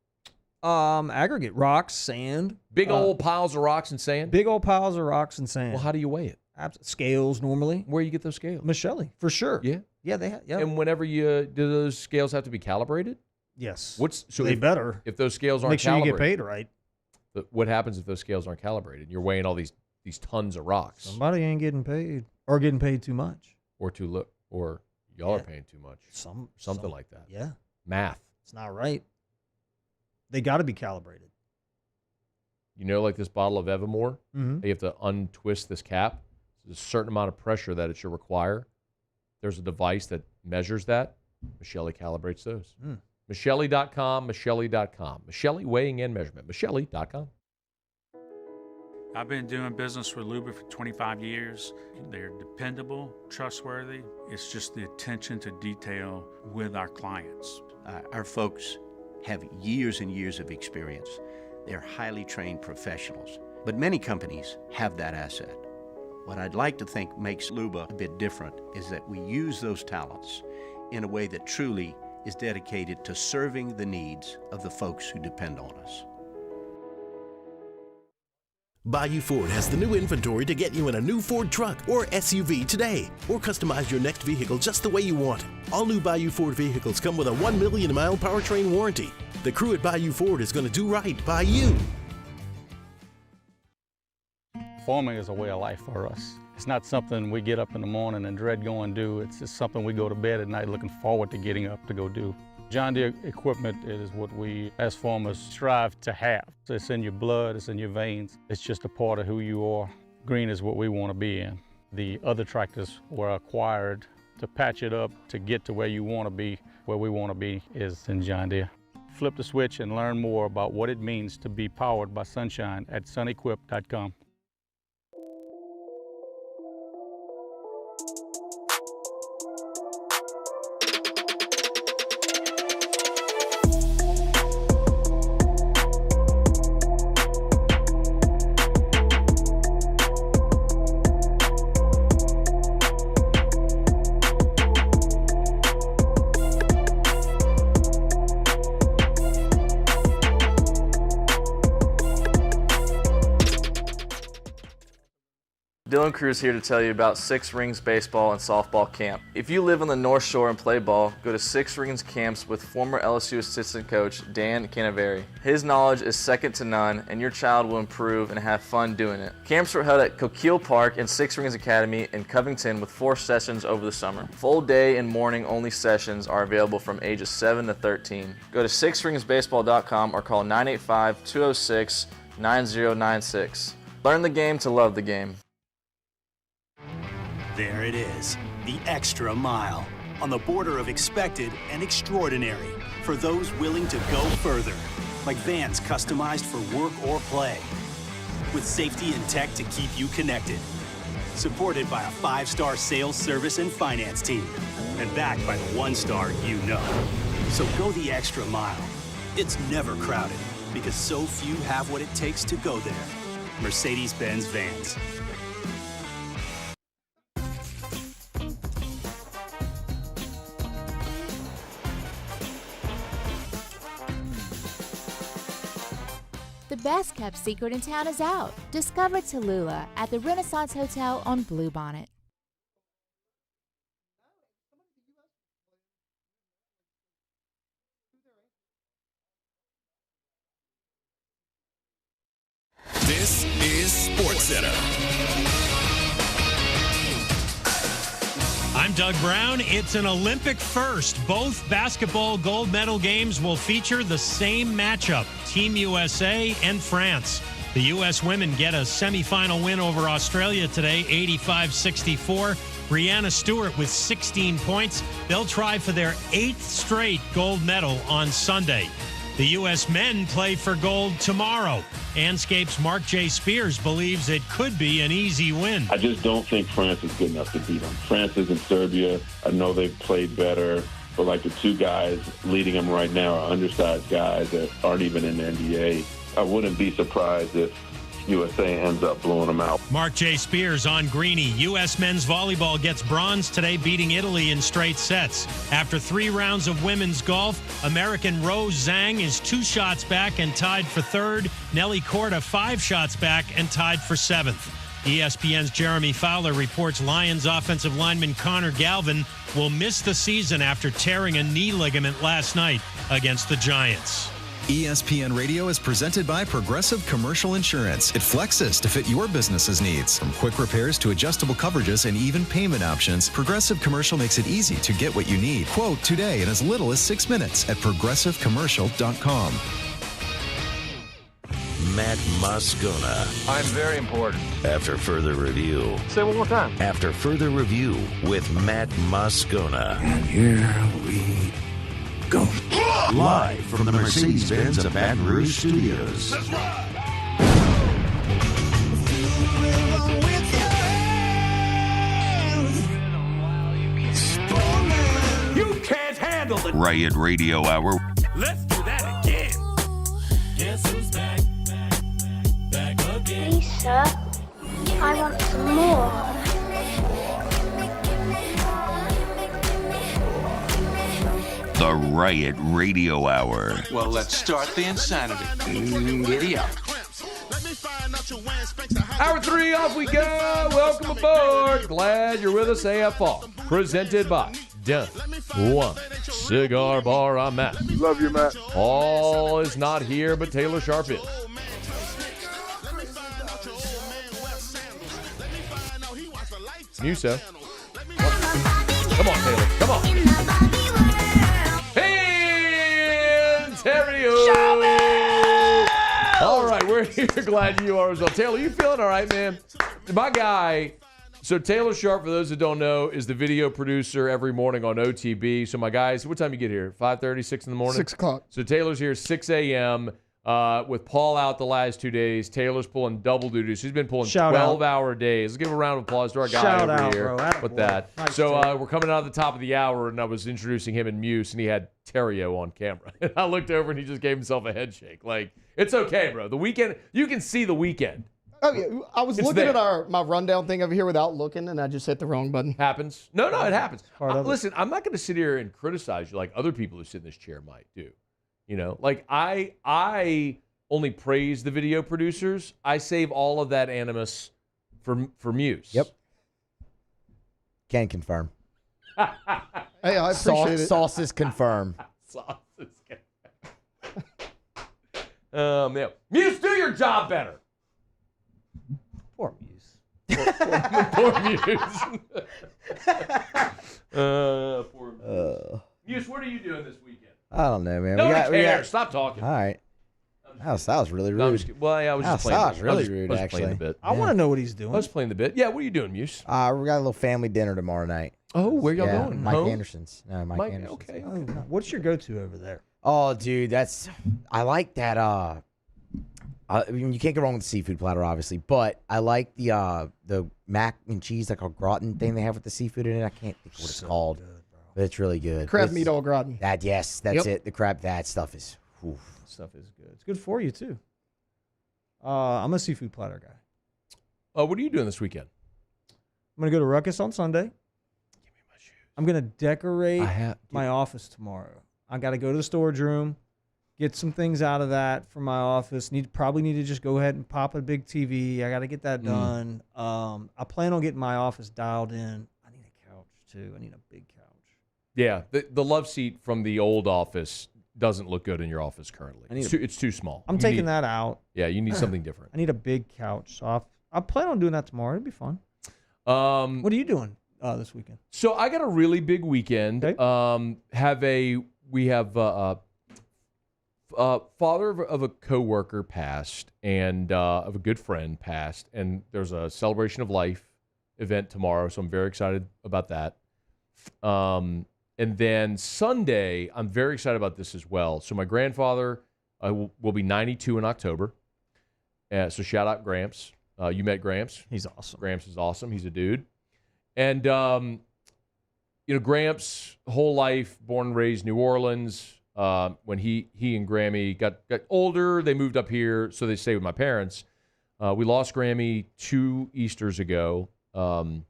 Aggregate, rocks, sand. Big old piles of rocks and sand? Big old piles of rocks and sand. Well, how do you weigh it? Scales normally. Where do you get those scales? Michelli, for sure. Yeah? Yeah, they have. Yeah. And whenever do those scales have to be calibrated? Yes. They better. If those scales aren't make sure calibrated, you get paid right. What happens if those scales aren't calibrated? You're weighing all these tons of rocks. Somebody ain't getting paid, or getting paid too much, or too low, or y'all are paying too much. Something like that. Yeah. Math. It's not right. They got to be calibrated. You know, like this bottle of Evermore, Mhm. you have to untwist this cap. There's a certain amount of pressure that it should require. There's a device that measures that. Michelli calibrates those. Michelli.com, Michelli.com. Michelli Weighing and Measurement, Michelli.com. I've been doing business with Luba for 25 years. They're dependable, trustworthy. It's just the attention to detail with our clients. Our folks have years and years of experience. They're highly trained professionals, but many companies have that asset. What I'd like to think makes Luba a bit different is that we use those talents in a way that truly is dedicated to serving the needs of the folks who depend on us. Bayou Ford has the new inventory to get you in a new Ford truck or SUV today, or customize your next vehicle just the way you want it. All new Bayou Ford vehicles come with a 1 million mile powertrain warranty. The crew at Bayou Ford is going to do right by you. Farming is a way of life for us. It's not something we get up in the morning and dread going do. It's just something we go to bed at night looking forward to getting up to go do. John Deere equipment is what we as farmers strive to have. It's in your blood, it's in your veins. It's just a part of who you are. Green is what we want to be in. The other tractors were acquired to patch it up to get to where you want to be. Where we want to be is in John Deere. Flip the switch and learn more about what it means to be powered by sunshine at sunequip.com. Lone Crew's here to tell you about Six Rings Baseball and Softball Camp. If you live on the North Shore and play ball, go to Six Rings Camps with former LSU assistant coach Dan Canaveri. His knowledge is second to none, and your child will improve and have fun doing it. Camps were held at Coquille Park and Six Rings Academy in Covington with 4 sessions over the summer. Full day and morning only sessions are available from ages 7 to 13. Go to sixringsbaseball.com or call 985-206-9096. Learn the game to love the game. There it is, the extra mile, on the border of expected and extraordinary, for those willing to go further, like vans customized for work or play, with safety and tech to keep you connected, supported by a 5-star sales, service, and finance team, and backed by the 1-star you know. So go the extra mile. It's never crowded, because so few have what it takes to go there. Mercedes-Benz Vans. The best kept secret in town is out. Discover Tallulah at the Renaissance Hotel on Bluebonnet. This is SportsCenter. I'm Doug Brown. It's an Olympic first. Both basketball gold medal games will feature the same matchup, Team USA and France. The U.S. women get a semifinal win over Australia today, 85-64. Brianna Stewart with 16 points. They'll try for their 8th straight gold medal on Sunday. The U.S. men play for gold tomorrow. Anscape's Mark J. Spears believes it could be an easy win. I just don't think France is good enough to beat them. France isn't Serbia. I know they've played better, but like the 2 guys leading them right now are undersized guys that aren't even in the NBA. I wouldn't be surprised if USA ends up blowing them out. Mark J. Spears on Greeny. U.S. men's volleyball gets bronze today, beating Italy in straight sets. After 3 rounds of women's golf, American Rose Zhang is 2 shots back and tied for 3rd. Nelly Korda 5 shots back and tied for 7th. ESPN's Jeremy Fowler reports Lions offensive lineman Connor Galvin will miss the season after tearing a knee ligament last night against the Giants. ESPN Radio is presented by Progressive Commercial Insurance. It flexes to fit your business's needs. From quick repairs to adjustable coverages and even payment options, Progressive Commercial makes it easy to get what you need. Quote today in as little as 6 minutes at progressivecommercial.com. Matt Moscona. I'm very important. After further review. Say one more time. After further review with Matt Moscona. And here we go. Live from the Mercedes-Benz of Baton Rouge Studios. Let's ride. You can't handle the Riot Radio Hour. Let's do that again. Guess who's back? Back again. Lisa, I want some more. The Riot Radio Hour. Well, let's start the insanity. Giddy up. Hour 3, off we go. Welcome aboard. Glad you're with us. AFR, presented by Done One Cigar Bar. I'm Matt. Love you, Matt. Paul is not here, but Taylor Sharp is. Muso. Come on, Taylor. Come on. Hey, Ontario. All right, we're here. Glad you are as well. Taylor, you feeling all right, man? My guy, so Taylor Sharp, for those that don't know, is the video producer every morning on OTB. So my guys, what time you get here? 5:30, 6 in the morning? 6 o'clock. So Taylor's here 6 a.m. With Paul out the last 2 days. Taylor's pulling double duty. She's been pulling 12-hour days. Let's give a round of applause to our guy over here with that. Nice, so we're coming out of the top of the hour, and I was introducing him in Muse, and he had Terrio on camera. And I looked over, and he just gave himself a head shake. Like, it's okay, bro. The weekend, you can see the weekend. Oh, yeah. I was looking at my rundown thing over here without looking, and I just hit the wrong button. Happens. No, it happens. Listen, I'm not going to sit here and criticize you like other people who sit in this chair might do. You know, like I only praise the video producers. I save all of that animus for Muse. Yep. Can confirm. Hey, I appreciate it. Sauces confirm. Sauces confirm. Yeah. Muse, do your job better. Poor Muse. Poor Muse. Poor Muse. Muse, what are you doing this weekend? I don't know, man. Nobody cares. Stop talking. All right. That was really rude. No, I was just playing. That was really rude, I was actually. playing the bit. I want to know what he's doing. I was playing the bit. Yeah, what are you doing, Muse? We got a little family dinner tomorrow night. Oh, where y'all going? Mike Home? Anderson's. No, Mike Anderson's. Okay. Oh, what's your go-to over there? Oh, dude, I like that. I mean, you can't go wrong with the seafood platter, obviously, but I like the mac and cheese, like a gratin thing they have with the seafood in it. I can't think of what it's called, but it's really good. Crab meat au gratin. That's it. The crab, that stuff is. Oof. Stuff is good. It's good for you too. I'm a seafood platter guy. What are you doing this weekend? I'm gonna go to Ruckus on Sunday. Give me my shoes. I'm gonna decorate my office tomorrow. I got to go to the storage room, get some things out of that for my office. Probably need to just go ahead and pop a big TV. I got to get that done. I plan on getting my office dialed in. I need a couch too. I need a big couch. Yeah, the love seat from the old office doesn't look good in your office currently. It's too small. I'm taking that out. Yeah, you need something different. I need a big couch. So I plan on doing that tomorrow. It'll be fun. What are you doing this weekend? So I got a really big weekend. Okay. We have a father of a coworker passed, and of a good friend passed, and there's a celebration of life event tomorrow, so I'm very excited about that. And then Sunday, I'm very excited about this as well. So my grandfather will be 92 in October. So shout out Gramps. You met Gramps. He's awesome. Gramps is awesome. He's a dude. And, Gramps' whole life, born and raised New Orleans. When he and Grammy got older, they moved up here, so they stayed with my parents. We lost Grammy 2 Easters ago, and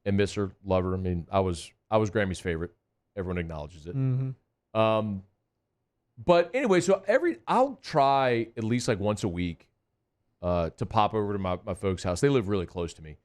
miss her, love her. I mean, I was Grammy's favorite. Everyone acknowledges it. Mm-hmm. But anyway, so I'll try at least like once a week to pop over to my folks' house. They live really close to me.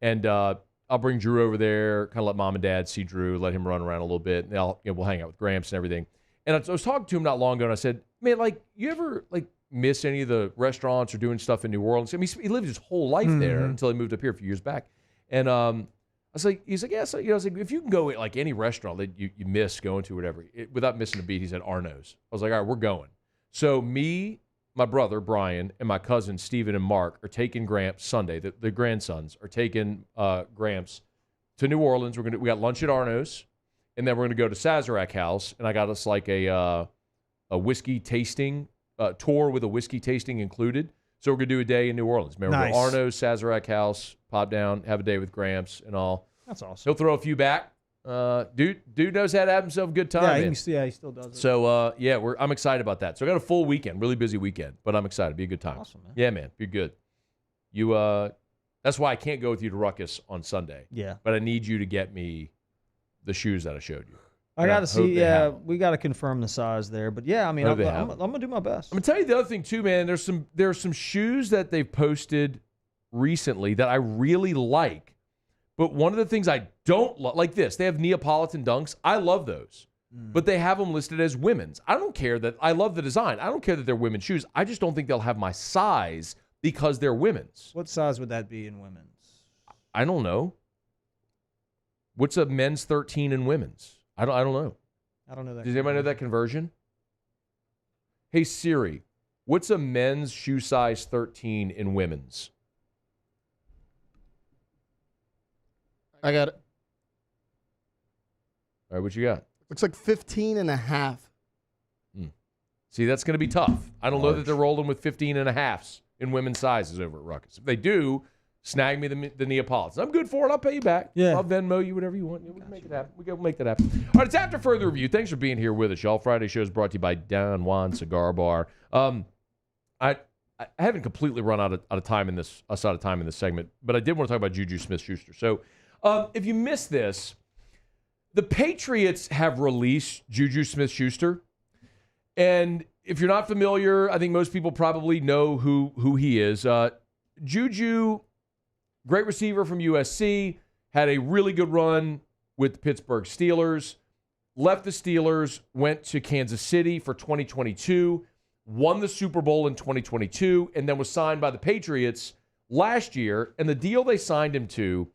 And I'll bring Drew over there, kind of let mom and dad see Drew, let him run around a little bit. And we'll hang out with Gramps and everything. And I was talking to him not long ago, and I said, man, like, you ever like miss any of the restaurants or doing stuff in New Orleans? I mean, he lived his whole life there until he moved up here a few years back. And I was like, he's like, yeah. So, I was like, if you can go at like any restaurant that you miss going to, whatever, without missing a beat, he said Arno's. I was like, all right, we're going. So me, my brother Brian, and my cousins Steven and Mark are taking Gramps Sunday. The grandsons are taking Gramps to New Orleans. We got lunch at Arno's, and then we're gonna go to Sazerac House, and I got us like a whiskey tasting tour with a whiskey tasting included. So we're gonna do a day in New Orleans. Remember, Nice. Arno's, Sazerac House, pop down, have a day with Gramps and all. That's awesome. He'll throw a few back. Dude knows how to have himself a good time. Yeah, man. he still does it. So I'm excited about that. So I got a full weekend, really busy weekend, but I'm excited. Be a good time. Awesome, man. Yeah, man, be good. That's why I can't go with you to Ruckus on Sunday. Yeah. But I need you to get me the shoes that I showed you. I got to see. Yeah, we got to confirm the size there. But yeah, I mean, I'm gonna do my best. I'm gonna tell you the other thing too, man. There's some shoes that they've posted recently that I really like. But one of the things I don't like this, they have Neapolitan Dunks. I love those. But they have them listed as women's. I don't care that I love the design. I don't care that they're women's shoes. I just don't think they'll have my size because they're women's. What size would that be in women's? I don't know. What's a men's 13 and women's? I don't know. I don't know that. Does anybody know that conversion? Hey Siri, what's a men's shoe size 13 in women's? I got it. All right, what you got? Looks like 15 and a half. See, that's going to be tough. I don't know that they're rolling with 15 and a halves in women's sizes over at Ruckus. If they do, snag me the Neapolitans. I'm good for it. I'll pay you back. Yeah. I'll Venmo you, whatever you want. We can make it happen. We'll make that happen. All right, it's After Further Review. Thanks for being here with us, y'all. Friday show is brought to you by Don Juan Cigar Bar. I haven't completely run out of time in this segment, but I did want to talk about Juju Smith-Schuster. So if you missed this, the Patriots have released Juju Smith-Schuster. And if you're not familiar, I think most people probably know who he is. Juju great receiver from USC, had a really good run with the Pittsburgh Steelers, left the Steelers, went to Kansas City for 2022, won the Super Bowl in 2022, and then was signed by the Patriots last year. And the deal they signed him to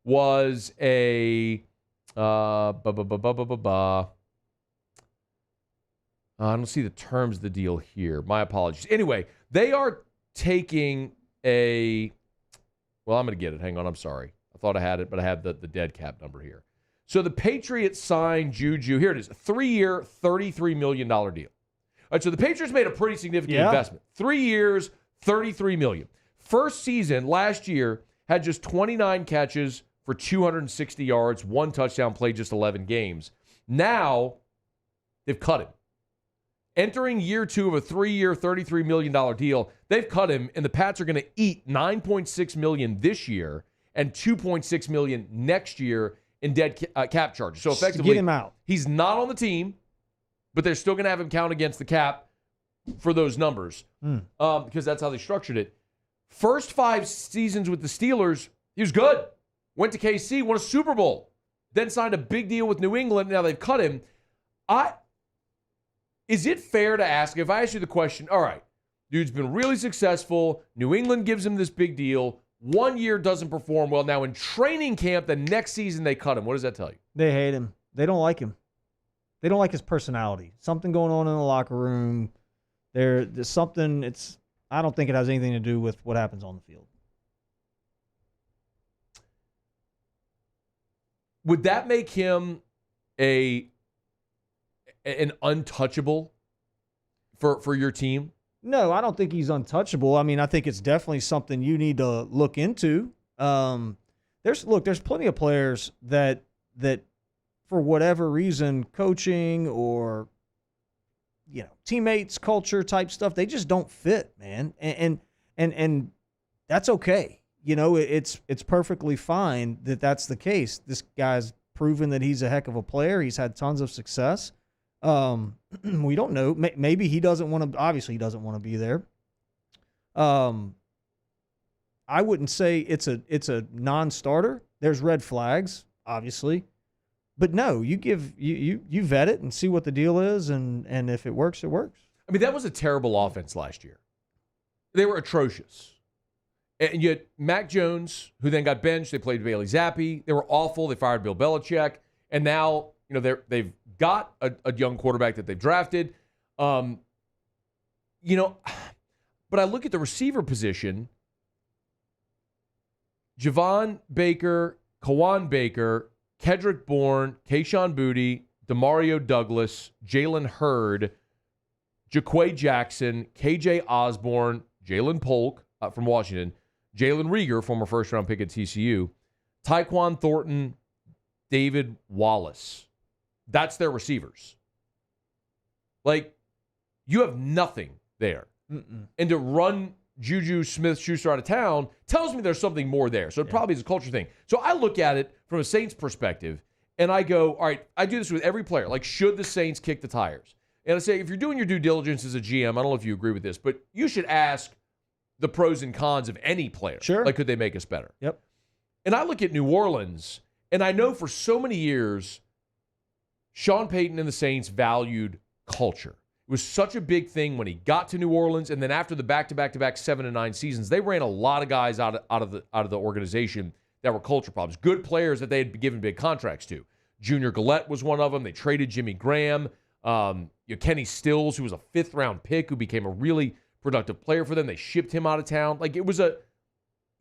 was a I don't see the terms of the deal here. My apologies. Anyway, they are taking I'm going to get it. Hang on. I'm sorry. I thought I had it, but I have the dead cap number here. So the Patriots signed Juju. Here it is. A 3-year, $33 million deal. All right, so the Patriots made a pretty significant investment. 3 years, $33 million. First season, last year, had just 29 catches for 260 yards, 1 touchdown, played just 11 games. Now, they've cut him. Entering year 2 of a 3-year, $33 million deal, they've cut him, and the Pats are going to eat $9.6 million this year and $2.6 million next year in dead cap charges. So effectively, get him out. He's not on the team, but they're still going to have him count against the cap for those numbers because that's how they structured it. First 5 seasons with the Steelers, he was good. Went to KC, won a Super Bowl, then signed a big deal with New England. Now they've cut him. Is it fair to ask, if I ask you the question, all right, dude's been really successful. New England gives him this big deal. 1 year doesn't perform well. Now in training camp, the next season they cut him. What does that tell you? They hate him. They don't like him. They don't like his personality. Something going on in the locker room. There's something. I don't think it has anything to do with what happens on the field. Would that make him an untouchable for your team? No, I don't think he's untouchable. I mean, I think it's definitely something you need to look into. There's plenty of players that for whatever reason, coaching or teammates, culture type stuff, they just don't fit, man. And that's okay. It's perfectly fine that that's the case. This guy's proven that he's a heck of a player. He's had tons of success. We don't know. Maybe he doesn't want to. Obviously, he doesn't want to be there. I wouldn't say it's a non-starter. There's red flags, obviously, but no. You vet it and see what the deal is, and if it works, it works. I mean, that was a terrible offense last year. They were atrocious. And yet, Mac Jones, who then got benched, they played Bailey Zappi. They were awful. They fired Bill Belichick, and now they've got a young quarterback that they've drafted. But I look at the receiver position. Javon Baker, Kawan Baker, Kedrick Bourne, Kayshon Boutte, Demario Douglas, Jalen Hurd, Jaquay Jackson, KJ Osborne, Jalen Polk from Washington, Jalen Rieger, former first-round pick at TCU, Tyquan Thornton, David Wallace. That's their receivers. You have nothing there. Mm-mm. And to run Juju Smith-Schuster out of town tells me there's something more there. So it probably is a culture thing. So I look at it from a Saints perspective, and I go, all right, I do this with every player. Should the Saints kick the tires? And I say, if you're doing your due diligence as a GM, I don't know if you agree with this, but you should ask the pros and cons of any player. Sure. Could they make us better? Yep. And I look at New Orleans, and I know for so many years, Sean Payton and the Saints valued culture. It was such a big thing when he got to New Orleans, and then after the back-to-back 7 and 9 seasons, they ran a lot of guys out of the organization that were culture problems. Good players that they had given big contracts to. Junior Gillette was one of them. They traded Jimmy Graham. Kenny Stills, who was a 5th-round pick, who became a really productive player for them. They shipped him out of town.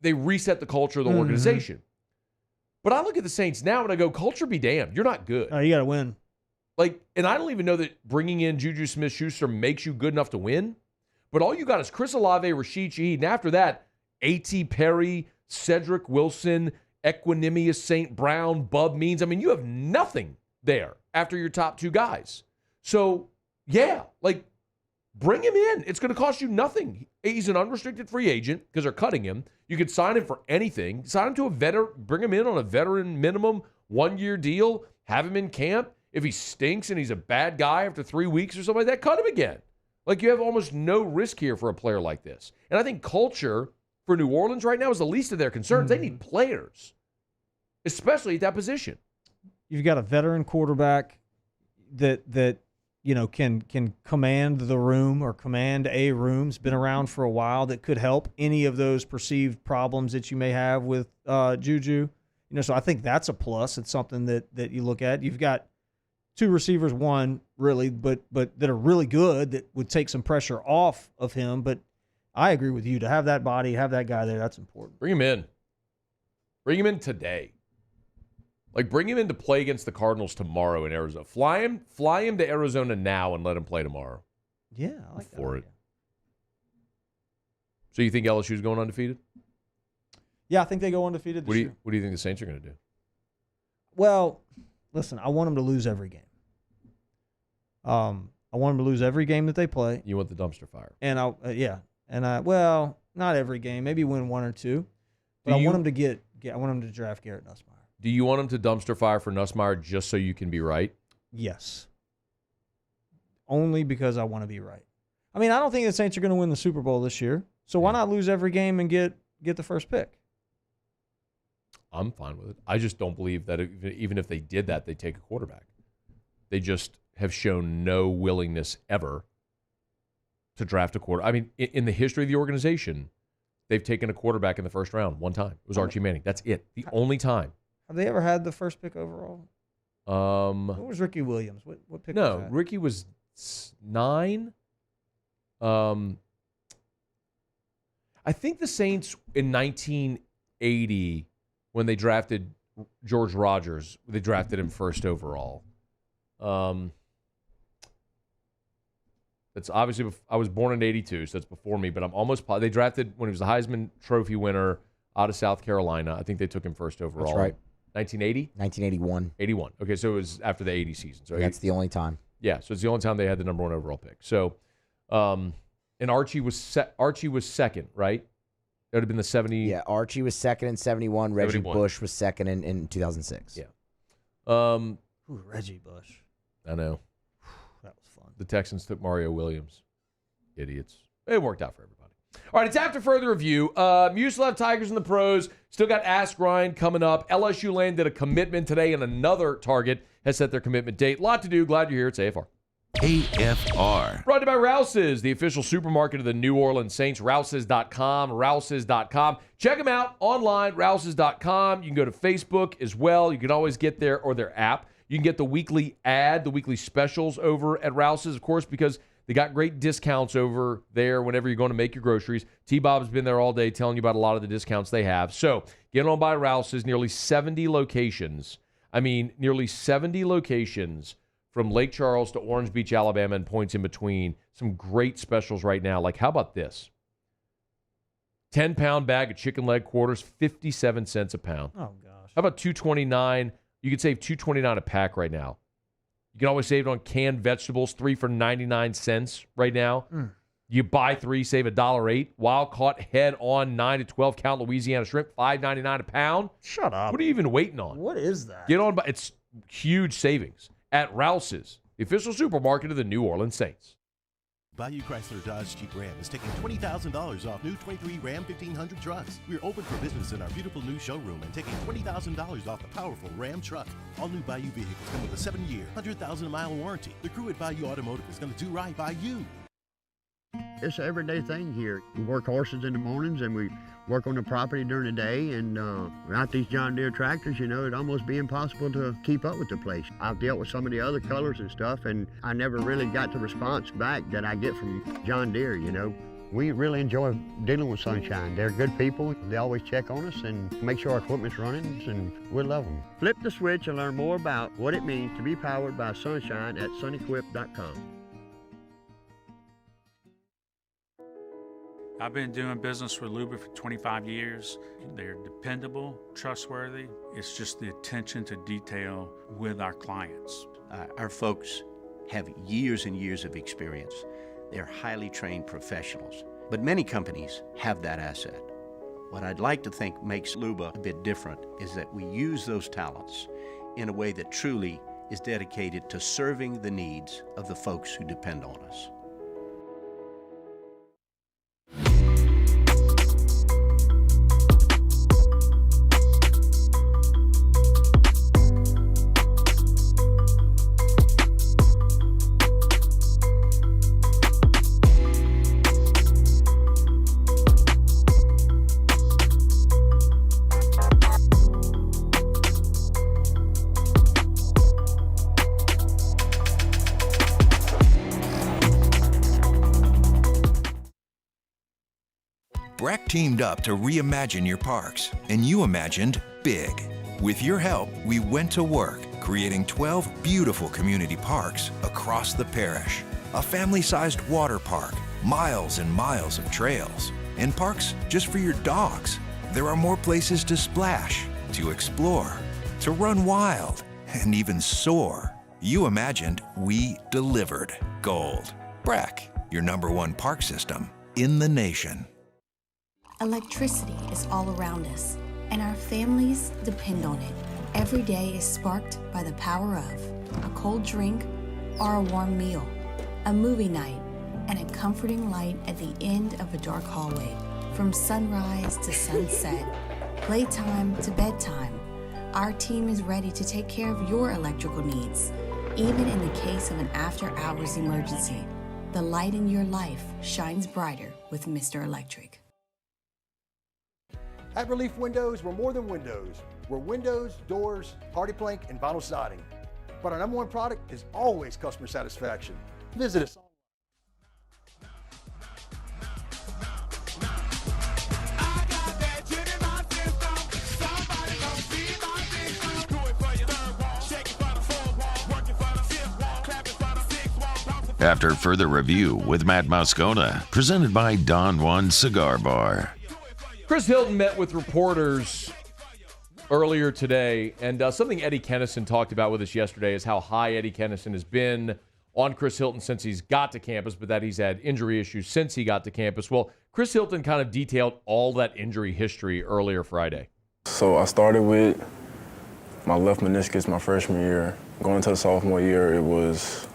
They reset the culture of the organization. But I look at the Saints now and I go, culture be damned. You're not good. Oh, you got to win. And I don't even know that bringing in Juju Smith-Schuster makes you good enough to win. But all you got is Chris Olave, Rashid Shaheed, and after that, A.T. Perry, Cedric Wilson, Equanimous St. Brown, Bub Means. I mean, you have nothing there after your top 2 guys. So, bring him in. It's going to cost you nothing. He's an unrestricted free agent because they're cutting him. You could sign him for anything. Sign him to a veteran, bring him in on a veteran minimum 1-year deal, have him in camp. If he stinks and he's a bad guy after 3 weeks or something like that, cut him again. You have almost no risk here for a player like this. And I think culture for New Orleans right now is the least of their concerns. They need players, especially at that position. You've got a veteran quarterback that can command the room or command a room. It's been around for a while that could help any of those perceived problems that you may have with Juju. So I think that's a plus. It's something that you look at. You've got two receivers, one really, but that are really good that would take some pressure off of him. But I agree with you. To have that body, have that guy there, that's important. Bring him in. Bring him in today. Like, bring him in to play against the Cardinals tomorrow in Arizona. Fly him to Arizona now and let him play tomorrow. Yeah, I like for it. So you think LSU's going undefeated? Yeah, I think they go undefeated this year. What do you think the Saints are going to do? Well, listen, I want them to lose every game. I want them to lose every game that they play. You want the dumpster fire. And not every game, maybe win one or two. But I want them to draft Garrett Nussmeier. Do you want him to dumpster fire for Nussmeier just so you can be right? Yes. Only because I want to be right. I mean, I don't think the Saints are going to win the Super Bowl this year. So why not lose every game and get the first pick? I'm fine with it. I just don't believe that even if they did that, they'd take a quarterback. They just have shown no willingness ever to draft a quarterback. I mean, in the history of the organization, they've taken a quarterback in the first round one time. It was Archie Manning. That's it. The only time. Have they ever had the first pick overall? What was Ricky Williams? What pick was that? Ricky was 9. I think the Saints in 1980, when they drafted George Rogers, they drafted him first overall. That's obviously, I was born in 82, so that's before me, but I'm almost positive. They drafted, when he was the Heisman Trophy winner out of South Carolina, I think they took him first overall. That's right. 1980? 1981. 81. Okay, so it was after the 80 season. So that's the only time. Yeah, so it's the only time they had the number 1 overall pick. So, and Archie was second, right? That would have been the 70. Yeah, Archie was second in 71. Reggie 71. Bush was second in 2006. Yeah. Reggie Bush. I know. That was fun. The Texans took Mario Williams. Idiots. It worked out for everybody. All right, it's after further review. Mucilev Tigers in the pros. Still got Ask Ryan coming up. LSU landed a commitment today, and another target has set their commitment date. A lot to do. Glad you're here. It's AFR. AFR. Brought to you by Rouse's, the official supermarket of the New Orleans Saints. Rouses.com. Rouses.com. Check them out online, Rouses.com. You can go to Facebook as well. You can always get there, or their app. You can get the weekly ad, the weekly specials over at Rouse's, of course, because they got great discounts over there whenever you're going to make your groceries. T-Bob's been there all day telling you about a lot of the discounts they have. So get on by Rouse's, nearly 70 locations. Nearly 70 locations from Lake Charles to Orange Beach, Alabama, and points in between. Some great specials right now. Like, how about this? 10-pound bag of chicken leg quarters, 57 cents a pound. Oh, gosh. How about $2.29? You could save $2.29 a pack right now. You can always save it on canned vegetables, 3 for 99 cents right now. You buy 3, save $1.08. Wild caught head-on 9 to 12 count Louisiana shrimp, $5.99 a pound. Shut up. What are you even waiting on? What is that? Get on by. It's huge savings at Rouse's, the official supermarket of the New Orleans Saints. Bayou Chrysler Dodge Jeep Ram is taking $20,000 off new 23 Ram 1500 trucks. We're open for business in our beautiful new showroom and taking $20,000 off the powerful Ram truck. All new Bayou vehicles come with a 7-year, 100,000-mile warranty. The crew at Bayou Automotive is going to do right by you. It's an everyday thing here. We work horses in the mornings and we work on the property during the day, and without these John Deere tractors, it'd almost be impossible to keep up with the place. I've dealt with some of the other colors and stuff, and I never really got the response back that I get from John Deere, We really enjoy dealing with Sunshine. They're good people. They always check on us and make sure our equipment's running, and we love them. Flip the switch and learn more about what it means to be powered by Sunshine at sunequip.com. I've been doing business with Luba for 25 years. They're dependable, trustworthy. It's just the attention to detail with our clients. Our folks have years and years of experience. They're highly trained professionals, but many companies have that asset. What I'd like to think makes Luba a bit different is that we use those talents in a way that truly is dedicated to serving the needs of the folks who depend on us. Breck teamed up to reimagine your parks, and you imagined big. With your help, we went to work, creating 12 beautiful community parks across the parish. A family-sized water park, miles and miles of trails, and parks just for your dogs. There are more places to splash, to explore, to run wild, and even soar. You imagined, we delivered. Gold. Breck, your #1 park system in the nation. Electricity is all around us, and our families depend on it. Every day is sparked by the power of a cold drink or a warm meal, a movie night, and a comforting light at the end of a dark hallway. From sunrise to sunset, playtime to bedtime, our team is ready to take care of your electrical needs, even in the case of an after-hours emergency. The light in your life shines brighter with Mr. Electric. At Relief Windows, we're more than windows. We're windows, doors, party plank, and vinyl siding. But our #1 product is always customer satisfaction. Visit us. After further review with Matt Moscona, presented by Don Juan Cigar Bar. Chris Hilton met with reporters earlier today, and something Eddie Kennison talked about with us yesterday is how high Eddie Kennison has been on Chris Hilton since he's got to campus, but that he's had injury issues since he got to campus. Well, Chris Hilton kind of detailed all that injury history earlier Friday. So I started with my left meniscus my freshman year. Going into the sophomore year, it was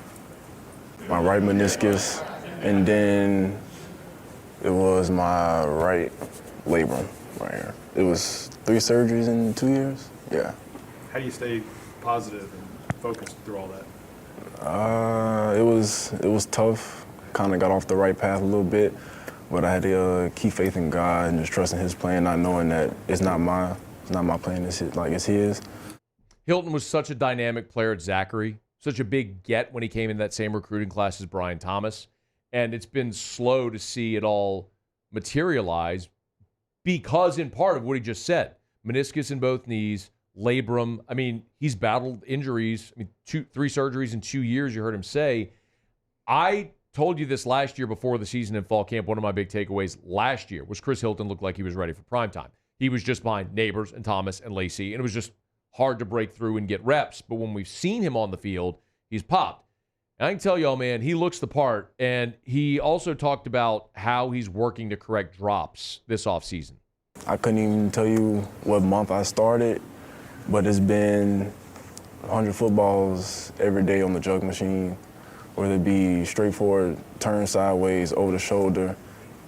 my right meniscus, and then it was my right labrum right here. It was 3 surgeries in 2 years. Yeah. How do you stay positive and focused through all that? It was tough. Kind of got off the right path a little bit, but I had to keep faith in God and just trusting His plan, not knowing that it's not my plan. It's His. Hilton was such a dynamic player at Zachary, such a big get when he came in that same recruiting class as Brian Thomas, and it's been slow to see it all materialize because in part of what he just said, meniscus in both knees, labrum. I mean, he's battled injuries. 3 surgeries in 2 years, you heard him say. I told you this last year before the season in fall camp. One of my big takeaways last year was Chris Hilton looked like he was ready for primetime. He was just behind Neighbors and Thomas and Lacey, and it was just hard to break through and get reps. But when we've seen him on the field, he's popped. And I can tell y'all, man, he looks the part. And he also talked about how he's working to correct drops this offseason. I couldn't even tell you what month I started, but it's been 100 footballs every day on the jug machine, whether it be straightforward, turn sideways, over the shoulder,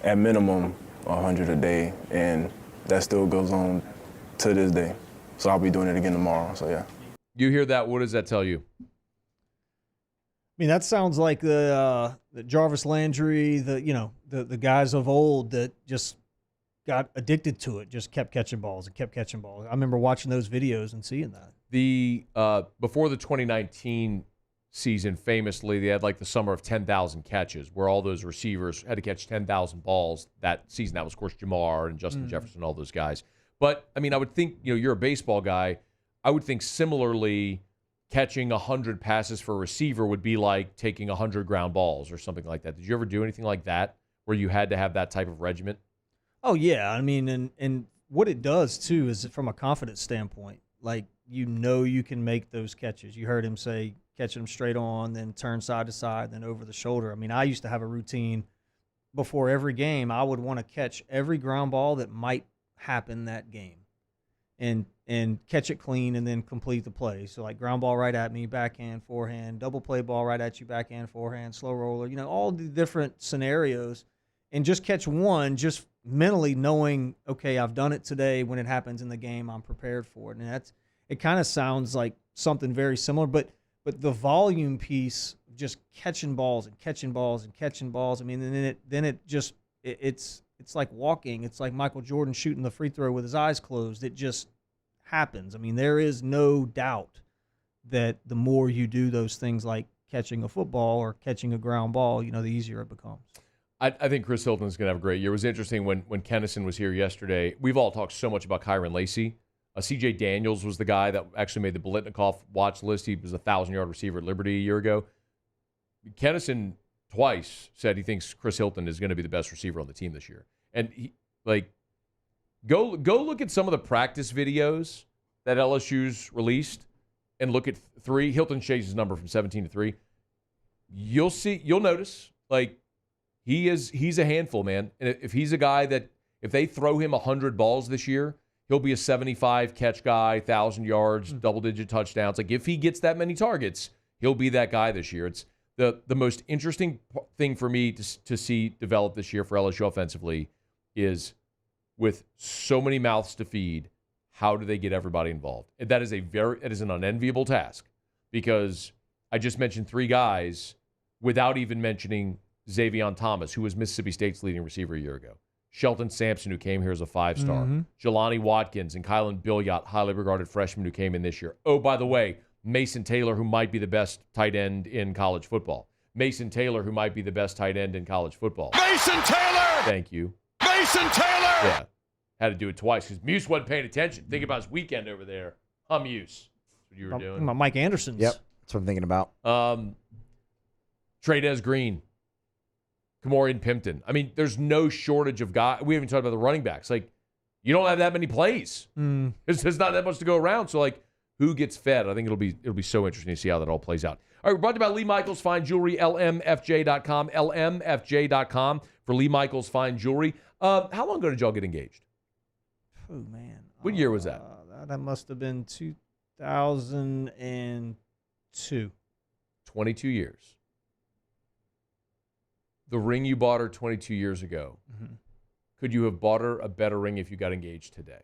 at minimum 100 a day, and that still goes on to this day. So I'll be doing it again tomorrow, so yeah. You hear that, what does that tell you? I mean, that sounds like the Jarvis Landry, the guys of old that just got addicted to it, just kept catching balls and kept catching balls. I remember watching those videos and seeing that. Before the 2019 season, famously, they had like the summer of 10,000 catches, where all those receivers had to catch 10,000 balls that season. That was, of course, Jamar and Justin Jefferson, all those guys. But, I mean, I would think, you're a baseball guy. I would think similarly catching 100 passes for a receiver would be like taking 100 ground balls or something like that. Did you ever do anything like that where you had to have that type of regiment? Oh, yeah. I mean, and what it does, too, is from a confidence standpoint, like, you can make those catches. You heard him say catching them straight on, then turn side to side, then over the shoulder. I mean, I used to have a routine before every game. I would want to catch every ground ball that might happen that game and catch it clean and then complete the play. So, like, ground ball right at me, backhand, forehand, double play ball right at you, backhand, forehand, slow roller, all the different scenarios, and just catch one, just mentally knowing, okay, I've done it today. When it happens in the game, I'm prepared for it. And it kind of sounds like something very similar, but the volume piece, just catching balls and catching balls and catching balls. I mean, and then it's like walking. It's like Michael Jordan shooting the free throw with his eyes closed. It just happens. I mean, there is no doubt that the more you do those things like catching a football or catching a ground ball, the easier it becomes. I think Chris Hilton is going to have a great year. It was interesting when Kennison was here yesterday. We've all talked so much about Kyron Lacey. CJ Daniels was the guy that actually made the Biletnikoff watch list. He was a 1,000-yard receiver at Liberty a year ago. Kennison twice said he thinks Chris Hilton is going to be the best receiver on the team this year. And go look at some of the practice videos that LSU's released and look at 3. Hilton changed his number from 17 to 3. You'll notice, he's a handful, man. And if he's a guy that, if they throw him 100 balls this year, he'll be a 75 catch guy, 1,000 yards, double-digit touchdowns. If he gets that many targets, he'll be that guy this year. It's the most interesting thing for me to see develop this year for LSU offensively is, with so many mouths to feed, how do they get everybody involved? And that is an unenviable task, because I just mentioned 3 guys without even mentioning Xavion Thomas, who was Mississippi State's leading receiver a year ago. Shelton Sampson, who came here as a 5-star. Jelani Watkins and Kylan Billiot, highly regarded freshmen who came in this year. Oh, by the way, Mason Taylor, who might be the best tight end in college football. Mason Taylor, who might be the best tight end in college football. Mason Taylor! Thank you. Mason Taylor! Yeah. Had to do it twice because Muse wasn't paying attention. Think about his weekend over there. Muse. That's what you were doing. Mike Anderson's. Yep. That's what I'm thinking about. Tradez Green. Kamorian Pimpton. I mean, there's no shortage of guys. We haven't talked about the running backs. You don't have that many plays. There's not that much to go around. So, who gets fed? I think it'll be so interesting to see how that all plays out. All right, we're brought to you by Lee Michaels Fine Jewelry, lmfj.com, lmfj.com for Lee Michaels Fine Jewelry. How long ago did y'all get engaged? Oh, man. What year was that? That must have been 2002. 22 years. The ring you bought her 22 years ago, could you have bought her a better ring if you got engaged today?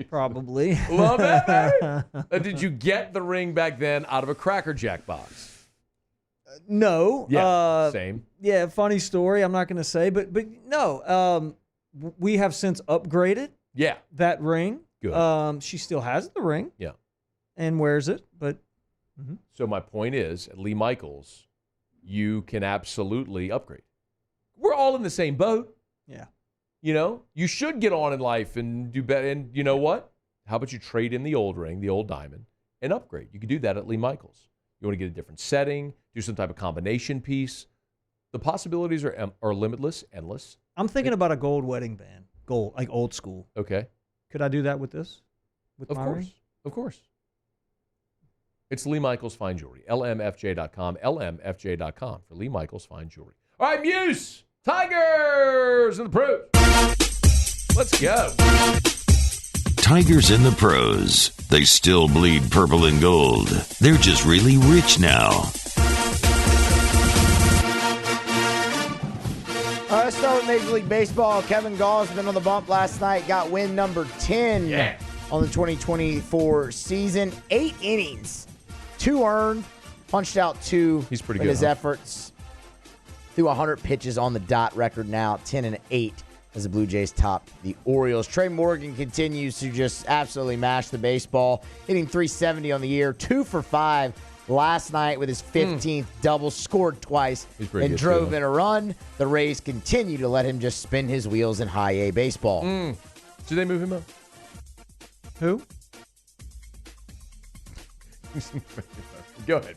Probably. Love that, baby. Did you get the ring back then out of a Cracker Jack box? No. Yeah, same. Yeah, funny story. I'm not going to say, but no. We have since upgraded. Yeah. That ring. Good. She still has the ring. Yeah. And wears it, but. So my point is, at Lee Michaels, you can absolutely upgrade. We're all in the same boat. Yeah. You should get on in life and do better. And you know what? How about you trade in the old ring, the old diamond, and upgrade? You can do that at Lee Michaels. You want to get a different setting, do some type of combination piece. The possibilities are limitless, endless. I'm thinking about a gold wedding band. Gold, like old school. Okay. Could I do that with this? With my ring? Of course. It's Lee Michaels Fine Jewelry. LMFJ.com. LMFJ.com for Lee Michaels Fine Jewelry. All right, Muse. Tigers in the pros. Let's go. Tigers in the pros. They still bleed purple and gold. They're just really rich now. All right, let's start with Major League Baseball. Kevin Gausman on the bump last night. Got win number 10 on the 2024 season. 8 innings. 2 earned, punched out 2 He's pretty in good, his efforts. Threw 100 pitches on the dot, record now 10-8 as the Blue Jays top the Orioles. Trey Morgan continues to just absolutely mash the baseball, hitting .370 on the year, 2 for 5 last night with his 15th double, scored twice, and drove in a run. The Rays continue to let him just spin his wheels in high A baseball. Did they move him up? Who? Go ahead.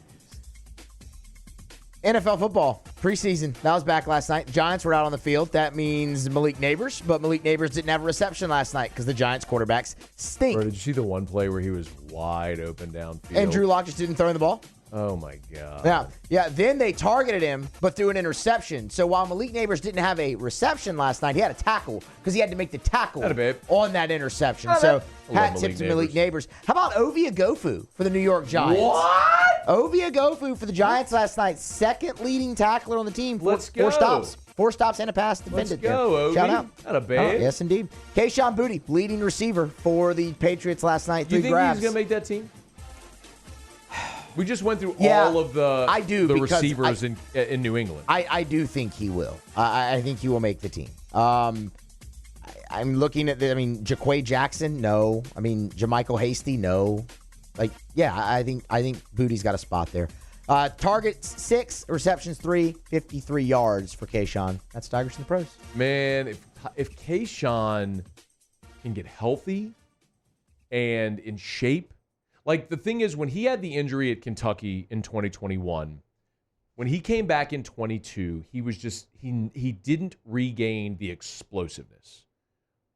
NFL football, preseason. That was back last night. Giants were out on the field. That means Malik Neighbors, but Malik Neighbors didn't have a reception last night because the Giants quarterbacks stink. Bro, did you see the one play where he was wide open downfield? And Drew Lock just didn't throw in the ball? Oh, my God. Yeah. Then they targeted him, but threw an interception. So while Malik Neighbors didn't have a reception last night, he had a tackle because he had to make the tackle on that interception. So hat tip to Malik Neighbors. How about Ovie Ogofu for the New York Giants? What? Ovie Ogofu for the Giants last night. Second leading tackler on the team. Let's go. 4 stops. 4 stops and a pass defended. Let's go, Ovie. Shout out. Not a bad. Yes, indeed. Kayshon Boutte, leading receiver for the Patriots last night. Do you 3 think grabs. he's going to make that team? We just went through all of the receivers in New England. I do think he will. I think he will make the team. I'm looking at Jaquay Jackson, no. Jermichael Hasty, no. I think Boutte's got a spot there. Targets 6, receptions 3, 53 yards for Kayshawn. That's Tigers in the pros. Man, if Kayshawn can get healthy and in shape, like the thing is, when he had the injury at Kentucky in 2021, when he came back in 22, he was just he didn't regain the explosiveness,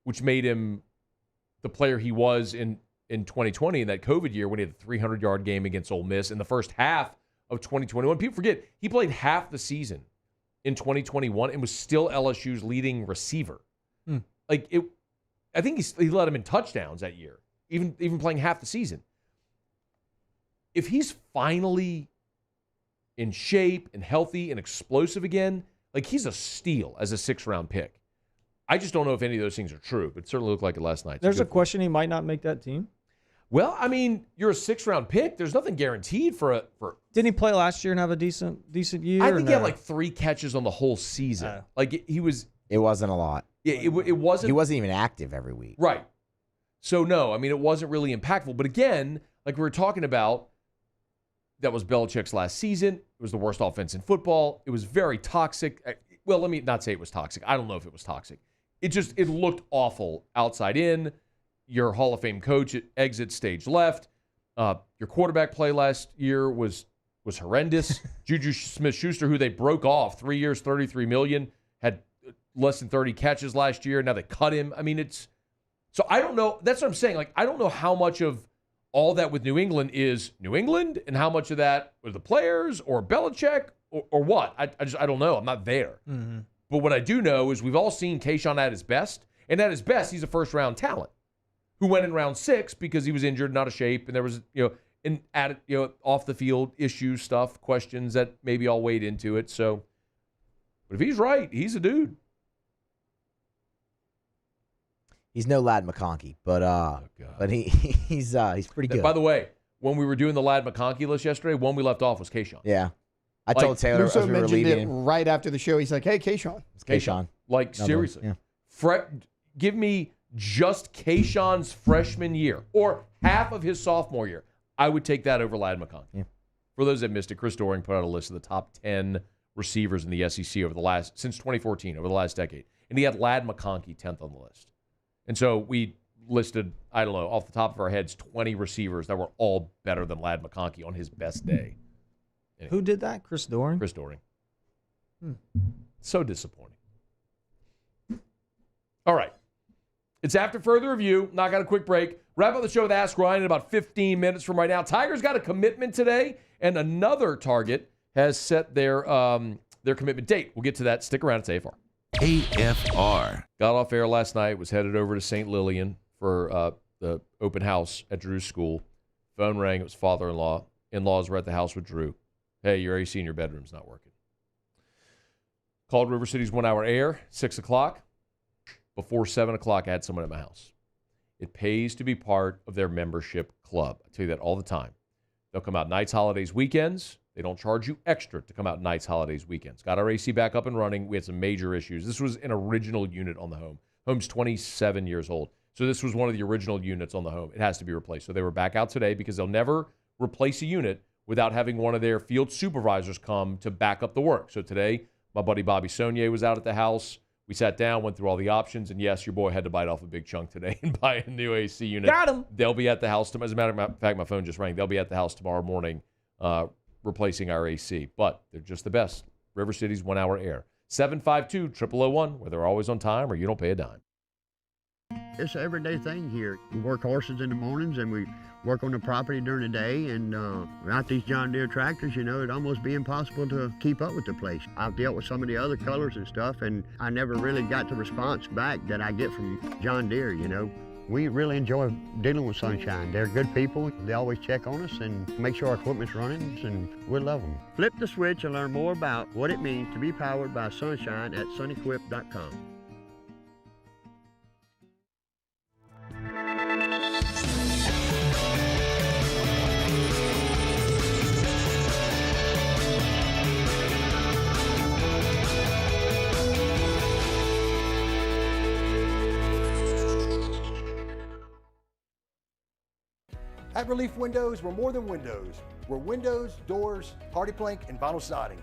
which made him the player he was in 2020 in that COVID year when he had a 300-yard game against Ole Miss in the first half of 2021. People forget he played half the season in 2021 and was still LSU's leading receiver. Like it, I think he led him in touchdowns that year, even playing half the season. If he's finally in shape and healthy and explosive again, like he's a steal as a 6th-round pick. I just don't know if any of those things are true, but it certainly looked like it last night. There's a question he might not make that team. Well, I mean, you're a 6th-round pick. There's nothing guaranteed for. Didn't he play last year and have a decent year? I think he had like 3 catches on the whole season. Like he was. It wasn't a lot. Yeah, it wasn't. He wasn't even active every week. Right. So no, I mean, it wasn't really impactful. But again, like we were talking about, that was Belichick's last season. It was the worst offense in football. It was very toxic. Well, let me not say it was toxic. I don't know if it was toxic. It looked awful outside in. Your Hall of Fame coach exits stage left. Your quarterback play last year was horrendous. Juju Smith-Schuster, who they broke off, 3 years, $33 million, had less than 30 catches last year. Now they cut him. I mean, so I don't know. That's what I'm saying. Like, I don't know how much of all that with New England is New England and how much of that were the players or Belichick or what. I don't know. I'm not there. Mm-hmm. But what I do know is we've all seen Kayshawn at his best. And at his best, he's a first-round talent who went in round 6 because he was injured, not a shape, and there was, off the field issues, stuff, questions that maybe all weighed into it. So, but if he's right, he's a dude. He's no Ladd McConkey, but he's pretty good. By the way, when we were doing the Ladd McConkey list yesterday, one we left off was Kayshawn. Yeah. I told Taylor as we were mentioned leaving. it right after the show. He's like, "Hey, Kayshawn." It's Kayshawn. Like, seriously. Yeah. Give me just Kayshawn's freshman year or half of his sophomore year. I would take that over Ladd McConkey. Yeah. For those that missed it, Chris Doering put out a list of the top 10 receivers in the SEC since 2014, over the last decade. And he had Ladd McConkey 10th on the list. And so we listed, I don't know, off the top of our heads, 20 receivers that were all better than Ladd McConkey on his best day. Anyway. Who did that? Chris Doering? Chris Doering. So disappointing. All right. It's after further review. Knock out a quick break. Wrap up the show with Ask Ryan in about 15 minutes from right now. Tigers got a commitment today, and another target has set their commitment date. We'll get to that. Stick around. It's AFR. AFR. Got off air last night, was headed over to St. Lillian for the open house at Drew's school. Phone rang. It was father-in-law. In-laws were at the house with Drew. Hey, your AC in your bedroom's not working. Called River City's 1 hour air, 6 o'clock. Before 7 o'clock, I had someone at my house. It pays to be part of their membership club. I tell you that all the time. They'll come out nights, holidays, weekends. They don't charge you extra to come out nights, holidays, weekends. Got our AC back up and running. We had some major issues. This was an original unit on the home. Home's 27 years old. So this was one of the original units on the home. It has to be replaced. So they were back out today because they'll never replace a unit without having one of their field supervisors come to back up the work. So today, my buddy Bobby Saunier was out at the house. We sat down, went through all the options, and yes, your boy had to bite off a big chunk today and buy a new AC unit. Got him. They'll be at the house. As a matter of fact, my phone just rang. They'll be at the house tomorrow morning replacing our AC. But they're just the best. River City's 1 hour air. 752-0001, where they're always on time or you don't pay a dime. It's an everyday thing here. We work horses in the mornings and we work on the property during the day, and without these John Deere tractors, it'd almost be impossible to keep up with the place. I've dealt with some of the other colors and stuff, and I never really got the response back that I get from John Deere, We really enjoy dealing with Sunshine. They're good people. They always check on us and make sure our equipment's running, and we love them. Flip the switch and learn more about what it means to be powered by Sunshine at sunequip.com. At Relief Windows, we're more than windows. We're windows, doors, hardy plank, and vinyl siding.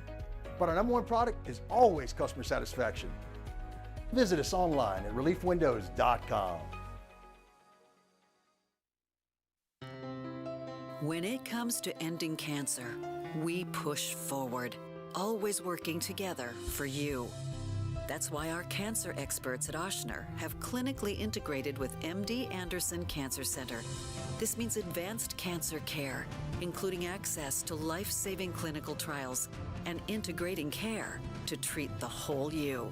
But our number one product is always customer satisfaction. Visit us online at reliefwindows.com. When it comes to ending cancer, we push forward, always working together for you. That's why our cancer experts at Ochsner have clinically integrated with MD Anderson Cancer Center. This means advanced cancer care, including access to life-saving clinical trials and integrating care to treat the whole you.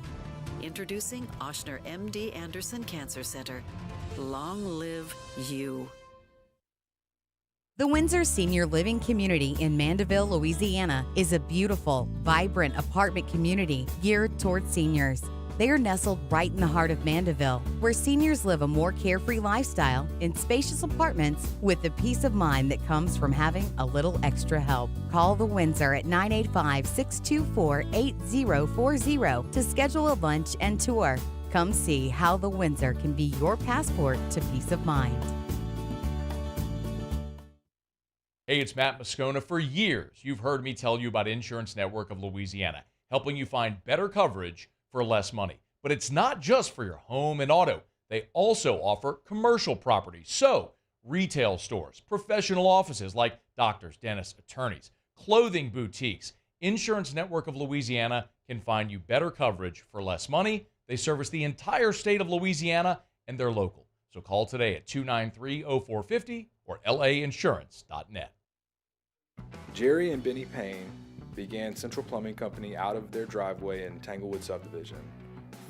Introducing Ochsner MD Anderson Cancer Center. Long live you. The Windsor Senior Living Community in Mandeville, Louisiana is a beautiful, vibrant apartment community geared toward seniors. They are nestled right in the heart of Mandeville, where seniors live a more carefree lifestyle in spacious apartments with the peace of mind that comes from having a little extra help. Call the Windsor at 985-624-8040 to schedule a lunch and tour. Come see how the Windsor can be your passport to peace of mind. Hey, it's Matt Moscona. For years, you've heard me tell you about Insurance Network of Louisiana, helping you find better coverage for less money. But it's not just for your home and auto. They also offer commercial properties. So, retail stores, professional offices like doctors, dentists, attorneys, clothing boutiques. Insurance Network of Louisiana can find you better coverage for less money. They service the entire state of Louisiana, and they're local. So call today at 293-0450 or lainsurance.net. Jerry and Benny Payne began Central Plumbing Company out of their driveway in Tanglewood subdivision.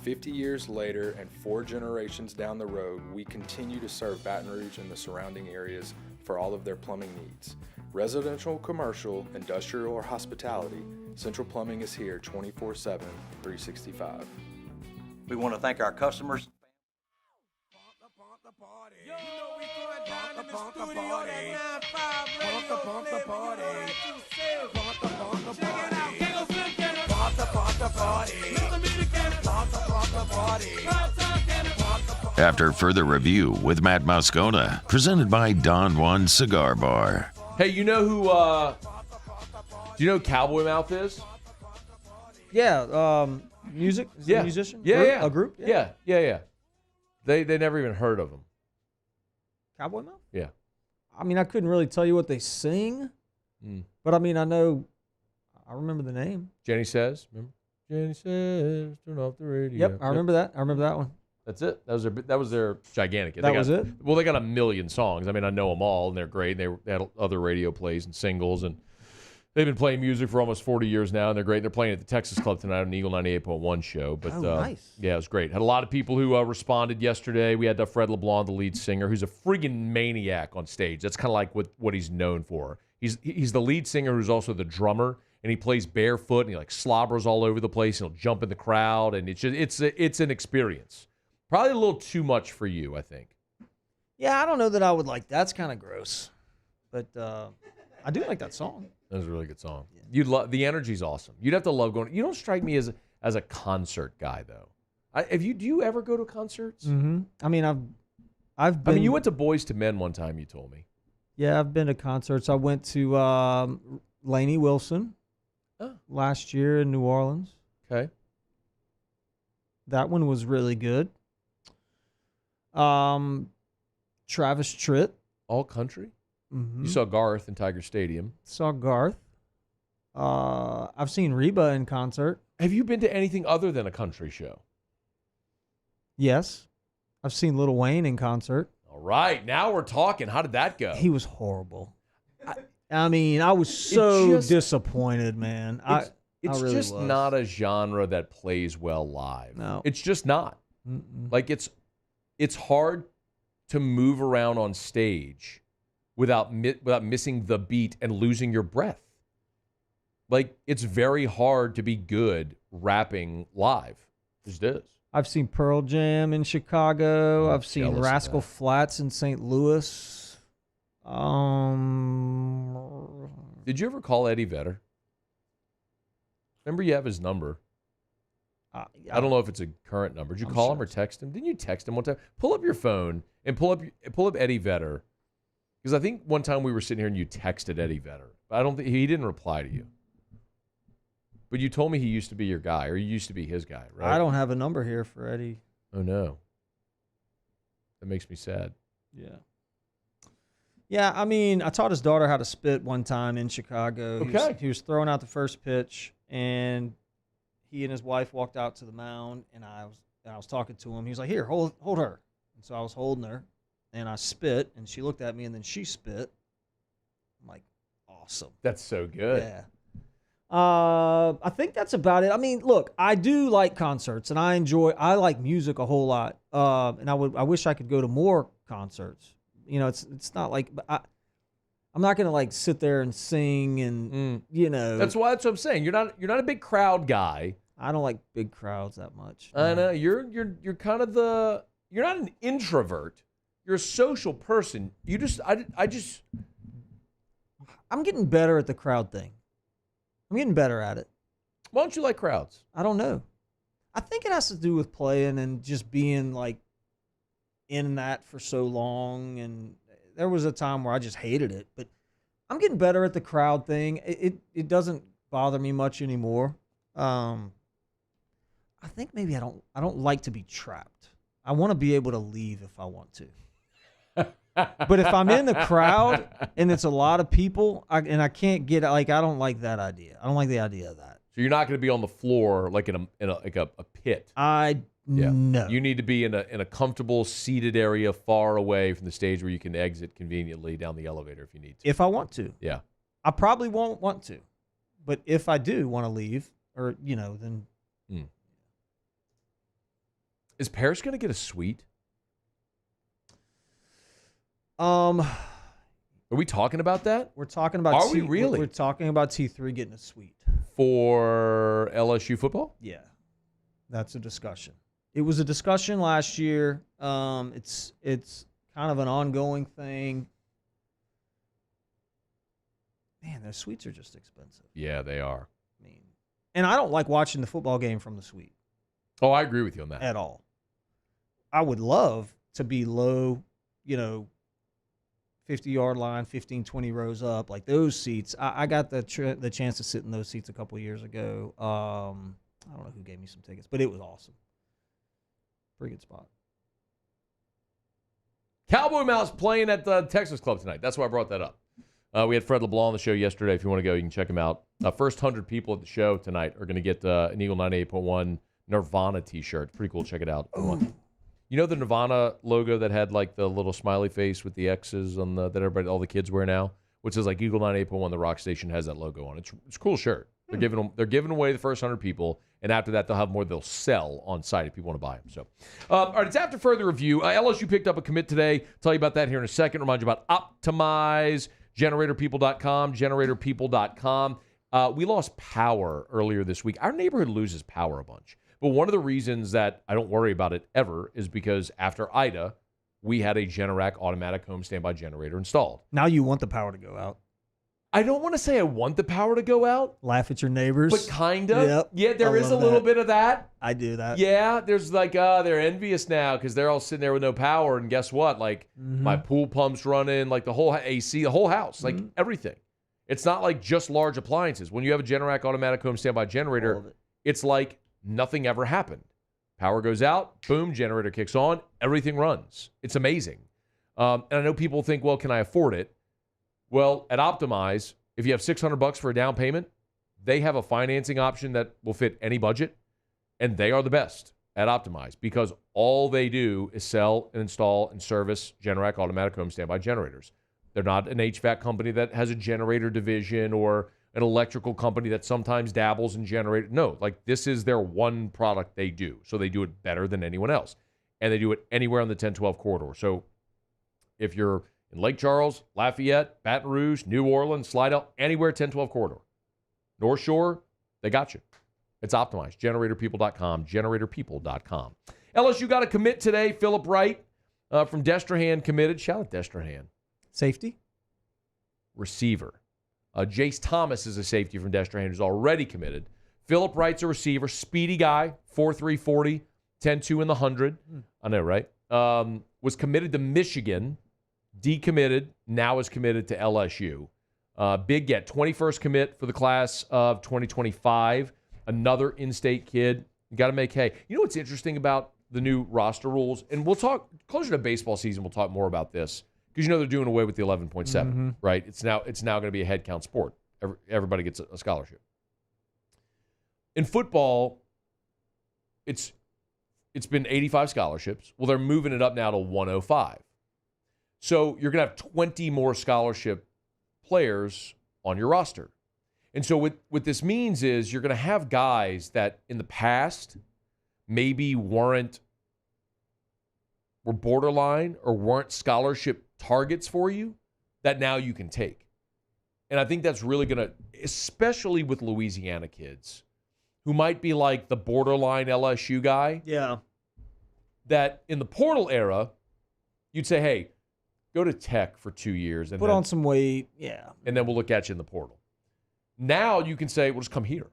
50 years later and 4 generations down the road, we continue to serve Baton Rouge and the surrounding areas for all of their plumbing needs. Residential, commercial, industrial, or hospitality, Central Plumbing is here 24/7, 365. We want to thank our customers. After further review with Matt Moscona, presented by Don Juan Cigar Bar. Hey, you know who, do you know who Cowboy Mouth is? Yeah, music? Is he a musician? Yeah, A group? Yeah. They never even heard of him. Cowboy Mouth? Yeah. I mean, I couldn't really tell you what they sing, but I mean, I remember the name. Jenny Says, remember? Jenny Says, turn off the radio. Yep, I remember that. I remember that one. That's it. That was their gigantic. That was it? Well, they got a million songs. I mean, I know them all, and they're great. They had other radio plays and singles, and they've been playing music for almost 40 years now, and they're great. They're playing at the Texas Club tonight on Eagle 98.1 show. But, nice. Yeah, it was great. Had a lot of people who responded yesterday. We had Fred LeBlanc, the lead singer, who's a friggin' maniac on stage. That's kind of like what he's known for. He's the lead singer who's also the drummer, and he plays barefoot, and he slobbers all over the place, and he'll jump in the crowd, and it's an experience. Probably a little too much for you, I think. Yeah, I don't know that I would like. That's kind of gross, but I do like that song. That was a really good song. You'd love the energy's awesome. You'd have to love going. You don't strike me as a concert guy though. Do you ever go to concerts? Mm-hmm. I mean, I've been. I mean, you went to Boys to Men one time. You told me. Yeah, I've been to concerts. I went to Lainey Wilson last year in New Orleans. Okay. That one was really good. Travis Tritt. All country? Mm-hmm. You saw Garth in Tiger Stadium. Saw Garth. I've seen Reba in concert. Have you been to anything other than a country show? Yes. I've seen Lil Wayne in concert. All right. Now we're talking. How did that go? He was horrible. I mean, I was so disappointed, man. It's really just was. not a genre that plays well live. No. It's just not. Mm-mm. Like, it's hard to move around on stage without missing the beat and losing your breath. Like, it's very hard to be good rapping live. It just is. I've seen Pearl Jam in Chicago. I've seen jealous of Rascal that. Flatts in St. Louis. Did you ever call Eddie Vedder? Remember, you have his number. I don't know if it's a current number. Did you call him or text him? Didn't you text him one time? Pull up your phone and pull up Eddie Vedder Because I think one time we were sitting here and you texted Eddie Vedder. But I don't think he didn't reply to you. But you told me he used to be your guy, or you used to be his guy, right? I don't have a number here for Eddie. Oh, no. That makes me sad. Yeah. Yeah, I mean, I taught his daughter how to spit one time in Chicago. Okay. He was throwing out the first pitch, and he and his wife walked out to the mound, and I was talking to him. He was like, "Here, hold her." And so I was holding her, and I spit, and she looked at me, and then she spit. I'm like, awesome. That's so good. Yeah. I think that's about it. I mean, look, I do like concerts, and I like music a whole lot. And I wish I could go to more concerts. You know, it's not like I'm not gonna like sit there and sing and you know. That's what I'm saying. You're not a big crowd guy. I don't like big crowds that much. I know you're kind of you're not an introvert. You're a social person. I'm getting better at the crowd thing. I'm getting better at it. Why don't you like crowds? I don't know. I think it has to do with playing and just being like in that for so long. And there was a time where I just hated it, but I'm getting better at the crowd thing. It doesn't bother me much anymore. I think maybe I don't like to be trapped. I want to be able to leave if I want to. But if I'm in the crowd and it's a lot of people and I can't get, like, I don't like that idea. I don't like the idea of that. So you're not going to be on the floor like in a pit. No. You need to be in a comfortable seated area far away from the stage where you can exit conveniently down the elevator if you need to. If I want to. Yeah. I probably won't want to. But if I do want to leave, or, you know, then. Is Parrish going to get a suite? Are we talking about that? We're talking about. Are we really? We're talking about T3 getting a suite for LSU football. Yeah, that's a discussion. It was a discussion last year. It's kind of an ongoing thing. Man, those suites are just expensive. Yeah, they are. I mean, and I don't like watching the football game from the suite. Oh, I agree with you on that. At all. I would love to be low, 50-yard line, 15, 20 rows up, like those seats. I got the chance to sit in those seats a couple of years ago. I don't know who gave me some tickets, but it was awesome. Pretty good spot. Cowboy Mouse playing at the Texas Club tonight. That's why I brought that up. We had Fred LeBlanc on the show yesterday. If you want to go, you can check him out. First 100 people at the show tonight are going to get an Eagle 98.1 Nirvana t-shirt. Pretty cool. Check it out. You know the Nirvana logo that had like the little smiley face with the X's on that all the kids wear now, which is like Eagle 98.1. The rock station has that logo on it. It's a cool shirt. They're giving away the first 100 people, and after that they'll have more they'll sell on site if people want to buy them. So, all right, it's after further review. LSU picked up a commit today. Tell you about that here in a second. Remind you about Optimize, GeneratorPeople.com. We lost power earlier this week. Our neighborhood loses power a bunch. But one of the reasons that I don't worry about it ever is because after Ida, we had a Generac automatic home standby generator installed. Now you want the power to go out. I don't want to say I want the power to go out. Laugh at your neighbors. But kind of. Yep. Yeah, there is a little bit of that. I do that. Yeah, there's like, they're envious now because they're all sitting there with no power. And guess what? Like, my pool pump's running, like the whole AC, the whole house, like everything. It's not like just large appliances. When you have a Generac automatic home standby generator, it's like nothing ever happened. Power goes out, boom, generator kicks on, everything runs. It's amazing. And I know people think, well, can I afford it? Well, at Optimize, if you have $600 for a down payment, they have a financing option that will fit any budget, and they are the best at Optimize because all they do is sell and install and service Generac automatic home standby generators. They're not an HVAC company that has a generator division or an electrical company that sometimes dabbles in generator. No, like this is their one product they do. So they do it better than anyone else. And they do it anywhere on the 10-12 corridor. So if you're in Lake Charles, Lafayette, Baton Rouge, New Orleans, Slidell, anywhere 10-12 corridor. North Shore, they got you. It's Optimized. GeneratorPeople.com. GeneratorPeople.com. LSU got a commit today. Philip Wright from Destrehan committed. Shout out Destrehan. Safety? Receiver. Jace Thomas is a safety from Destrehan who's already committed. Philip Wright's a receiver, speedy guy, 4.3 40, 10.2 in the 100. I know, right? Was committed to Michigan. decommitted, now is committed to LSU. Big get, 21st commit for the class of 2025. Another in-state kid. You got to make hay. You know what's interesting about the new roster rules? And we'll talk closer to baseball season. We'll talk more about this because they're doing away with the 11.7, right? It's now going to be a head count sport. Everybody gets a scholarship. In football, it's been 85 scholarships. Well, they're moving it up now to 105. So you're going to have 20 more scholarship players on your roster. And so what this means is you're going to have guys that in the past maybe were borderline or weren't scholarship targets for you that now you can take. And I think that's really going to, especially with Louisiana kids who might be like the borderline LSU guy. Yeah. That in the portal era, you'd say, hey, go to Tech for 2 years. And put on some weight. Yeah. And then we'll look at you in the portal. Now you can say, well, just come here.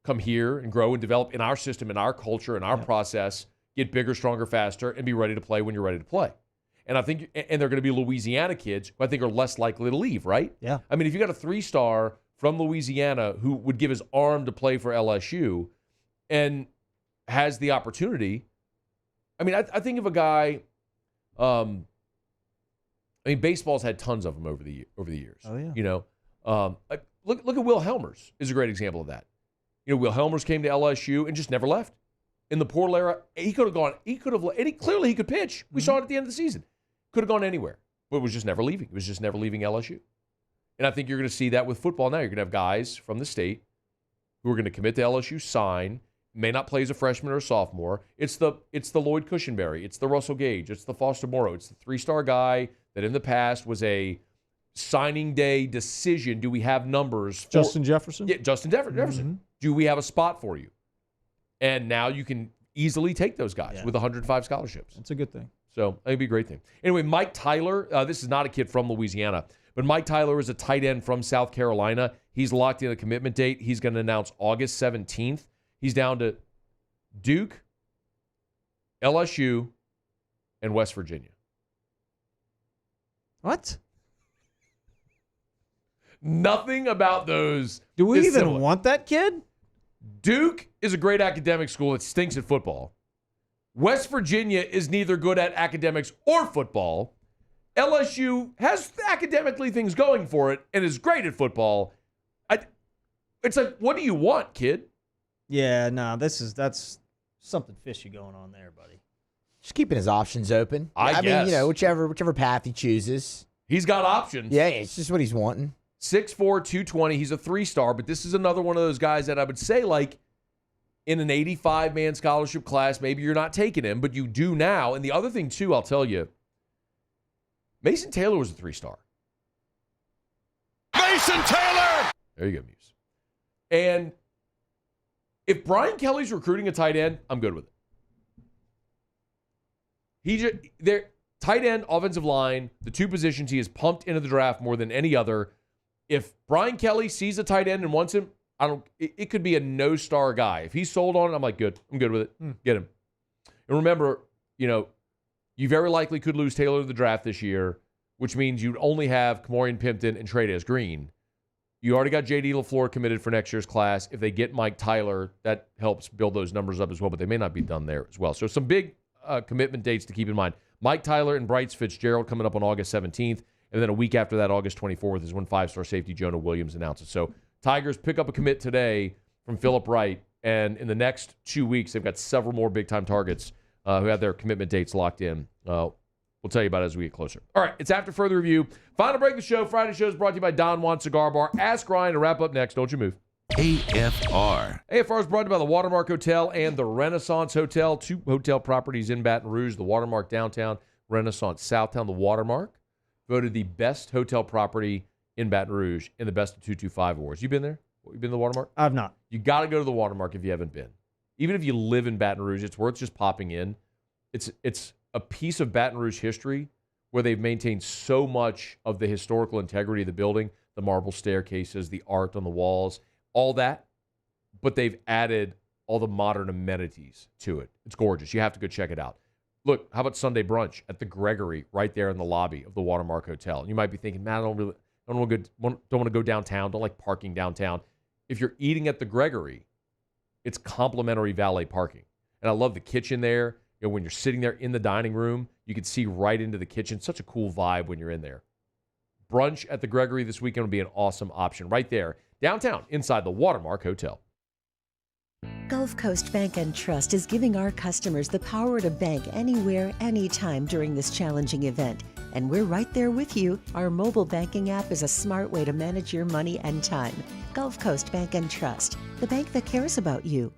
Come here and grow and develop in our system, in our culture, in our process, get bigger, stronger, faster, and be ready to play when you're ready to play. And I think, and they're going to be Louisiana kids who I think are less likely to leave, right? Yeah. I mean, if you got a 3-star from Louisiana who would give his arm to play for LSU and has the opportunity, I mean, I think of a guy, baseball's had tons of them over the years. Oh, yeah. You know, look at Will Helmers is a great example of that. You know, Will Helmers came to LSU and just never left. In the portal era, he could have gone, and clearly he could pitch. We saw it at the end of the season. Could have gone anywhere, but was just never leaving. It was just never leaving LSU. And I think you're going to see that with football now. You're going to have guys from the state who are going to commit to LSU, sign, may not play as a freshman or a sophomore. It's the Lloyd Cushenberry. It's the Russell Gage. It's the Foster Morrow. It's the 3-star guy that in the past was a signing day decision. Do we have numbers? Justin Jefferson? Yeah, Justin Jefferson. Do we have a spot for you? And now you can easily take those guys with 105 scholarships. That's a good thing. So I think it'd be a great thing. Anyway, Mike Tyler, this is not a kid from Louisiana, but Mike Tyler is a tight end from South Carolina. He's locked in a commitment date. He's going to announce August 17th. He's down to Duke, LSU, and West Virginia. What? Nothing about those. Do we is even similar. want that kid? Duke is a great academic school. It stinks at football. West Virginia is neither good at academics or football. LSU has academically things going for it and is great at football. It's like, what do you want, kid? Yeah, no, that's something fishy going on there, buddy. Just keeping his options open. I mean, whichever path he chooses. He's got options. Yeah, it's just what he's wanting. 6'4", 220. He's a 3-star, but this is another one of those guys that I would say, like, in an 85-man scholarship class, maybe you're not taking him, but you do now. And the other thing, too, I'll tell you, Mason Taylor was a 3-star. Mason Taylor! There you go, Muse. And if Brian Kelly's recruiting a tight end, I'm good with it. They're tight end, offensive line, the two positions he has pumped into the draft more than any other. If Brian Kelly sees a tight end and wants him, it could be a no-star guy. If he's sold on it, I'm like, good. I'm good with it. Get him. And remember, you very likely could lose Taylor to the draft this year, which means you'd only have Kamorian Pimpton and Trey'Dez Green. You already got J.D. LaFleur committed for next year's class. If they get Mike Tyler, that helps build those numbers up as well, but they may not be done there as well. So some big commitment dates to keep in mind. Mike Tyler and Bryce Fitzgerald coming up on August 17th, and then a week after that, August 24th, is when 5-star safety Jonah Williams announces. So Tigers pick up a commit today from Philip Wright, and in the next 2 weeks, they've got several more big-time targets who have their commitment dates locked in. We'll tell you about it as we get closer. All right, it's after further review. Final break of the show. Friday show is brought to you by Don Juan Cigar Bar. Ask Ryan to wrap up next. Don't you move. AFR. AFR is brought to you by the Watermark Hotel and the Renaissance Hotel. 2 hotel properties in Baton Rouge. The Watermark downtown, Renaissance Southtown. The Watermark voted the best hotel property in Baton Rouge in the Best of 225 Awards. You been there? You been to the Watermark? I've not. You got to go to the Watermark if you haven't been. Even if you live in Baton Rouge, it's worth just popping in. It's a piece of Baton Rouge history where they've maintained so much of the historical integrity of the building, the marble staircases, the art on the walls, all that, but they've added all the modern amenities to it. It's gorgeous. You have to go check it out. Look, how about Sunday brunch at the Gregory right there in the lobby of the Watermark Hotel? You might be thinking, man, I don't want to go downtown. Don't like parking downtown. If you're eating at the Gregory, it's complimentary valet parking. And I love the kitchen there. You know, when you're sitting there in the dining room, you can see right into the kitchen. Such a cool vibe when you're in there. Brunch at the Gregory this weekend would be an awesome option right there downtown inside the Watermark Hotel. Gulf Coast Bank and Trust is giving our customers the power to bank anywhere, anytime during this challenging event. And we're right there with you. Our mobile banking app is a smart way to manage your money and time. Gulf Coast Bank and Trust, the bank that cares about you.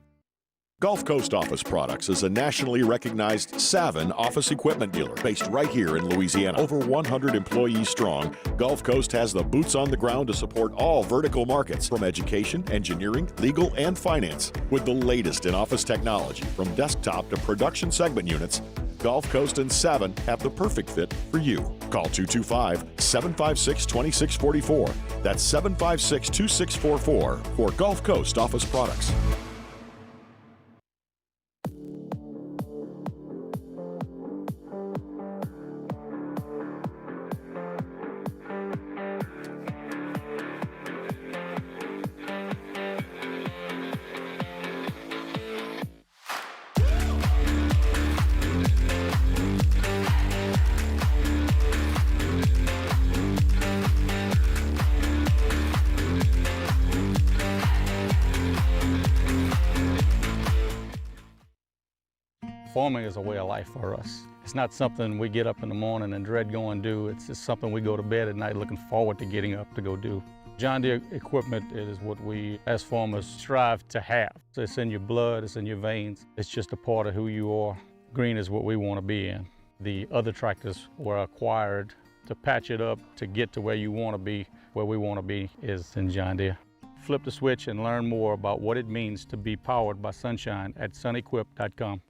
Gulf Coast Office Products is a nationally recognized Savin office equipment dealer based right here in Louisiana. Over 100 employees strong, Gulf Coast has the boots on the ground to support all vertical markets from education, engineering, legal, and finance. With the latest in office technology from desktop to production segment units, Gulf Coast and Savin have the perfect fit for you. Call 225-756-2644. That's 756-2644 for Gulf Coast Office Products. Farming is a way of life for us. It's not something we get up in the morning and dread going do. It's just something we go to bed at night looking forward to getting up to go do. John Deere equipment is what we as farmers strive to have. So it's in your blood, it's in your veins. It's just a part of who you are. Green is what we want to be in. The other tractors were acquired to patch it up to get to where you want to be. Where we want to be is in John Deere. Flip the switch and learn more about what it means to be powered by sunshine at sunequip.com.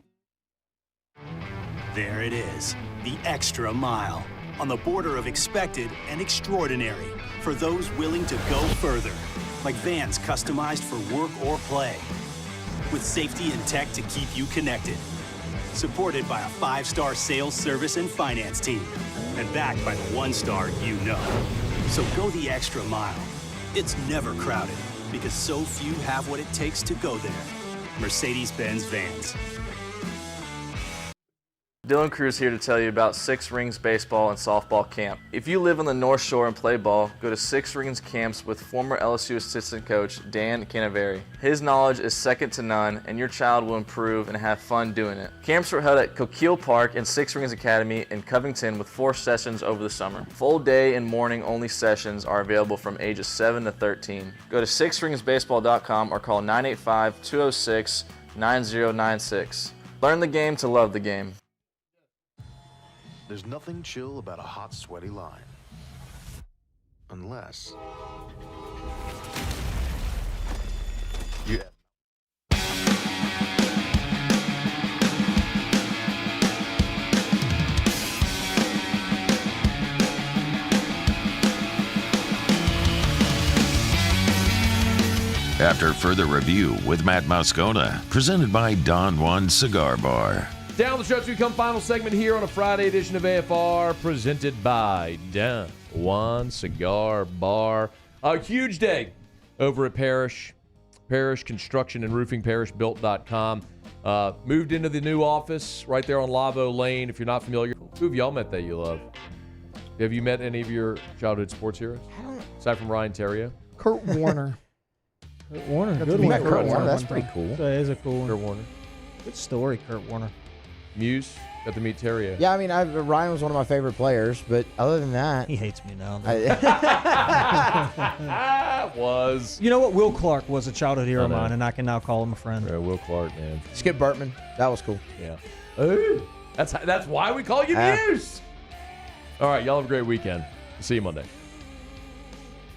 There it is, the extra mile, on the border of expected and extraordinary for those willing to go further, like vans customized for work or play, with safety and tech to keep you connected, supported by a 5-star sales, service, and finance team, and backed by the 1-star you know. So go the extra mile. It's never crowded, because so few have what it takes to go there. Mercedes-Benz Vans. Dylan Cruz here to tell you about Six Rings Baseball and Softball Camp. If you live on the North Shore and play ball, go to Six Rings Camps with former LSU assistant coach Dan Canaveri. His knowledge is second to none, and your child will improve and have fun doing it. Camps were held at Coquille Park and Six Rings Academy in Covington with 4 sessions over the summer. Full day and morning only sessions are available from ages 7 to 13. Go to sixringsbaseball.com or call 985-206-9096. Learn the game to love the game. There's nothing chill about a hot, sweaty line. Unless you... After further review with Matt Moscona, presented by Don Juan Cigar Bar. Down the stretch we come, final segment here on a Friday edition of AFR, presented by Don Juan Cigar Bar. A huge day over at Parrish Construction and Roofing, parrishbuilt.com. Moved into the new office right there on Lavo Lane. If you're not familiar, who have y'all met that you love? Have you met any of your childhood sports heroes? Aside from Ryan Terrio? Kurt Warner. Kurt Warner. Good Good one. one. Kurt Warner. That's pretty cool. That is a cool one. Kurt Warner. Good story, Kurt Warner. Muse, got to meet Terrio. Yeah, I mean, Ryan was one of my favorite players, but other than that... He hates me now. Was. You know what? Will Clark was a childhood hero of mine, and I can now call him a friend. Yeah, Will Clark, man. Skip Burtman. That was cool. Yeah. Ooh, that's why we call you Muse. All right, y'all have a great weekend. See you Monday.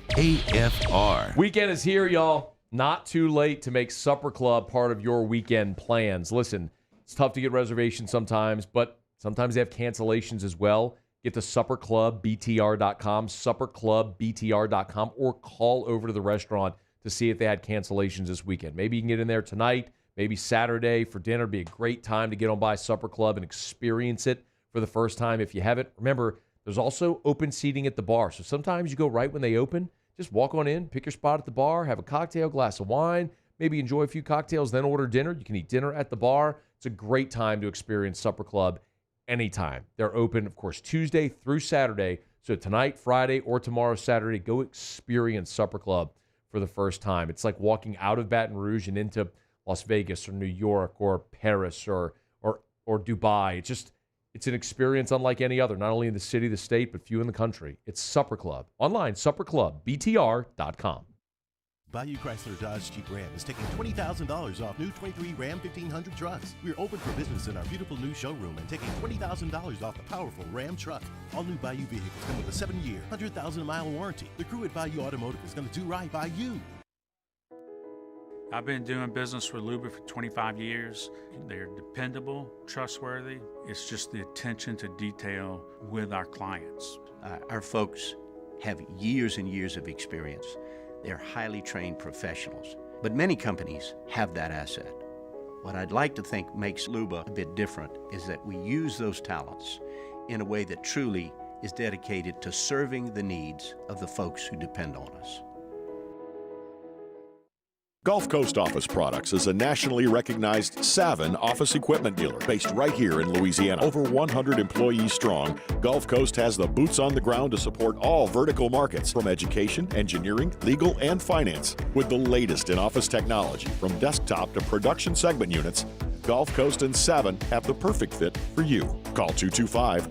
AFR. Weekend is here, y'all. Not too late to make Supper Club part of your weekend plans. Listen, it's tough to get reservations sometimes, but sometimes they have cancellations as well. Get to supperclubbtr.com, supperclubbtr.com, or call over to the restaurant to see if they had cancellations this weekend. Maybe you can get in there tonight. Maybe Saturday for dinner would be a great time to get on by Supper Club and experience it for the first time if you haven't. Remember, there's also open seating at the bar. So sometimes you go right when they open. Just walk on in, pick your spot at the bar, have a cocktail, glass of wine, maybe enjoy a few cocktails, then order dinner. You can eat dinner at the bar. It's a great time to experience Supper Club anytime. They're open, of course, Tuesday through Saturday. So tonight, Friday, or tomorrow, Saturday, go experience Supper Club for the first time. It's like walking out of Baton Rouge and into Las Vegas or New York or Paris or Dubai. It's an experience unlike any other, not only in the city, the state, but few in the country. It's Supper Club. Online, supperclubbtr.com. Bayou Chrysler Dodge Jeep Ram is taking $20,000 off new 23 Ram 1500 trucks. We're open for business in our beautiful new showroom and taking $20,000 off the powerful Ram truck. All new Bayou vehicles come with a 7-year, 100,000-mile warranty. The crew at Bayou Automotive is going to do right by you. I've been doing business with Luba for 25 years. They're dependable, trustworthy. It's just the attention to detail with our clients. Our folks have years and years of experience. They're highly trained professionals, but many companies have that asset. What I'd like to think makes Luba a bit different is that we use those talents in a way that truly is dedicated to serving the needs of the folks who depend on us. Gulf Coast Office Products is a nationally recognized Savin office equipment dealer based right here in Louisiana. Over 100 employees strong, Gulf Coast has the boots on the ground to support all vertical markets from education, engineering, legal, and finance. With the latest in office technology from desktop to production segment units, Gulf Coast and Savin have the perfect fit for you. Call 225-75